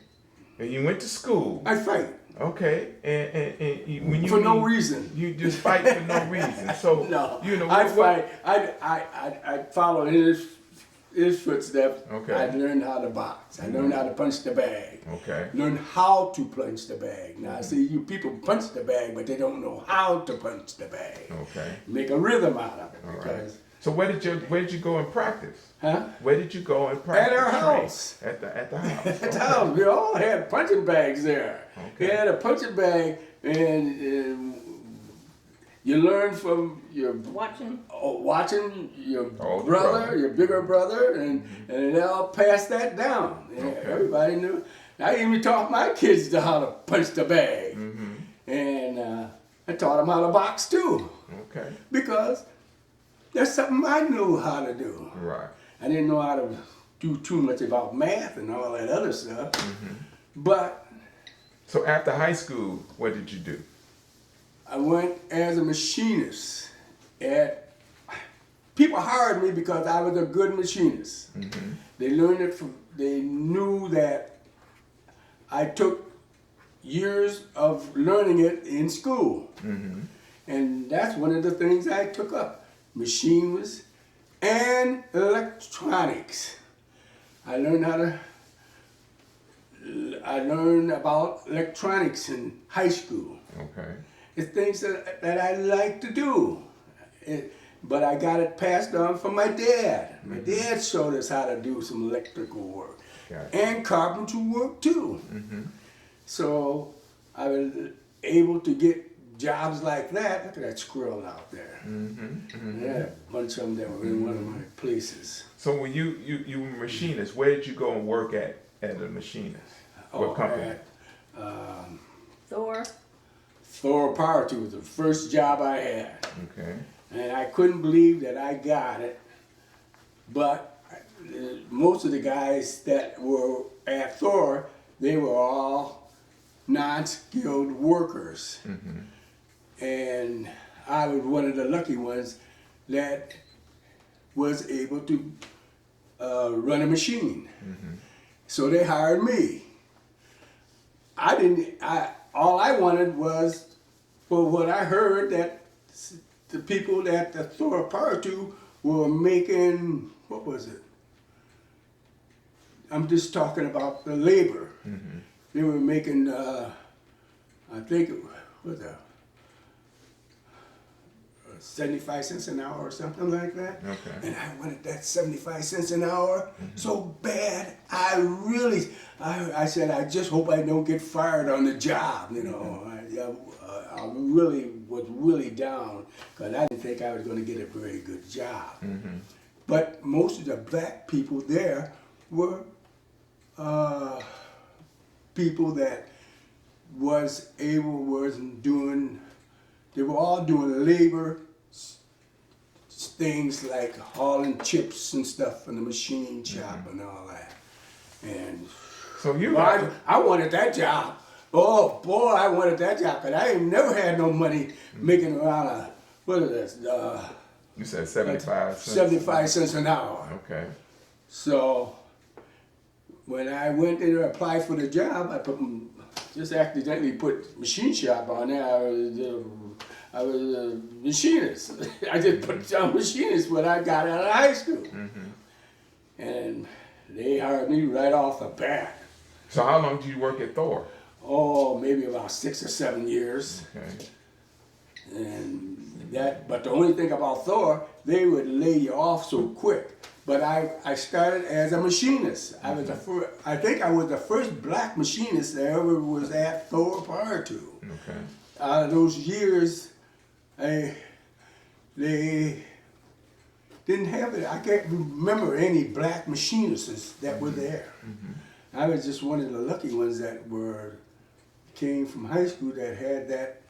and you went to school. I fight. Okay, and you, when you For no mean reason. you just fight for no reason. So No, you know I what- fight. I follow his footsteps. Okay. I learned how to box. I learned how to punch the bag. Okay. Learn how to punch the bag. Now, see, you people punch the bag, but they don't know how to punch the bag. Okay. Make a rhythm out of it. All right. Because, So where did you go and practice? huh? Where did you go and practice? our train? house. At the house. At the house, we all had punching bags there. Okay. We had a punching bag, and you learn from your watching your Older brother, brother. your bigger brother, and they all pass that down. And Okay. everybody knew. I even taught my kids how to punch the bag, and I taught them how to box too, Okay. because that's something I knew how to do. Right. I didn't know how to do too much about math and all that other stuff, but So after high school, what did you do? I went as a machinist. People hired me because I was a good machinist. They learned it from. They knew that I took years of learning it in school, and that's one of the things I took up: machines and electronics. I learned about electronics in high school. Okay. It's things that I like to do. But I got it passed on from my dad. My dad showed us how to do some electrical work Gotcha. and carpentry work too. So I was able to get jobs like that. Look at that squirrel out there. I had a bunch of them that were in one of my places. So when you were a machinist, where did you go and work at a machinist? What company? At, Thor. Thor Power Tools, the first job I had. Okay. And I couldn't believe that I got it. But most of the guys that were at Thor, they were all non-skilled workers. And I was one of the lucky ones that was able to run a machine. So they hired me. All I wanted was, for what I heard, that the people at the Thor Power Tool were making, what was it? I'm just talking about the labor. They were making, I think it was 75 cents an hour or something like that. Okay. And I wanted that 75 cents an hour so bad. I said, I just hope I don't get fired on the job, you know. I really was really down because I didn't think I was going to get a very good job. But most of the black people there were people that they were all doing labor things like hauling chips and stuff in the machine shop and all that. And So you well, I wanted that job. Oh boy, I wanted that job because I ain't never had no money making around what is this? you said 75 cents. 75 cents an hour. Okay. So when I went in to apply for the job, I just accidentally put machine shop on there. I was a machinist. I just put down machinist when I got out of high school. And they hired me right off the bat. So how long did you work at Thor? Oh, maybe about 6 or 7 years. Okay. But the only thing about Thor, they would lay you off so quick. But I started as a machinist. I think I was the first black machinist that ever was at Thor prior to. Okay. Out of those years, they didn't have it. I can't remember any black machinists that were there. I was just one of the lucky ones that came from high school that had that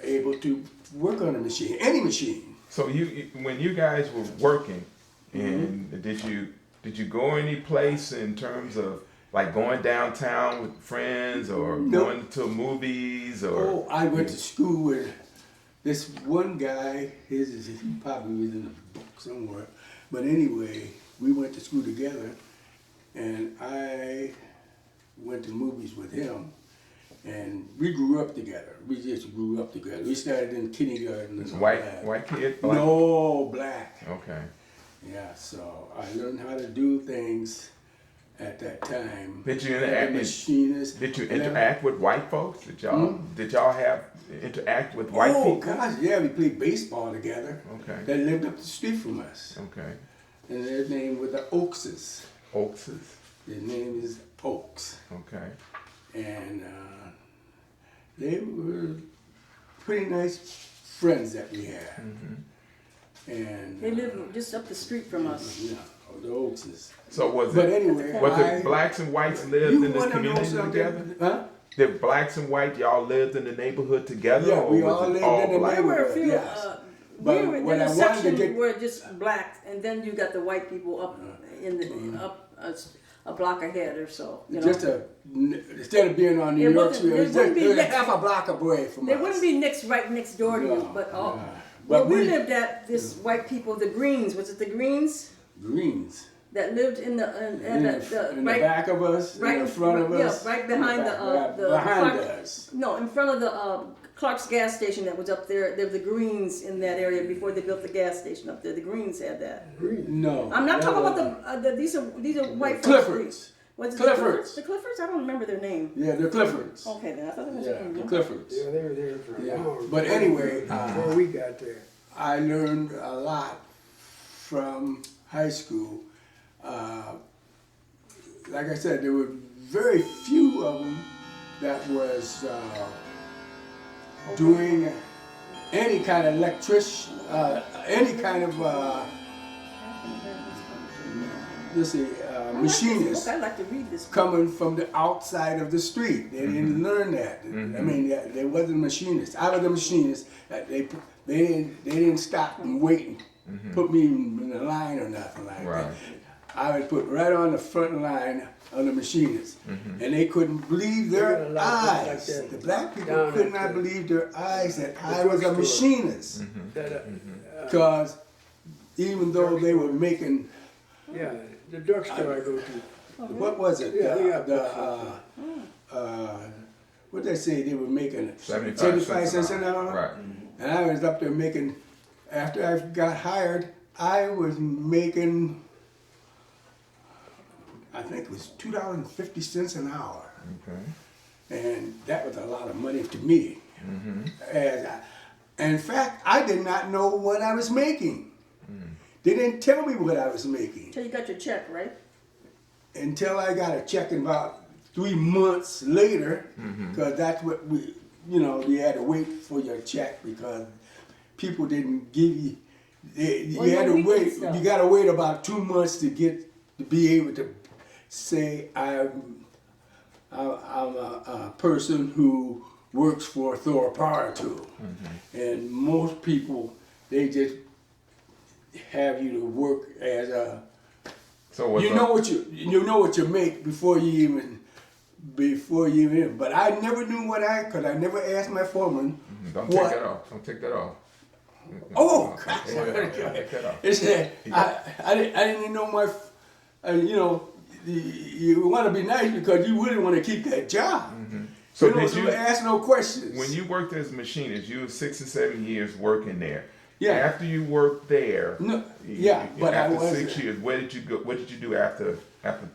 able to work on a machine, any machine. So when you guys were working, and did you go any place in terms of like going downtown with friends or Nope. going to movies or? Oh, I went to school with this one guy. He probably was in the book somewhere. But anyway, we went to school together, and I went to movies with him. And we grew up together. We just grew up together. We started in kindergarten. And all that. White kid? Black? No, black. Okay. Yeah, so I learned how to do things at that time. Did you As a interact? machinist. Did you interact with white folks? Did y'all have interact with white Oh, people? gosh, yeah, we played baseball together. Okay. They lived up the street from us. Okay. And their name was the Oakses. Oakses. Their name is Oaks. Okay. And they were pretty nice friends that we had. And They live just up the street from us. yeah, the Oakses. So was But it anyway, was it blacks and whites lived you in this wanna know community something? together? Huh? Did blacks and white y'all lived in the neighborhood together? Yeah, or we was all it lived all in the black? There were a few. Yes. We But were in when a I wanted to section get- were just blacks, and then you got the white people up in the up a block ahead or so. You know, Instead of being on New It York wasn't- Street, it it was wouldn't be just next- half a block away from there us. wouldn't be right next door to you, No, but no. well, But we we- lived at this white people, the Greens. Was it the Greens Greens. that lived in the In the back of us, in the front of us. Yeah, right behind in back, the behind Clark- us. No, in front of the Clark's gas station that was up there. There were the Greens in that area before they built the gas station up there. The Greens had that. No. I'm not that talking was- about these are white folks. Cliffords. Was it Cliffords. The Cliffords? I don't remember their name. Yeah, the Cliffords. Okay, then I thought it was. Yeah, the Cliffords. Yeah, they were there for a Yeah. long But time anyway, before we got there. I learned a lot from high school. Like I said, there were very few of them that was doing any kind of any kind of machinist I'd like to read this. coming from the outside of the street. They didn't learn that. I mean, they wasn't machinists. I was a machinist. They didn't stop and wait and put me in the line or nothing like Right. that. I was put right on the front line of the machinists, and they couldn't believe They got their a lot of eyes. things like that The black people down could at not the- believe their eyes that the I was a drugstore. machinist, That, because even though they were making, yeah, the drugstore I go to. what was it? Yeah, we got What they say they were making 75 cents an hour. Right. And I was up there making, after I got hired, I was making, I think it was $2.50 an hour. Okay. And that was a lot of money to me. As In fact, I did not know what I was making. They didn't tell me what I was making Till you got your check, right? until I got a check in about 3 months later, because that's what you had to wait for your check because people didn't give you. You Well, had no, to we wait. did stuff. You got to wait about 2 months to be able to say I'm a person who works for Thor Power Tool, and most people they just have you to work as a. So what's You know what you make before you even. But I never knew because I never asked my foreman. Don't what. take that off. Don't take that off. Oh, Yeah, take that off. it's I didn't know my. You want to be nice because you really want to keep that job. So So did you you, ask no questions. when you worked as a machinist, you were 6 and 7 years working there. Yeah. After you worked there, No, yeah, but I after was 6 years, where did you go? What did you do after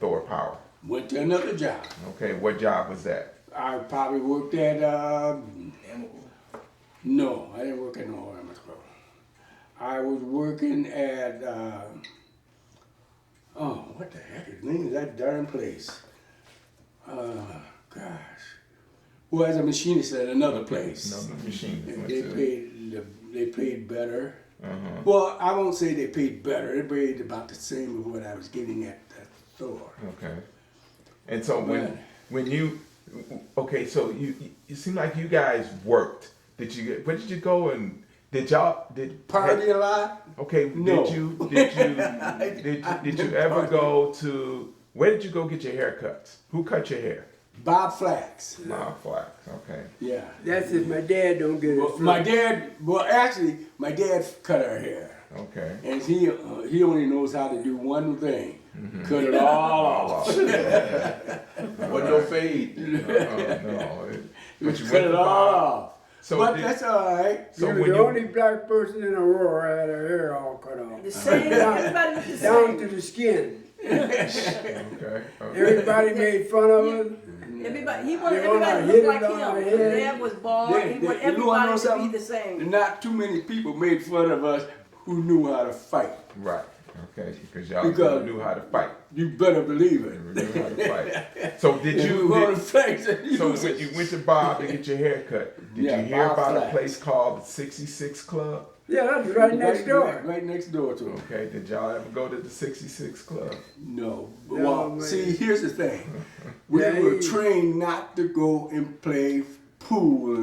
Thor Power? went to another job. Okay, what job was that? I probably worked at. No, I didn't work at no Amateur. I was working at. What the heck is the name of that darn place? Gosh. Well, as a machinist at another place. No, the machine. And went they to- paid better. Uh-huh. Well, I won't say they paid better. They paid about the same of what I was getting at the store. Okay. And so Right. when you okay, so you seem like you guys worked. Where did you go and did Party a lot? Okay, No. did you ever go to where did you go get your hair cuts? Who cut your hair? Bob Flax. Bob Flax, okay. Yeah. That's if my dad don't get Well, it. my dad cut our hair. Okay. And he only knows how to do one thing. Cut it all off. Wasn't no fade. No. But you Cut went it to all Bob. off. So But did- that's all right. He So was when the you only black person in Aurora had her hair all cut off. The same, everybody looked the Down same. to the skin. okay. Everybody made fun of him. Everybody, he wanted They wanna everybody to hit look it like on him. the His head. dad was bald. He wanted You wanna know everybody to be something? the same. Not too many people made fun of us who knew how to fight. Right. Okay, because y'all Because- knew how to fight. You better believe You it. knew how to fight. So did And you we wanna fight, so when you went to Bob to get your hair cut, did Yeah, you hear Bob about a Flax. place called the 66 Club? Yeah, that's right next door. Right next door to him. Okay, did y'all ever go to the 66 Club? No. No, Well, man. see, here's the thing. We Yeah, were he- trained not to go and play pool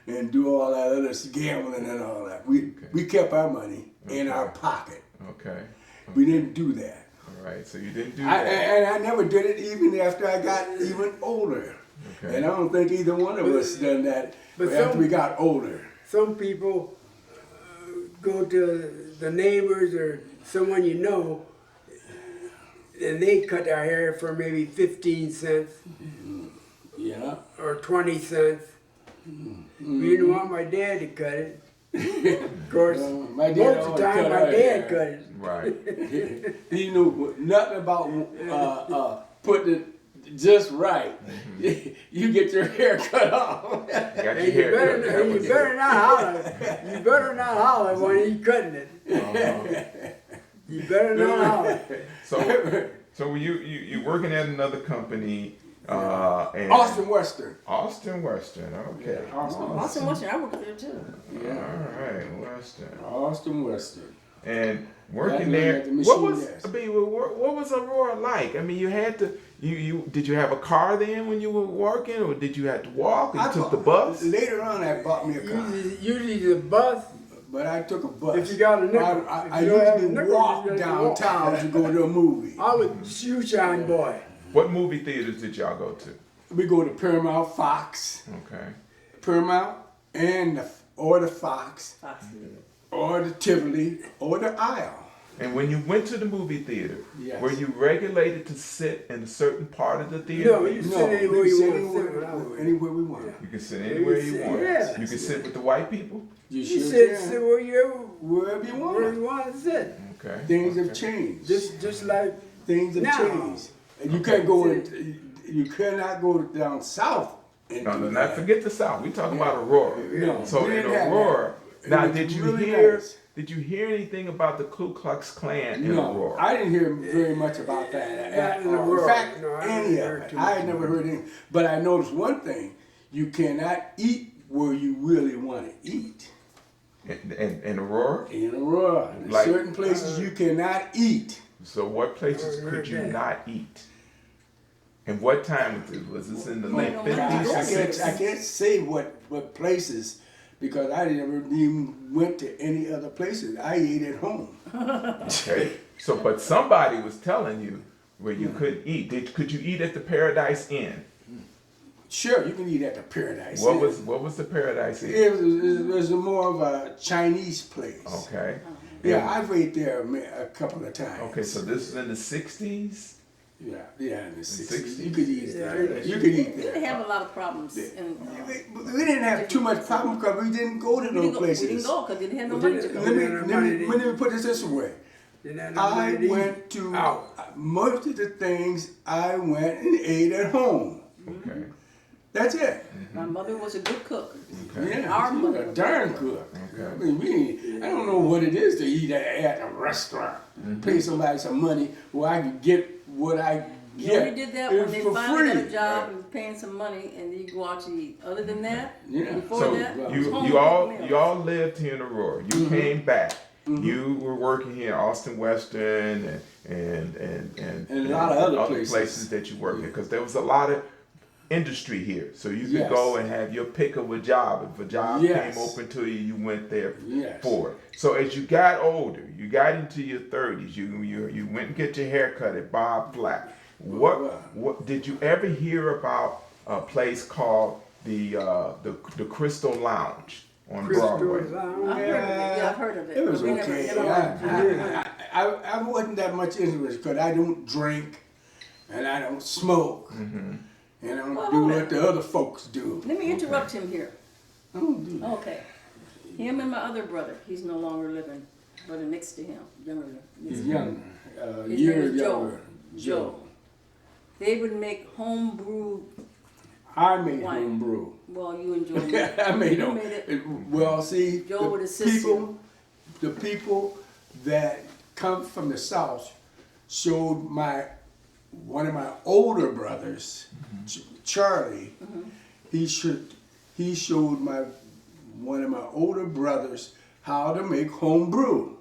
and do all that other gambling and all that. We kept our money in our pocket. Okay. We didn't do that. All right, so you didn't do I, that. and I never did it even after I got even older. Okay. And I don't think either one of us done that But after some- we got older. Some people go to the neighbors or someone you know, and they cut their hair for maybe 15 cents Yeah. or 20 cents. We didn't want my dad to cut it. Of course, My dad most of always the time cut my our dad hair. cut it. Right. He knew nothing about putting it just right. You get your hair cut off. You got your And you hair cut. better, That and was you better not holler. You better not holler when he's cutting it. You better not holler. So were you working at another company and Austin Western. Austin Western, okay. Austin Western, I worked there too. All right, Western. Austin Western. And working That's there, at the machine what was desk. I mean, what was Aurora like? I mean, you had to you did you have a car then when you were working, or did you have to walk? You took the bus. Later on, I bought me a car, Usually the bus, but I took a bus. if you got a nickel. I If you don't have a usually nickel, walk you got to walk. downtown to go to a movie. I was shoe shine boy. What movie theaters did y'all go to? We go to Paramount, Fox, Okay. Paramount, or the Fox, Fox. or the Tivoli, or the Isle. And when you went to the movie theater, Yes. were you regulated to sit in a certain part of the theater? No, you sit anywhere we you sit want to sit. when I was anywhere, there. anywhere we want. You can sit anywhere you sit- want. yeah. You can sit with the white people. You You sure sit can. where you Wherever you where want. you want to sit. Okay. Things have Okay. changed. Just like Things have now. changed. And you can't go you cannot go down south. No, not forget the South. We talking about Aurora. No, So we in didn't have Aurora, Now, was did you really hear? nice. Did you hear anything about the Ku Klux Klan in No, Aurora? I didn't hear very much about that at in the all. In world. fact, No, I any haven't of heard it. too I much had never about heard any. But I noticed one thing: you cannot eat where you really want to eat. In Aurora? In Aurora, in Like- certain places you cannot eat. So what places could you not eat? And what time was this? Was this in the late no, 50s I or can't, 60s? I can't say what places because I never even went to any other places. I ate at home. Okay. So, but somebody was telling you where you couldn't eat. Could you eat at the Paradise Inn? Sure, you can eat at the Paradise. What Inn. was the Paradise Inn? It was more of a Chinese place. Okay. Yeah, I've ate there a couple of times. Okay, so this is in the 60s? Yeah, in the 60s. 60s? You could eat there. Yeah, You could eat We didn't there. have a lot of problems. And, We didn't have too much problem because we didn't go to we those didn't places. go because we didn't have no We money to didn't- go. Let me put this away. Didn't have no I money to eat. went to Out. most of the things I went and ate at home. Okay. That's it. My mother was a good cook. Yeah, Our she was mother a was darn cook. I mean, I don't know what it is to eat at a restaurant. Pay somebody some money where I can get what I You get. only did that when they for finally got a free. job and paying some money and then you go out to eat. Other than that, Yeah. before So that, it was you home you all cooked meals. you all lived here in Aurora. You came back. You were working here in Austin Western and And a lot of other places. that you worked in because there was a lot of industry here. So you could Yes. go and have your pick of a job. If a job Yes. came open to you, you went there Yes. for it. So as you got older, you got into your 30s, you went and get your hair cut at Bob Black. What did you ever hear about a place called the Crystal Lounge on Broadway? I've heard of it. It was but we okay. never- I wasn't that much interested because I don't drink and I don't smoke and I don't Well, do hold what it. the other folks do. Let me interrupt him here. I don't do that. Okay. Him and my other brother, he's no longer living, brother next to him, younger than He's him. younger, His year name is younger. Joe. They would make home brew. I made Wine. home brew. Well, you enjoyed it. I made You them. made it. Well, see, Joe would assist you. the people that come from the South showed one of my older brothers, Charlie. He showed one of my older brothers how to make home brew,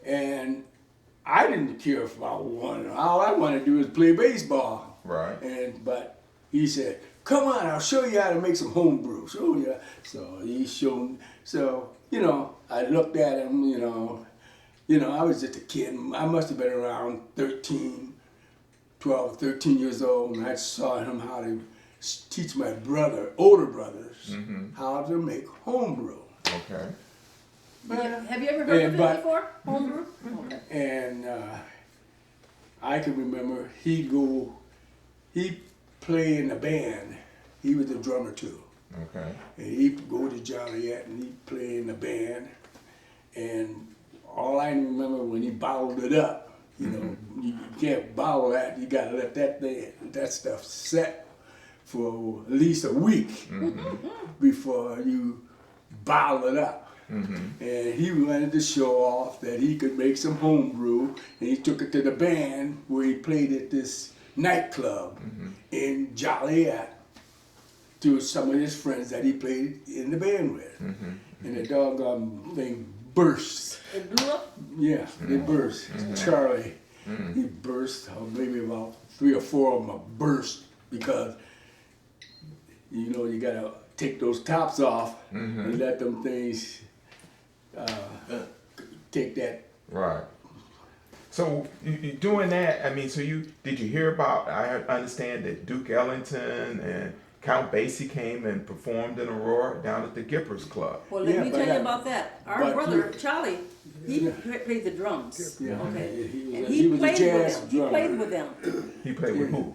and I didn't care about one. All I wanted to do was play baseball. Right. But he said, "Come on, I'll show you how to make some home brew." Show you. So he showed me. So I looked at him. I was just a kid. I must have been around 12, 13 years old, and I saw him how to teach my older brothers, how to make home brew. Okay. Have you ever heard of but- it before? Home brew? Okay. And I can remember he played in a band. He was a drummer too. Okay. And he'd go to Joliet and he'd play in the band. And all I remember when he bottled it up, you can't bottle that. You gotta let that stuff set for at least a week before you bottle it up. And he wanted to show off that he could make some home brew, and he took it to the band where he played at this nightclub in Joliet to some of his friends that he played in the band with. And the doggone thing burst. It blew up? Yeah, it burst. Charlie, he burst. Maybe about 3 or 4 of them burst because you gotta take those tops off and let them things take that. Right. So you doing that? I mean, did you hear about? I understand that Duke Ellington and Count Basie came and performed in Aurora down at the Gippers Club. Well, let Yeah, me but tell you I- about that. Our but brother, you- Charlie, he played the drums. Yeah, Okay. he And was he a played jazz with them. He drummer. played with them. He played with who?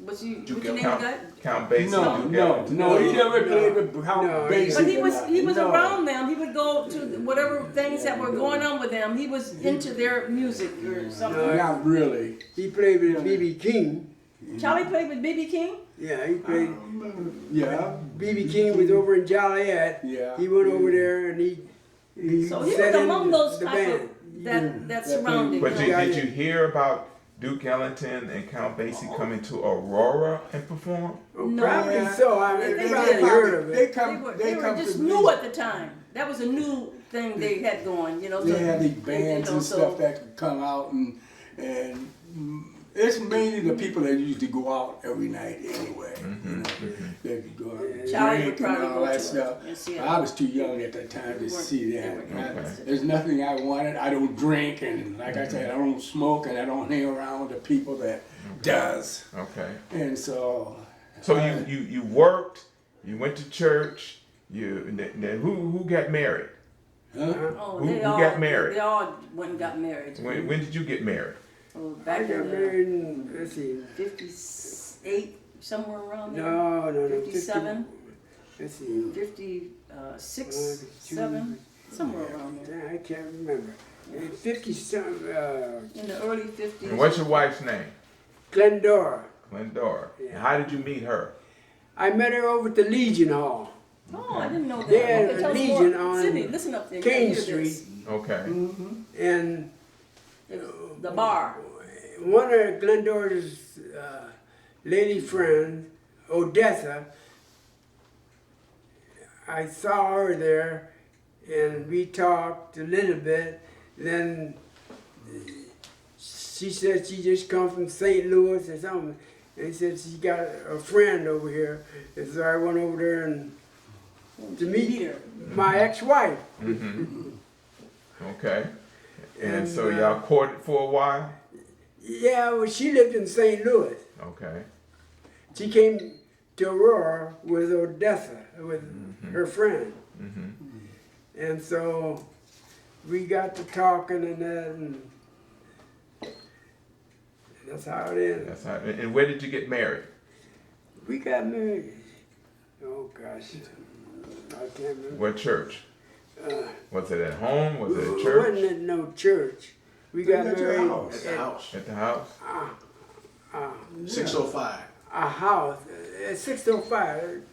What's your Duke name Count, guy? Count Basie. No, Duke no, Ellington. no. He never played with Count No, Basie. But he was No. around them. He would go to whatever things that were going on with them. He was into their music or something. Not really. He played with B.B. King. Charlie played with B.B. King. Yeah, he played. Yeah. B.B. King was over in Joliet. Yeah. He went over there and he So he set was in among those the type band. of, that surrounded But him. did you hear about Duke Ellington and Count Basie coming to Aurora and perform? No. Probably Yeah. so. I mean, They they were- probably heard of They it. come. They were come just to new these- at the time. That was a new thing they had going, you know. They so- had these you bands know, and so- stuff that could come out and it's mainly the people that usually go out every night anyway. You know, they could go out and Charlie would drink and probably all go that to it stuff. and see it. I was too young at that time to We weren't- see they that. weren't I- interested. There's nothing I wanted. I don't drink, and like I said, I don't smoke, and I don't hang around with the people that does. Okay. And so, So you worked, you went to church, then who got married? huh? Oh, Who they got married? They all went and got married. When did you get married? Oh, I back got in the married in, let's see. 58, somewhere around there. No. 57, 50, let's see. 56, 7, somewhere around there. I can't remember. 50 some, In the early 50s. And what's your wife's name? Glendora. Glendora. Yeah. How did you meet her? I met her over at the Legion Hall. Oh, I didn't know that. They had Okay, a tell us Legion more. on Sydney, listen up there. You King gotta hear this. Street. Okay. And The bar. one of Glendora's lady friends, Odessa, I saw her there and we talked a little bit. Then she said she just come from St. Louis or something. And said she got a friend over here. And so I went over there and to meet her. my ex-wife. Okay. And so And, y'all courted for a while? Yeah, well, she lived in St. Louis. Okay. She came to Aurora with Odessa, with her friend. And so we got to talking and that, and that's how it is. That's how. And where did you get married? We got married. Oh gosh, I can't remember. What church? Was it at home? Was it at It church? wasn't at no church. We got At your married house. At the house. At the house? 605. a house at 605.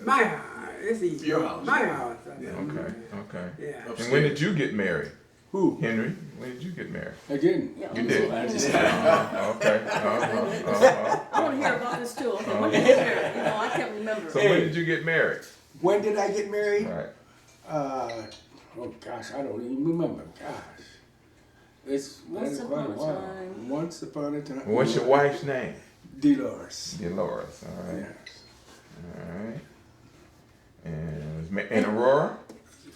My house. This is Your house. My house. Okay. Okay. Yeah. And when did you get married, Who? Henry? When did you get married? I didn't. Yeah, You did. I just Okay. I want to hear about this too. Okay, when did you get married? You know, I can't remember. So when did you get married? When did I get married? Right. Oh gosh, I don't even remember. Gosh, it's Once been quite upon a while. time. Once upon a time. What's your wife's name? Dolores. Dolores. All right. Yes. All right. And Aurora?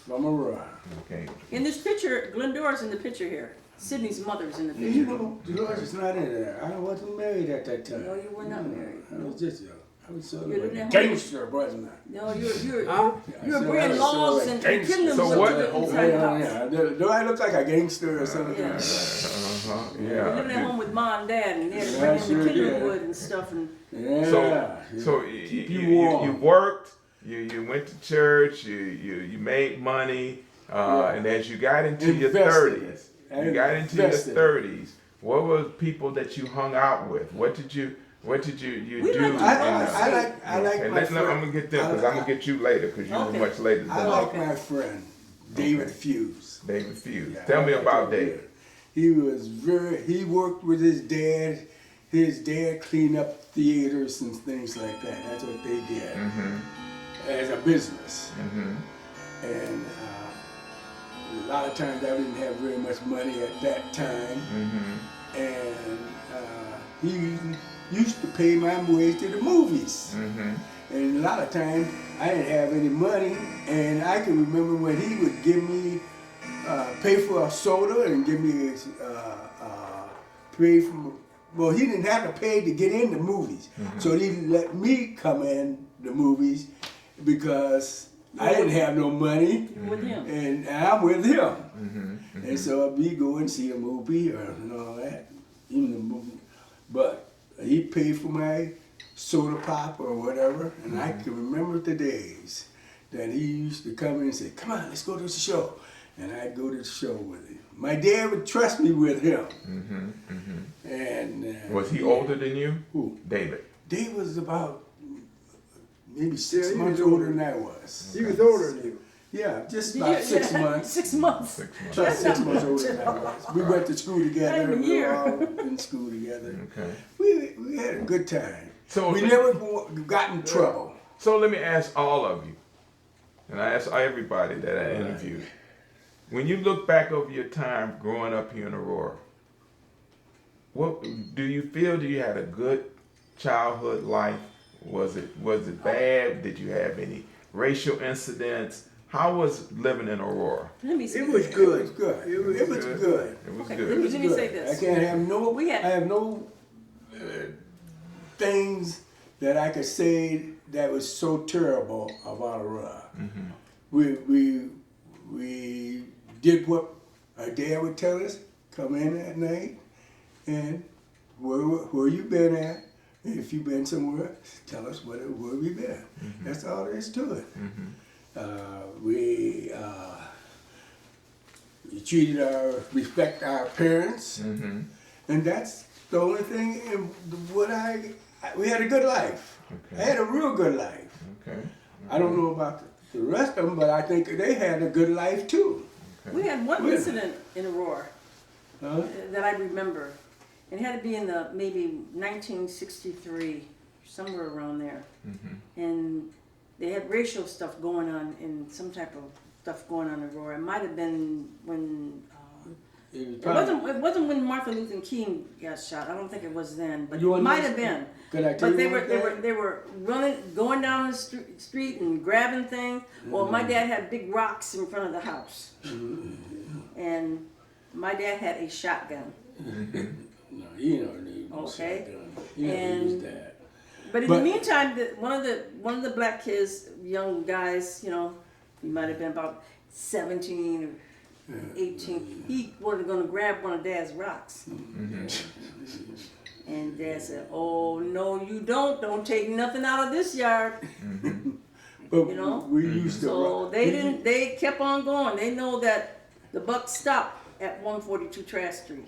From Aurora. Okay. In this picture, Glendora's in the picture here. Sydney's mother's in the picture. Dolores is not in there. I wasn't married at that time. No, you were not married. I was just young. I was sort You of lived a at home? gangster, wasn't I? No, you're Huh? you're I bringing was laws sort of a and gangster. killing them So to what- the inside the house. Yeah. Do I look like a gangster or something? Yeah. Uh-huh. You're Yeah. living at home with mom and dad, and they're Yeah, bringing sure the kindling did. wood and stuff. And Yeah. So Keep you, you you warm. worked, you went to church, you made money, and as you got into your Invested. 30s, I you got into your invested. 30s, what were people that you hung out with? What did you We do? like- in, I like okay, my I'm friend. gonna get them because I'm gonna get you later because you Okay. were much later than I me. like my friend, David Fuse. David Fuse. Yeah, Tell me I like about David. David. He worked with his dad. His dad cleaned up theaters and things like that. That's what they did as a business. And a lot of times I didn't have very much money at that time. And he used to pay my way to the movies. And a lot of times I didn't have any money, and I can remember when he would give me, pay for a soda and give me, pay for, well, he didn't have to pay to get in the movies. So he let me come in the movies because I didn't have no money, you're with him. and I'm with him. And so we go and see a movie and all that, even the movie. But he paid for my soda pop or whatever, and I can remember the days that he used to come in and say, "Come on, let's go to the show," and I'd go to the show with him. My dad would trust me with him. And Was he older than you? Who? David. They was about maybe 6 Yeah, he months was older older. than I was. He was older than you. Yeah, just about 6 months. 6 months. 6 months. About 6 months older than I was. We went to school together. Not even a We were year. all in school together. Okay. We had a good time. So We never got in trouble. So let me ask all of you, and I ask everybody that I interviewed. When you look back over your time growing up here in Aurora, what do you feel? Do you had a good childhood life? Was it bad? Did you have any racial incidents? How was living in Aurora? Let me see. It was It good. was good. It was good. good. It was Okay, good. let me Good. say this. I can't have no. We had- I have no things that I could say that was so terrible about Aurora. We did what our dad would tell us. Come in at night, and where you been at? If you been somewhere, tell us where we been. That's all there is to it. We respect our parents, and that's the only thing. In we had a good life. Okay. I had a real good life. Okay. I don't know about the rest of them, but I think they had a good life too. We had one Yeah. incident in Aurora Huh? that I remember. It had to be in the maybe 1963, somewhere around there. And they had racial stuff going on and some type of stuff going on in Aurora. It might have been when it wasn't when Martin Luther King got shot. I don't think it was then, but You it wanna might know- have been. Could I tell But you what that? they were going down the street and grabbing things. Well, my dad had big rocks in front of the house, and my dad had a shotgun. No, you don't need no Okay. shotgun. You never And- use that. But in But- the meantime, one of the black kids, young guys, you know, he might have been about 17 or 18. He was going to grab one of Dad's rocks, and Dad said, "Oh no, you don't! Don't take nothing out of this yard." But You know? we used to. So they didn't. They kept on going. They know that the buck stopped at 142 Trash Street.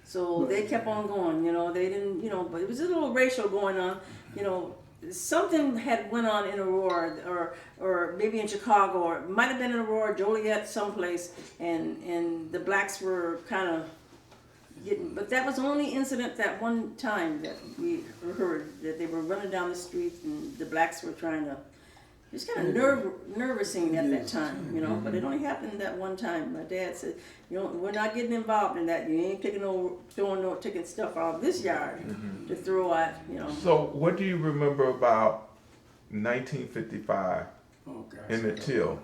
So they kept on going. You know, they didn't. You know, but it was a little racial going on. You know, something had went on in Aurora, or maybe in Chicago, or it might have been in Aurora, Joliet, someplace, and the blacks were kind of getting. But that was the only incident that one time that we heard that they were running down the street and the blacks were trying to. It was kind of nervousing at that time, you know. But it only happened that one time. My dad said, "You know, we're not getting involved in that. You ain't taking stuff out of this yard to throw out, you know." So what do you remember about 1955 Oh, gosh. Emmett Till?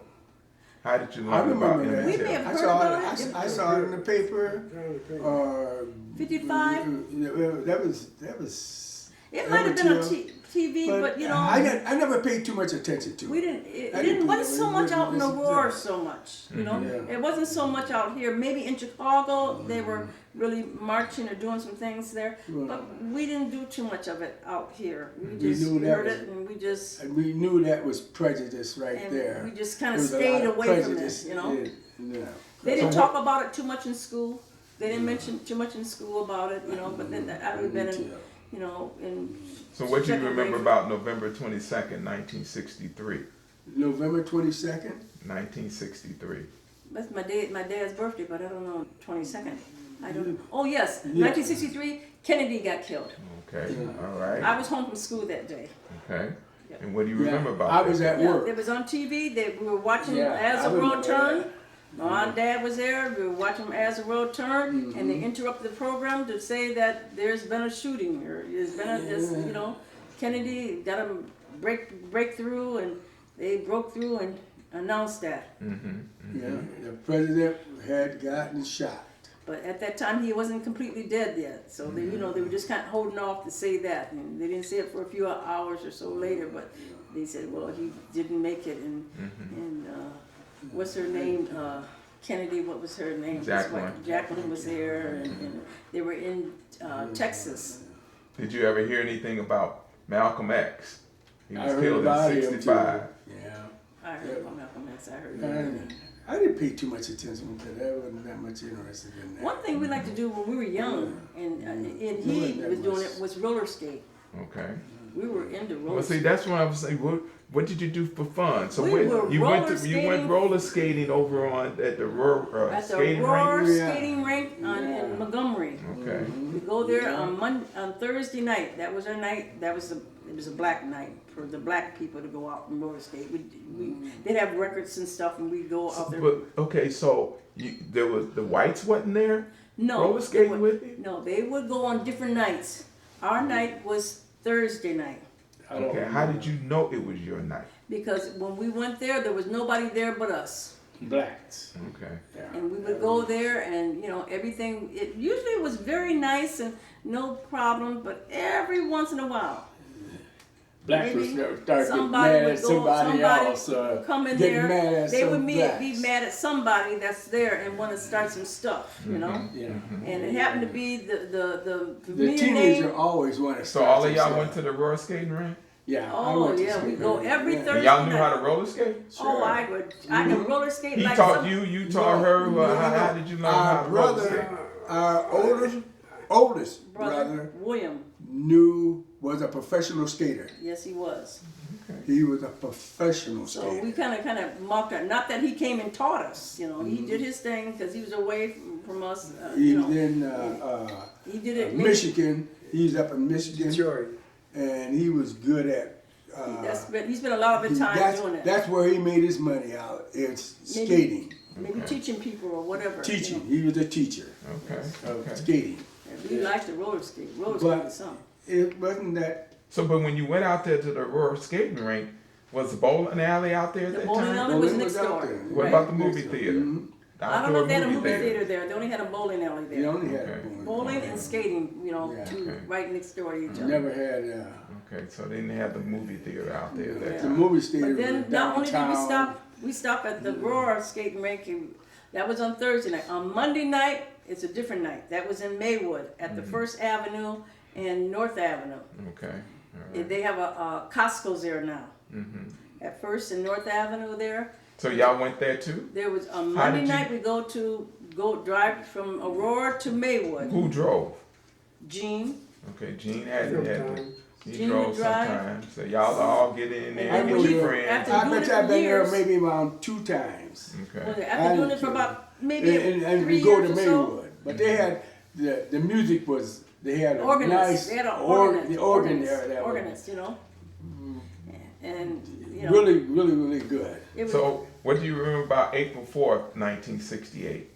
How did you I learn about remember Emmett that. We Till? may have I heard saw about it. it. I saw it in the paper. 55? That was. It might have been on Emmett TV, but you know, I never paid too much attention to it. we didn't. It I didn't. didn't Wasn't think so it much was- out in this- Aurora so much. You know, Yeah. it wasn't so much out here. Maybe in Chicago they were really marching or doing some things there, but we didn't do too much of it out here. We just knew that heard was- it and we just And we knew that was prejudice right and there. we just kind There of was a lot stayed of away from prejudice this. You know, yeah. they didn't So talk about it too much in school. They didn't mention too much in school about it. You know, but then I would have been in, you know, in. So what do you second remember grade. about November 22nd, 1963? November 22nd. 1963. That's my dad's birthday, but I don't know 22nd. I don't. Oh yes, 1963. Kennedy got killed. Okay, all right, I was home from school that day. okay. Yeah. And what do you remember about I that? was at Yeah, work. it was on TV. We were watching Yeah, As I the World remember Turn. that. My dad was there. We were watching As the World Turn, and they interrupted the program to say that there's been a shooting or there's been you know, Kennedy got a breakthrough, and they broke through and announced that. Yeah, the president had gotten shot. But at that time, he wasn't completely dead yet. So they, you know, they were just kind of holding off to say that, and they didn't say it for a few hours or so later. But they said, well, he didn't make it, and what's her name? Kennedy. What was her name? His Jacqueline. wife, Jacqueline was there, and they were in Texas. Did you ever hear anything about Malcolm X? He I was heard killed about in him, too. 65. Yeah. I heard about Malcolm X. I heard. And I didn't pay too much attention to that. I wasn't that much interested in that. One thing we liked to do when we were young, and he was doing it, was roller skate. Okay. We were into roller Well, see, that's what I was saying. What did you do for fun? So We when were you roller went skating. roller skating over at the at the skating roller rink. Yeah. skating rink in Montgomery. Okay. We go there on Thursday night. That was our night. It was a black night for the black people to go out and roller skate. They'd have records and stuff, and we'd go out there. But okay, so there was the whites wasn't there No, roller they skating would- with you. No, they would go on different nights. Our night was Thursday night Okay, how did you know it was your night? because when we went there was nobody there but us. Blacks. Okay. And we would go there and, everything, it usually was very nice and no problem, but every once in a while, Blacks maybe would start getting somebody mad would at go, somebody else. would come in getting there, mad at they would some be blacks. mad at somebody that's there and want to start some stuff, Yeah. And it happened to be the The familiar teenager name. always want to So start all of some y'all stuff. went to the roller skating rink, Yeah. I Oh, went to yeah, we skating go rink. every Yeah. Thursday. and y'all knew how to roller skate. Oh, I can roller skate He like taught some, you taught her. How did you learn how Our to roller skate? brother, our oldest brother William. was a professional skater. Yes, he was. He was a professional So skater. we kind of mocked her. Not that he came and taught us, Mm-hmm. He did his thing because he was away from us. He's in He did it. Michigan. He's up in Michigan, Detroit. and he was good at. He's been a lot of the time doing it. That's where he made his money out. It's Maybe- skating, Maybe teaching people or whatever. teaching. He was a teacher Okay. of Okay. skating. And we liked to roller skate. Roller But- skate is something. It wasn't that. So, but when you went out there to the roller skating rink, was the bowling alley out there at The that bowling time? alley was Bowling next out door. there. What about the movie theater? Mhm. I don't know if they had a Outdoor movie theater there. They only had a bowling alley He there. only had Okay. a bowling. Bowling and skating, Yeah. Okay. right next door to each other. Never had Okay, so they didn't have the movie theater out there at that the time. movie theater. But then was not only did we downtown. stop at the roller skating rink. That was on Thursday night. On Monday night, it's a different night. That was in Maywood at the First Avenue and North Avenue. Okay. All right. They have a Costco's there now. Mm-hmm. At First and North Avenue there. So y'all went there too? There was on How Monday did you- night we go drive from Aurora to Maywood. Who drove? Gene. Okay, Gene had to. Sometime. He Gene drove would drive. sometimes. So y'all all get in there And with then your we- friends. after- I doing bet it you I've for been there years. maybe around 2 times. Okay. After doing it for about maybe And 3 we go years to or so. Maywood. But they had, the music was, they had a Organist. nice, They had an the organ there that was organist, And really, really, really good. it was So, what do you remember about April 4th, 1968?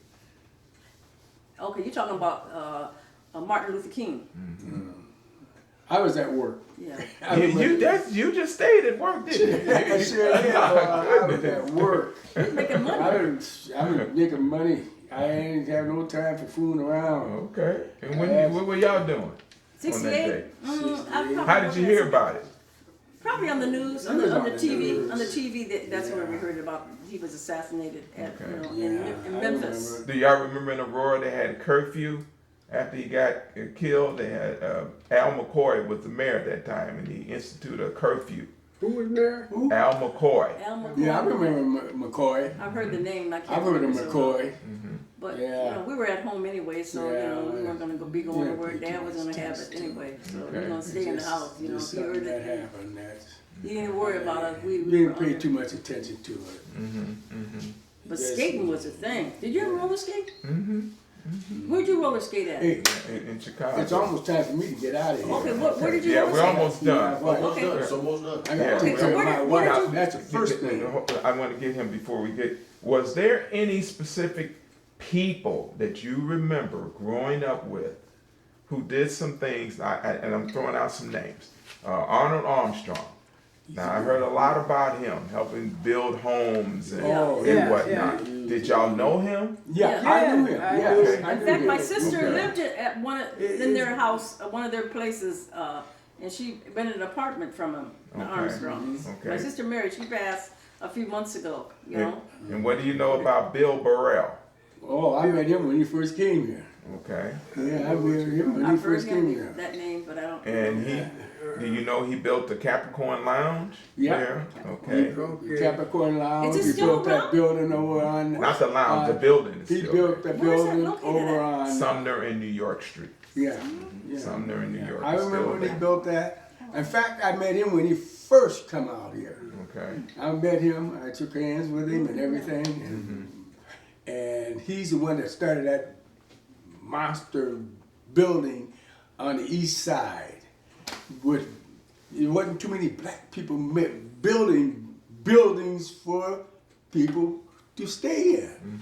okay. You're talking about Martin Luther King. I was at work. Yeah. I was You just stayed at work, didn't you? I sure did. I was at work. Making money. I was making money. I ain't have no time for fooling around. Okay. And what were y'all doing? 68. day. How How did you hear about it? Probably on the news, on It was the on the TV. news. On the TV, that's where we heard about he was assassinated at Okay. in I Memphis. remember. Do y'all remember in Aurora they had a curfew after he got killed? They had Al McCoy was the mayor at that time, and he instituted a curfew. Who was there? Who? Al McCoy. Al McCoy. Yeah, I remember McCoy. I've heard the name. I can't I've heard of remember so well. McCoy. But Yeah. we were at home anyway, so we weren't gonna be going Yeah, to where Dad was gonna have it anyway. So we were gonna stay in the house. If Just you heard something that it, happened. That's, you didn't worry about it. We you didn't were pay under- too much attention to it. But Yes. skating was a thing. Did you ever roller skate? Mm-hmm. Where'd you roller skate at? Hey, In Chicago. it's almost time for me to get out of here. Okay, where did you Yeah, roller we're skate? almost done. Yeah, right. Okay. It's almost done. I Yeah. got to take Okay, so care of where my did- where wife. did you- That's the first thing. I want to get him before we get. Was there any specific people that you remember growing up with who did some things? And I'm throwing out some names. Arnold Armstrong. Now I heard a lot about him helping build homes and, Oh, and yeah, whatnot. Did y'all know him? Yeah, Yeah. I knew him. I Yes, knew I In knew fact, him. my sister Okay. lived at in their house, one of their places, and she rented an apartment from him, the Okay. Armstrongs. Okay. My sister married. She passed a few months ago. You know. And what do you know about Bill Burrell? Oh, I met him when he first came here. Okay. Yeah, I met him when he I've heard first came him here. that name, but I don't. And do you know he built the Capricorn Lounge? Yeah. There? Okay. Okay. Capricorn Lounge. Is it He still built that around? built over on. Not the lounge, the Uh, building is He still built there. the Where is that building located over at? on. Sumner in New York Street. Yeah. yeah. Sumner in New York. I is remember still when he there. built that. In fact, I met him when he first come out here. Okay. I met him. I shook hands with him and everything, and he's the one that started that monster building on the east side. With it wasn't too many black people building buildings for people to stay in,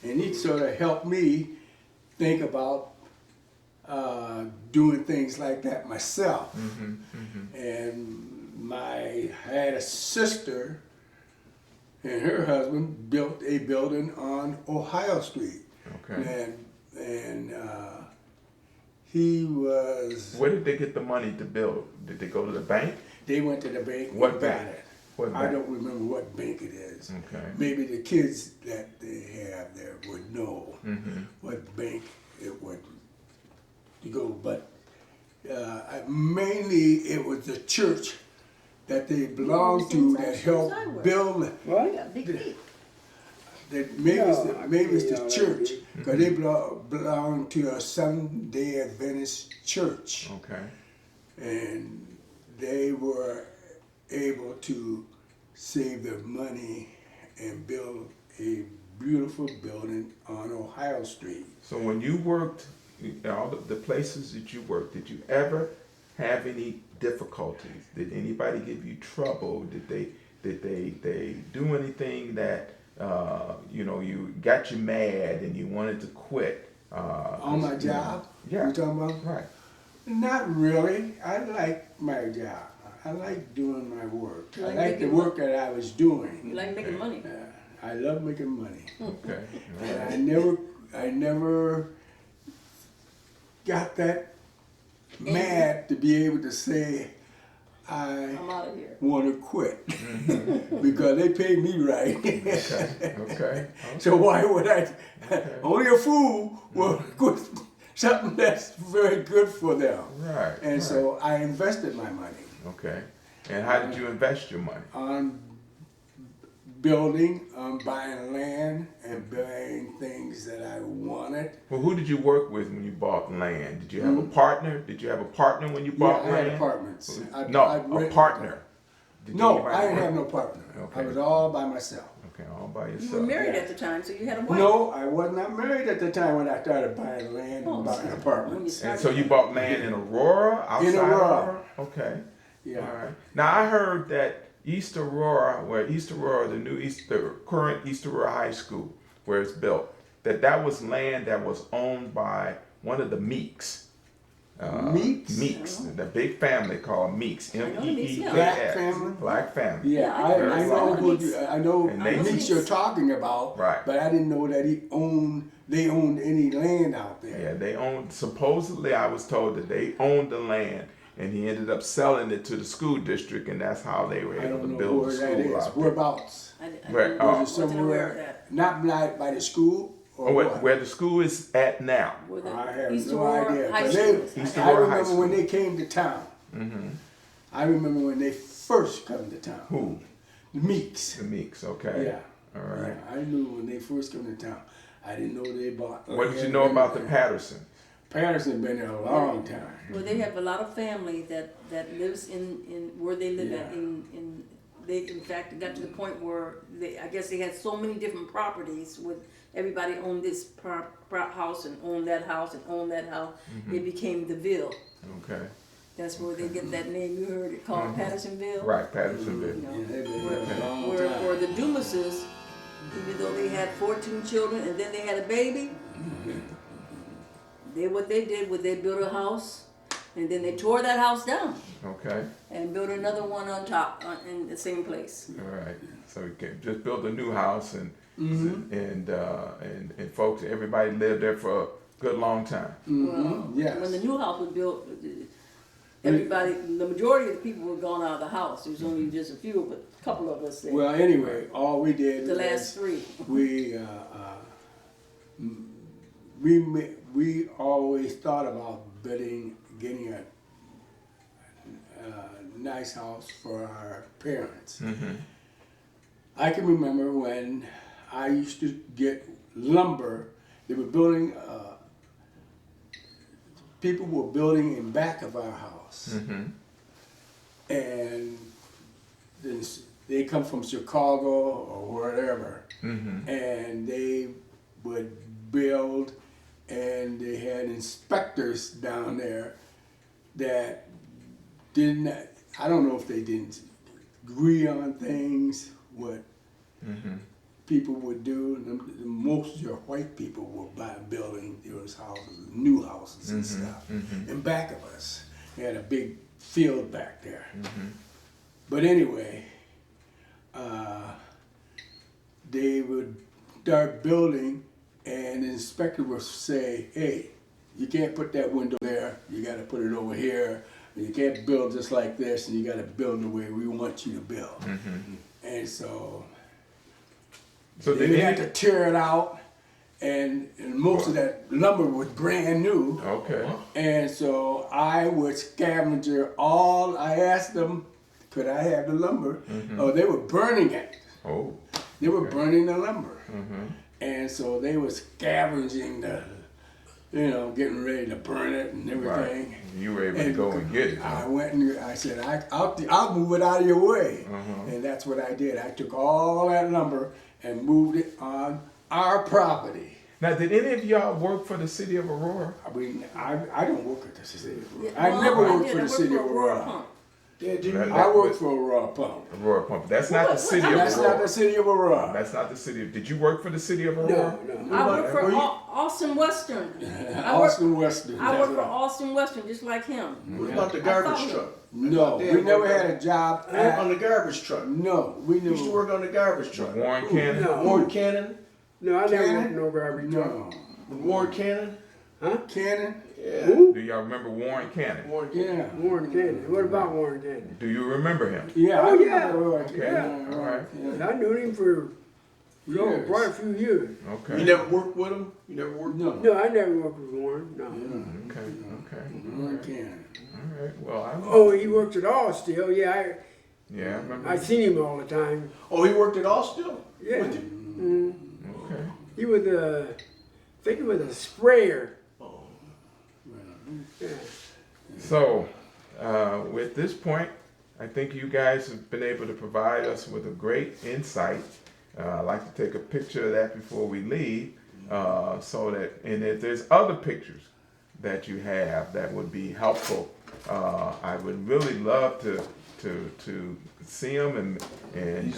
and he sort of helped me think about doing things like that myself. And I had a sister, and her husband built a building on Ohio Street. Okay. And he was. Where did they get the money to build? Did they go to the bank? They went to the bank. What and bank? got it. What I bank? don't remember what bank it is. Okay. Maybe the kids that they have there would know what bank it would go. But mainly it was the church that they belonged to that helped build. What? Yeah, big feet. That maybe it's the No, church, because they belong to a Seventh-day Adventist church, Okay. and they were able to save their money and build a beautiful building on Ohio Street. So when you worked, all the places that you worked, did you ever have any difficulties? Did anybody give you trouble? Did they do anything that you got you mad and you wanted to quit? On my job? Yeah. You talking about? Right. Not really. I like my job. I like doing my work. You I like like the making work that I was doing. You like making money. I love making money. Okay. And I never got that mad to be able to say I I'm out of here. want to quit because they pay me right. Okay. So why would I? Only a fool will quit something that's very good for them. Right. And so I invested my money Okay. And how did you invest your money? on building, on buying land, and buying things that I wanted. Well, who did you work with when you bought land? Did you have a partner? Did you have a partner when you bought I land? had apartments. No, I'd a rent- partner. Did No, anybody I didn't work- have no partner. Okay. I was all by myself. Okay, all by You yourself. were married Yeah. at the time, so you had a wife. No, I was not married at the time when I started buying land Oh, and buying when you apartments. started. And so you bought land in Aurora, outside In Aurora. Okay. Yeah. All right. Now I heard that East Aurora, the current East Aurora High School, where it's built, that was land that was owned by one of the Meeks. Meeks? Meeks, the big family called Meeks. know the Meeks, yeah. Black family? Black family. Yeah, Yeah, I I know know who Meeks. I know And they- the Meeks you're talking about, Right. but I didn't know that they owned any land out there. Yeah, they owned, supposedly I was told that they owned the land and he ended up selling it to the school district and that's how they were I able to don't know build where the that school is. out there. Whereabouts? I Right, didn't- oh. wasn't aware of that. Not by the school or what? Where the school is at now. Where the I have East no Aurora idea. High 'cause School they- is. East I Aurora High remember when School. they came to town. I remember when they first come to town. Who? The Meeks. The Meeks, okay. Yeah. All right. Yeah, I knew when they first come to town. I didn't know they bought. What did you land know and about the everything. Patterson? Patterson been there a long time. Well, they have a lot of family that lives in where they live at. Yeah. They in fact got to the point where I guess they had so many different properties with everybody owned this house and owned that house and owned that house. It became the Ville. Okay. That's where they get that name. You heard it called Pattersonville. Right, Pattersonville. You know, Yeah, they've been there a long where time. for the Dumases, even though they had 14 children and then they had a baby, what they did was they built a house and then they tore that house down Okay. and built another one on top in the same place. All right. So you can just build a new house and and folks, everybody lived there for a good long time. Well, yes. when the new house was built, everybody, the majority of the people were gone out of the house. There was only just a few, but a couple of us there. Well, anyway, all we did the was last three. we always thought about getting a nice house for our parents. I can remember when I used to get lumber. They were building. People were building in back of our house, and then they come from Chicago or wherever, and they would build, and they had inspectors down there that didn't, I don't know if they didn't agree on things, what people would do. Most of your white people were building those houses, new houses and stuff. In back of us, they had a big field back there. But anyway, they would start building, and the inspector would say, hey, you can't put that window there, you gotta put it over here. You can't build just like this, and you gotta build the way we want you to build. And so they had to tear it out, and most of that lumber was brand new. Okay. And so I would scavenger all, I asked them, could I have the lumber? Oh, they were burning it. Oh. They were burning the lumber. And so they were scavenging the, getting ready to burn it and everything. Right. You were able to go and get it. I went and I said, I'll move it out of your way. And that's what I did. I took all that lumber and moved it on our property. Now, did any of y'all work for the city of Aurora? I mean, I don't work at the city of Aurora. Yeah, I well, never I worked did. for I the worked city for of Aurora Aurora. Pump. I worked for Aurora Pump. Aurora Pump. That's not the city of That's Aurora. not the city of Aurora. That's not the city of. Did you work for the city of Aurora? No. I work for Were you- Austin Western. Austin Western. I work for Austin Western, just like him. What about the garbage truck? No, we never had a job. On the garbage truck. No, we You used to never. work on the garbage truck. Warren Cannon? No. Warren Cannon? No, I never Cannon? went to no garbage truck. No. Warren Cannon? Cannon? Yeah. Who? Do y'all remember Warren Cannon? Warren Cannon. Yeah. Warren Cannon. What about Warren Cannon? Do you remember him? Yeah, Oh, I yeah. remember Warren Okay, Cannon. all right. Yeah. I knew him for Years. quite a few years. Okay. You never worked with him? You never worked with him? No. No, I never worked with Warren. No. Okay. Warren Cannon. All right. Well, I Oh, he works at all still. Yeah, yeah, I remember. I seen him all the time. Oh, he worked at Allstill? Yeah. With you? Okay. He was I think he was a sprayer. Oh. Yeah. So, with this point, I think you guys have been able to provide us with a great insight. I'd like to take a picture of that before we leave, so that, and if there's other pictures that you have that would be helpful, I would really love to see them and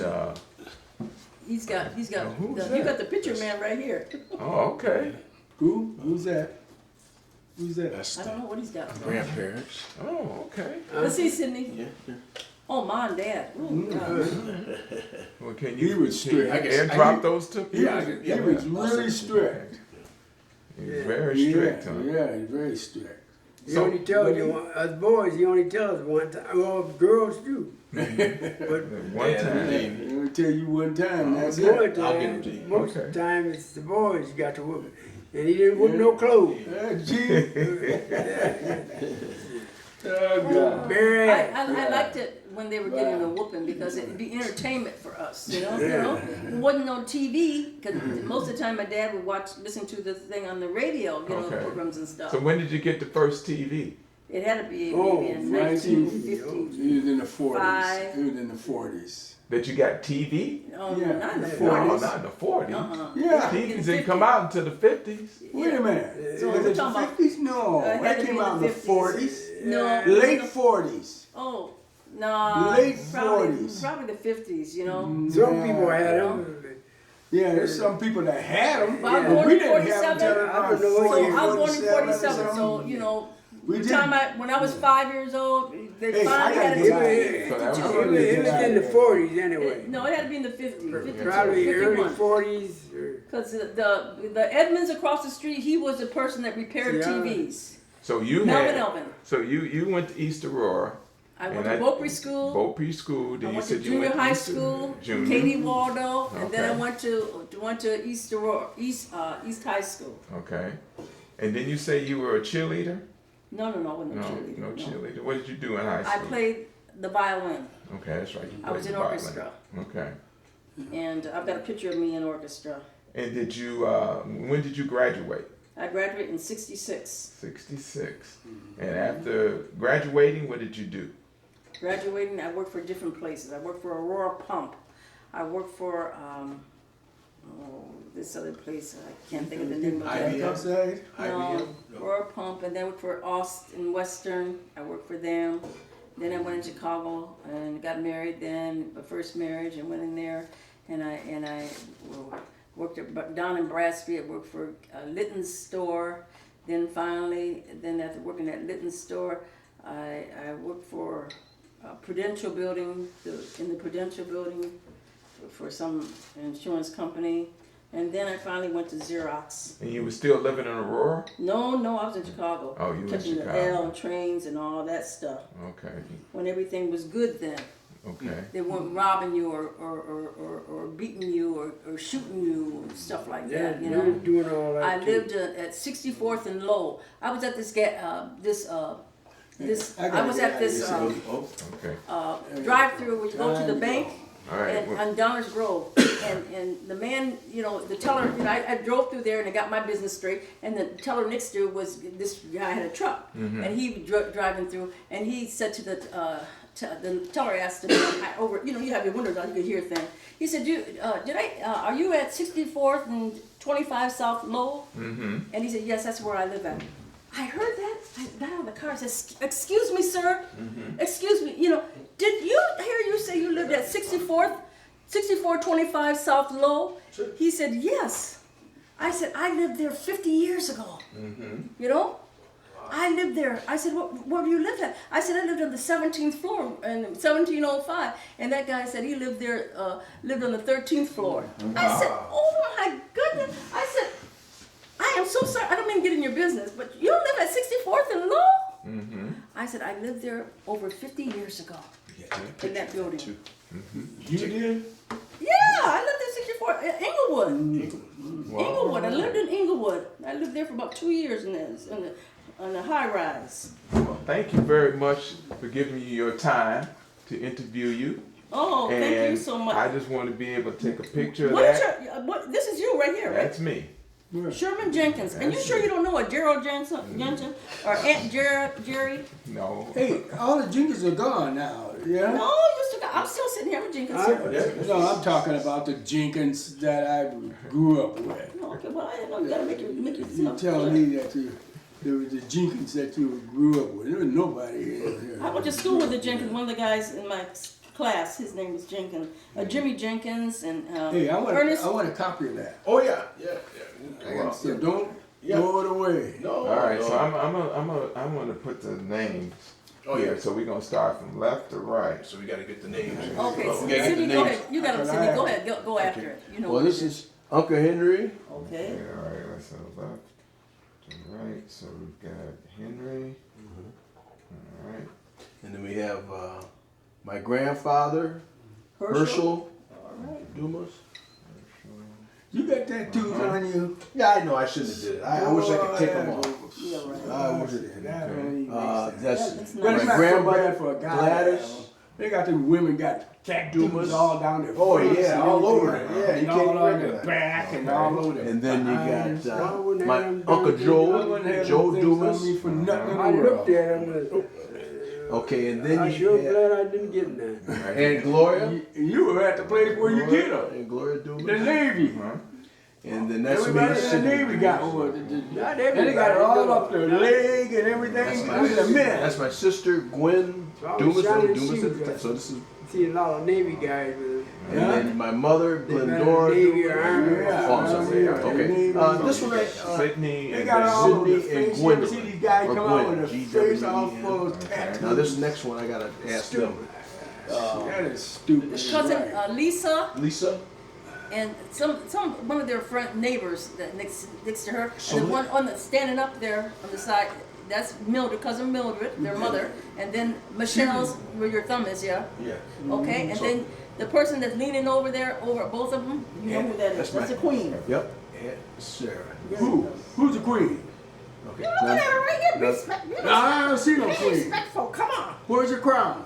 He's got, who's you that? got the picture man right here. oh, okay. Who's that? Who's that? I don't know what he's got. Grandparents. Oh, okay. Let's see, Sydney. Yeah. Oh, mom and dad. Ooh, God. Well, can He you, was strict. can you airdrop those to He was, people? he was really strict. He was very strict, huh? Yeah, he's very strict. He So- only tells you, us boys, he only tells one time. Well, girls too. But One Yeah, time. they- Let me tell you one time, that's boy it. I'll get him to you. most Okay. of the time it's the boys got to whoop it. And he didn't whoop no clothes. Gee. Oh, God. Very I liked it when they were getting the whooping because it'd be entertainment for us, you know. It wasn't on TV because most of the time my dad would listen to the thing on the radio, the Okay. programs and stuff. So when did you get the first TV? It had to be Oh, maybe in 1950. 1950. He was in the 40s. Five. He was in the 40s. That you got TV? Oh, Yeah. not in the No, 40s. not in the 40s. Yeah. TVs didn't come out until the 50s. Wait a minute. So Was we're it the talking about- 50s? No. it had That to be came in out in the the 50s. 40s. No. Late no. 40s. Oh, no. Late probably, 40s. Probably the 50s, you know. Some people had them. Yeah, there's some people that had them. Well, I was but born we in didn't have them 47. till I don't around know what 40, year. I was born in 47 or 47, so, something. you know, We the did. time when I was 5 years old, they Hey, I finally gotta had get a out of here. So that was It was in the 40s anyway. No, it had to be in the 50s. 52, Probably early 51. 40s. Because the Edmonds across the street, he was the person that repaired Yeah. TVs. So you Melvin had. Elvin. So you went to East Aurora. I went And to that- Beaupre School. Beaupre School. I Then you went to said you junior went to high East school, Junior. Katie Waldo, and then I Okay. went to East Aurora, East High School. Okay. And then you say you were a cheerleader? No, I wasn't a No, cheerleader. no cheerleader. What did you do in high I school? played the violin. Okay, that's right. You I was played in the violin. orchestra, Okay. and I've got a picture of me in orchestra. And did you? When did you graduate? I graduated in '66. 66. And after graduating, what did you do? graduating, I worked for different places. I worked for Aurora Pump. I worked for this other place. I can't think of the name of it. Outside? No, Aurora Pump, and then I worked for Austin Western. I worked for them. Then I went in Chicago and got married. Then my first marriage, and went in there, and I worked down in Bradstreet. I worked for Litton's store. Then finally, after working at Litton's store, I worked for Prudential Building, in the Prudential Building for some insurance company. And then I finally went to Xerox. And you were still living in Aurora? No, I was in Chicago. Oh, you were in catching Chicago. the L and trains and all that stuff. Okay. When everything was good then. Okay. They weren't robbing you or beating you or shooting you and stuff like Yeah, that, you know. doing all that. I too. lived at 64th and Low. I was at this drive-through where you go to the bank All right. and Well, on Downers Grove, and the man, you know, the teller, you know, I drove through there and I got my business straight, and the teller next to was this guy had a truck, and he driving through, and he said to the teller asked him over, you know, you have your windows out, you could hear things. He said, are you at 64th and 25 South Lowell? And he said, yes, that's where I live at. I heard that. I got out of the car. I said, excuse me, sir. Excuse me. You know, did you hear you say you lived at 6425 South Lowell? He said, yes. I said, I lived there 50 years ago. You know? I lived there. I said, where do you live at? I said, I lived on the 17th floor in 1705. And that guy said he lived there, lived on the 13th floor. I said, oh my goodness. I said, I am so sorry. I don't mean to get in your business, but you don't live at 64th and Lowell? I said, I lived there over 50 years ago in that building. You did? Yeah, I lived at 64, Inglewood. Inglewood. I lived in Inglewood. I lived there for about 2 years on the high rise. well, thank you very much for giving me your time to interview you. Oh, and thank you so much. I just want to be able to take a picture of What is that. your, this is you right here, right? That's me. Sherman Jenkins. And you sure you don't know a Gerald Jensen or Aunt Jerry? No. Hey, all the Jenkins are gone now, yeah? No, you still got, I'm still sitting here with Jenkins. No, I'm talking about the Jenkins that I grew up with. No, okay, well, I didn't know you gotta make You yourself. tell me that there was the Jenkins that you grew up with. There was nobody here. I went to school with the Jenkins. One of the guys in my class, his name was Jenkins, Jimmy Jenkins, and Hey, Ernest. I want a copy of that. Oh yeah. So don't throw it away. No. All right, no. so I'm gonna put the names Oh, here. yeah. So we're gonna start from left to right. So we got to get the names. Okay, we gotta get the Cindy, go names. ahead. You got them, Cindy. Go ahead. Go after it. You know. Well, this is Uncle Henry. Okay. Okay, all right, let's go left to right. So we've got Henry. All right. And then we have my grandfather, Herschel Dumas. You got tattoos on you. Yeah, I know I shouldn't have did it. I wish I could take them off. Yeah, right. I wish I did. That don't even make sense. That's That's But nice. it's my not so grandmother, bad for a guy. Gladys. They got the women got tattoos Dumas. all down their Oh, face yeah, and all over everything. it. Yeah, you and can't all on reckon their that. back and all over And then you got Why wouldn't my they have them Uncle done Joe, I wouldn't have Joe no things on Dumas. me for nothing in I the looked world. at him. Okay, and then I'm you sure had glad I didn't get none. and Gloria. You were at the place where you get them. And Gloria The Dumas. Navy. And then that's Everybody me in the sitting. Navy got one. Not And they everybody. got it all do. up their leg and everything. That's Wait a minute. That's my sister Gwen I was Dumas. shining Dumas at the shoes. time. So this is, See a lot of Navy guys with and then my mother They got Glendora Navy Dumas. or Army. Yeah, Oh, I'm sorry. yeah, Okay. Navy. This one, Sydney They and got then all over the Sydney and face. You ever see Gwendolyn. these guys Or come out Gwen, with a face all G-W-E-N. full of Okay. tattoos? now this next one I gotta ask them. That is stupid. Cousin Right. Lisa Lisa. and one of their neighbors that next to her, So and the one on the standing up there on the side. That's Mildred, cousin Mildred, their mother, and then Michelle's where your thumb is, yeah. Yeah. Okay, and So- then the person that's leaning over there, over both of them, you know who that is? That's That's the my- queen. Yep. And Sarah. Who? Who's the queen? Okay. You know that right here. now- Respect. No, I don't see no Be queen. respectful. Come on. Where's your crown?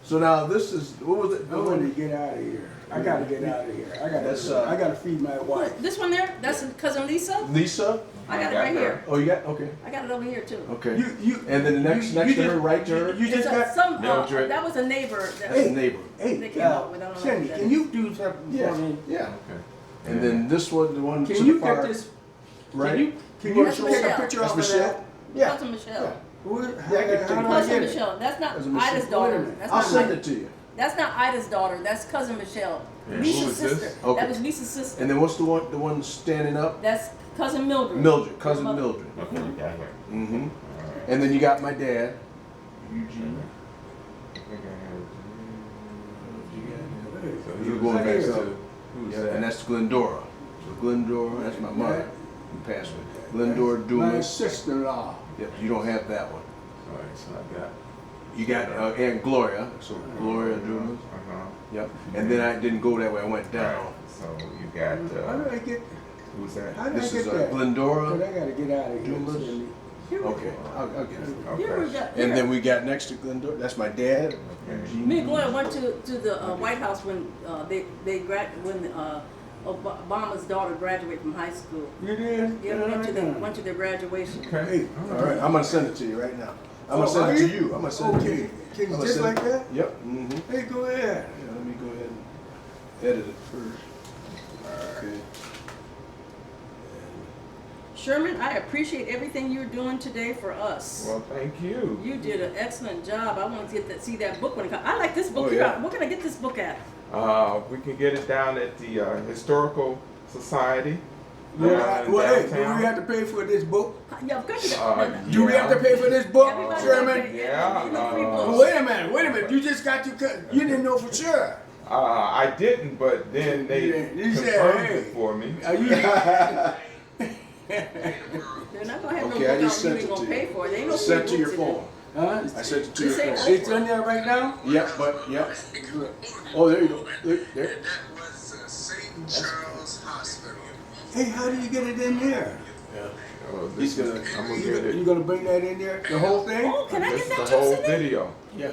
So now this is what was it? I want to get out of here. I gotta get out of here. That's, I gotta feed my wife. This one there, that's cousin Lisa. Lisa? I got it right here. Oh, you got, okay, I got it over here too. okay. You, And then the next to her, right to her, You just got. Mildred. That was a neighbor. that's the neighbor. Hey, They came out with, I don't know Cindy, what that can is. you do something Yeah, for me? yeah. Okay. And then this one, the one to Can the you far, get this? right? Can you That's take Michelle. a picture That's of that? Michelle? Yeah. Cousin Michelle. What? Yeah, I can How take do I Cousin get it? Michelle. That's not Cousin Michelle. Ida's Wait a daughter. minute. That's I'll not send Ida. it to you. That's not Ida's daughter. That's cousin Michelle. And who Lisa's is this? sister. Okay. That was Lisa's sister. And then what's the one standing up? That's cousin Mildred. Mildred, cousin Mother. Mildred. Okay, you got her. Mm-hmm. And then you got my dad, Eugene. So You're you going going back back to, to, who's yeah, that? and that's Glendora. So Glendora, that's my mother who passed away. Glendora My Dumas. sister-in-law. Yep, you don't have that one. All right, so I got. You got Aunt Gloria, so Gloria Dumas. Uh-huh. Yep. And then I didn't go that way. I went down. Right. So you got, How do I get? who's that? How did This I is get that? Glendora. Cause I gotta get out of here. Dumas. Cindy. Okay, I'll get it. Here we Okay. got. And here. then we got next to Glendora. That's my dad. Eugene. Me and Gloria went to the White House when Obama's daughter graduated from high school. You did? Yeah, went to their graduation. Okay. Hey, all right, I'm gonna send it to you right now. I'm Oh, gonna send are it to you? you. I'm gonna send it to Okay. you. Can I'm you gonna just send like it- that? Yep. Mm-hmm. Hey, go ahead. Yeah, let me go ahead and edit it first. Okay. Sherman, I appreciate everything you're doing today for us. Well, thank you. You did an excellent job. I want to see that book when it comes. I like this book. Oh, Here, yeah. where can I get this book at? We can get it down at the Historical Society. Yeah, well, hey, do downtown. we have to pay for this book? Yeah, of course you Uh, got. Do we have to pay for this book, Everybody Sherman? pay. Yeah, You know, free uh, books. Wait a minute. You just got you didn't know for sure. I didn't, but then they You said, confirmed hey. it for me. Are you? They're not gonna have Okay, I no book just out you sent ain't it gonna to pay you. for it. They ain't no Sent free to your books in phone. Huh? I sent it to You your say- phone. It's in there right now? Yep, but yep. Oh, there you go. There. That was St. Charles Hospital. Hey, how do you get it in there? Yeah. Oh, He's this gonna. is, I'm gonna You get it. gonna bring that in there? The whole thing? Oh, can I This get is that the too, whole Cindy? video. Yeah.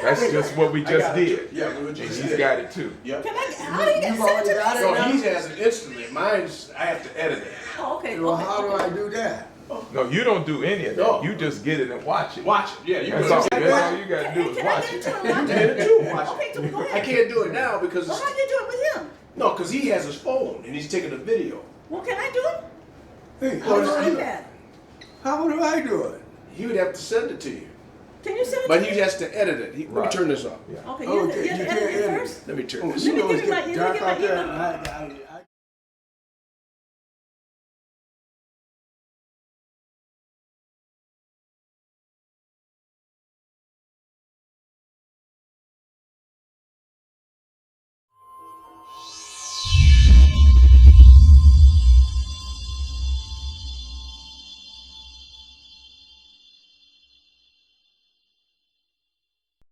That's just what we I just got it did. too. Yeah, we And just he's did. got it too. Yep. Can I? How do you get You've sent already to got me? it No, now? he has an instrument. Mine's I have to edit it. Oh, okay. Well, Okay, how do okay. I do that? No, you don't do any of that. No. You just get it and watch it. Watch it. Yeah, you That's can all, see that's it. all you gotta do is Can I watch get it it. to him? You can too. Watch Okay, it. so go I ahead. can't do it now because Well, it's, how'd you do it with him? no, because he has his phone and he's taking a video. Well, can I do it? Hey, How how do do I I do do that? How do I do it? He would have to send it to you, Can you send it but to he me? has to edit it. Let me Right. turn this off. Yeah. Okay, Okay, you you have to can't edit it edit. first. Let me turn Oh, this you Let me know give it's you my- getting let me dark give out my there. email.